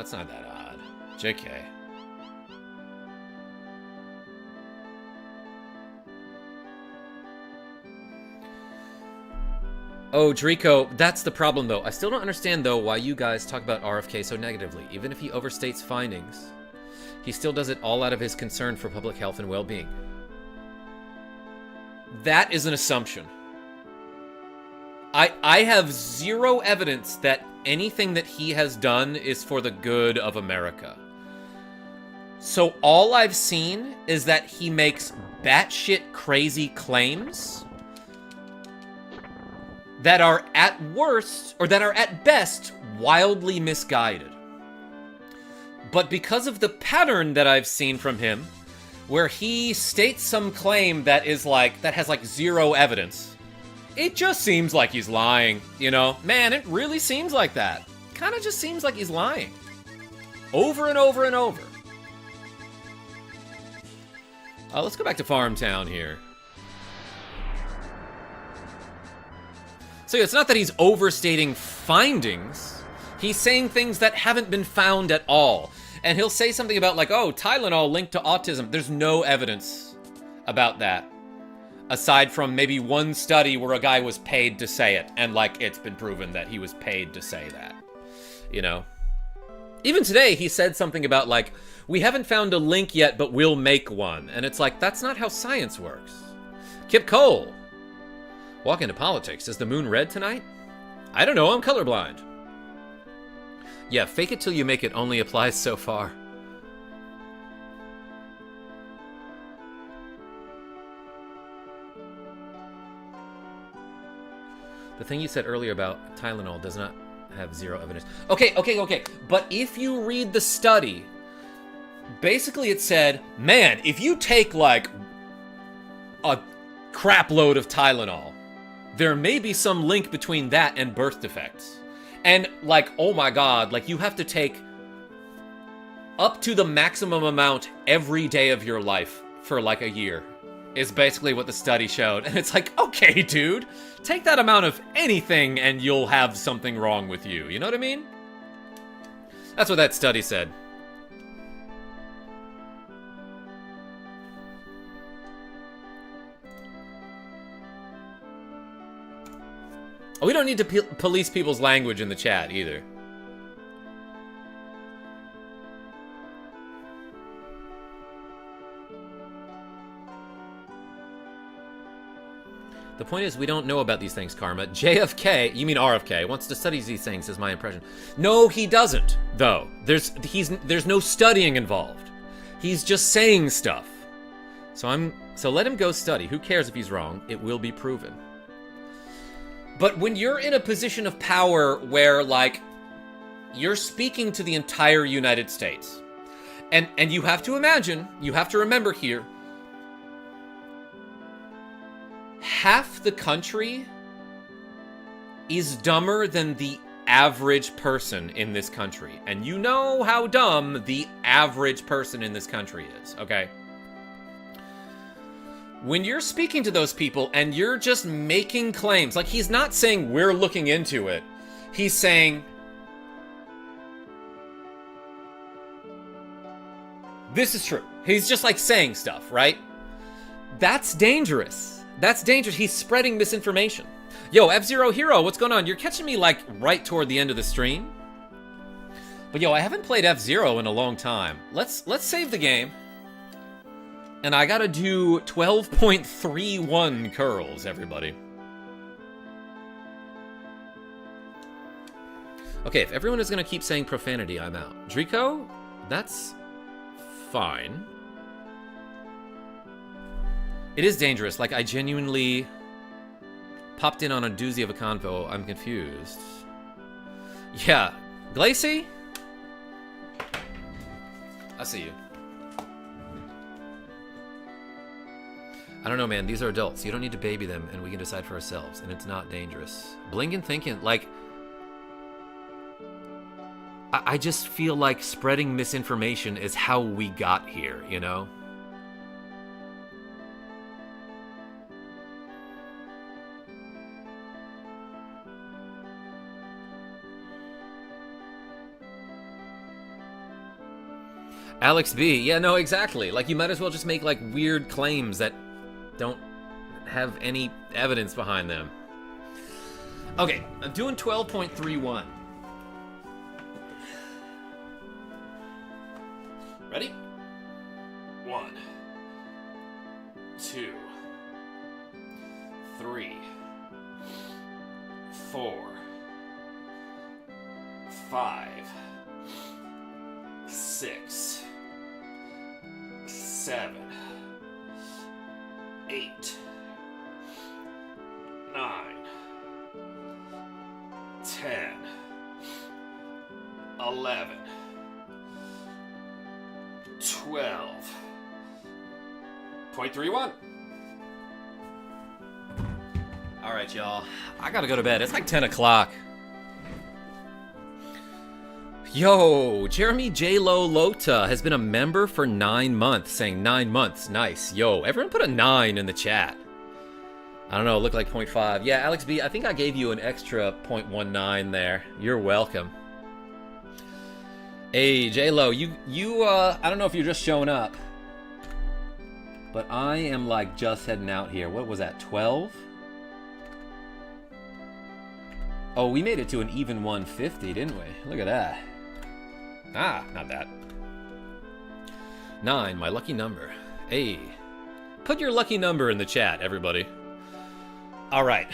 Speaker 1: It's not that odd. JK. Oh, Drico, that's the problem, though. I still don't understand, though, why you guys talk about RFK so negatively. Even if he overstates findings, he still does it all out of his concern for public health and well-being. That is an assumption. I have zero evidence that anything that he has done is for the good of America. So all I've seen is that he makes batshit crazy claims that are at worst, or that are at best, wildly misguided. But because of the pattern that I've seen from him, where he states some claim that is like, that has like zero evidence, it just seems like he's lying, you know? Man, it really seems like that. Kind of just seems like he's lying. Over and over and over. Let's go back to Farmtown here. So it's not that he's overstating findings. He's saying things that haven't been found at all. And he'll say something about like, oh, Tylenol linked to autism. There's no evidence about that. Aside from maybe one study where a guy was paid to say it. And like, it's been proven that he was paid to say that. You know? Even today, he said something about like, we haven't found a link yet, but we'll make one. And it's like, that's not how science works. Kip Cole. Walk into politics. Is the moon red tonight? I don't know, I'm colorblind. Yeah, fake it till you make it only applies so far. The thing you said earlier about Tylenol does not have zero evidence. Okay. But if you read the study, basically it said, man, if you take like a crap load of Tylenol, there may be some link between that and birth defects. And like, oh my god, like you have to take up to the maximum amount every day of your life for like a year, is basically what the study showed. And it's like, okay, dude, take that amount of anything and you'll have something wrong with you. You know what I mean? That's what that study said. We don't need to police people's language in the chat either. The point is, we don't know about these things, Karma. JFK, you mean RFK, wants to study these things, is my impression. No, he doesn't, though. There's no studying involved. He's just saying stuff. So let him go study. Who cares if he's wrong? It will be proven. But when you're in a position of power where, like, you're speaking to the entire United States, and you have to imagine, you have to remember here, half the country is dumber than the average person in this country. And you know how dumb the average person in this country is, okay? When you're speaking to those people and you're just making claims, like he's not saying we're looking into it. He's saying, this is true. He's just like saying stuff, right? That's dangerous. That's dangerous. He's spreading misinformation. Yo, F-Zero Hero, what's going on? You're catching me like right toward the end of the stream. But yo, I haven't played F-Zero in a long time. Let's save the game. And I gotta do 12.31 curls, everybody. Okay, if everyone is gonna keep saying profanity, I'm out. Drico, that's fine. It is dangerous. Like, I genuinely popped in on a doozy of a convo. I'm confused. Yeah. Glacy? I see you. I don't know, man. These are adults. You don't need to baby them, and we can decide for ourselves. And it's not dangerous. Blinking thinking, like... I just feel like spreading misinformation is how we got here, you know? Alex B. Yeah, no, exactly. Like, you might as well just make, like, weird claims that don't have any evidence behind them. Okay, I'm doing 12.31. Ready? 1, 2, 3, 4, 5, 6, 7, 8, 9, 10, 11, 12.31. All right, y'all. I gotta go to bed. It's like 10 o'clock. Yo, Jeremy J-Lo Lota has been a member for 9 months, saying 9 months. Nice. Yo, everyone put a 9 in the chat. I don't know, it looked like 0.5. Yeah, Alex B, I think I gave you an extra 0.19 there. You're welcome. Hey, J-Lo, I don't know if you're just showing up, but I am like just heading out here. What was that, 12? Oh, we made it to an even 150, didn't we? Look at that. Ah, not that. 9, my lucky number. Hey, put your lucky number in the chat, everybody. All right,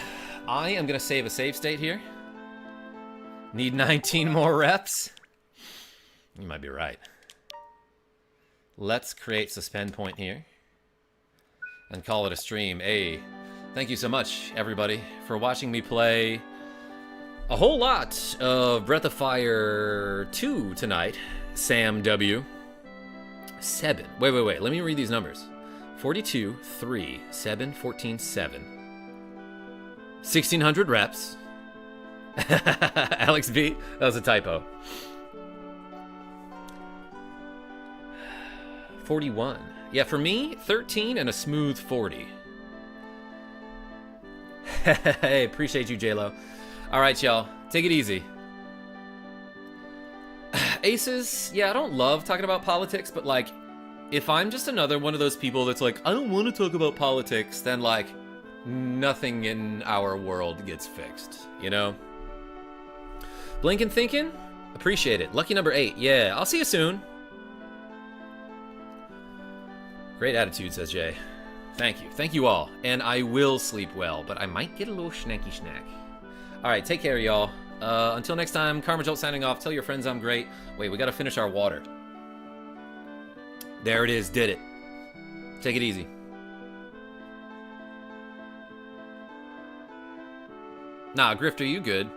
Speaker 1: I am gonna save a save state here. Need 19 more reps. You might be right. Let's create suspend point here and call it a stream. Hey, thank you so much, everybody, for watching me play a whole lot of Breath of Fire 2 tonight. Sam W. 7. Wait. Let me read these numbers. 42, 3, 7, 14, 7. 1,600 reps. Alex B. That was a typo. 41. Yeah, for me, 13 and a smooth 40. Hey, appreciate you, J-Lo. All right, y'all. Take it easy. Aces, yeah, I don't love talking about politics, but, like, if I'm just another one of those people that's like, I don't want to talk about politics, then, like, nothing in our world gets fixed, you know? Blinking thinking? Appreciate it. Lucky number 8. Yeah, I'll see you soon. Great attitude, says Jay. Thank you. Thank you all. And I will sleep well, but I might get a little snacky snack. All right, take care, y'all. Until next time, KarmaJolt signing off. Tell your friends I'm great. Wait, we got to finish our water. There it is. Did it. Take it easy. Nah, Grifter, you good.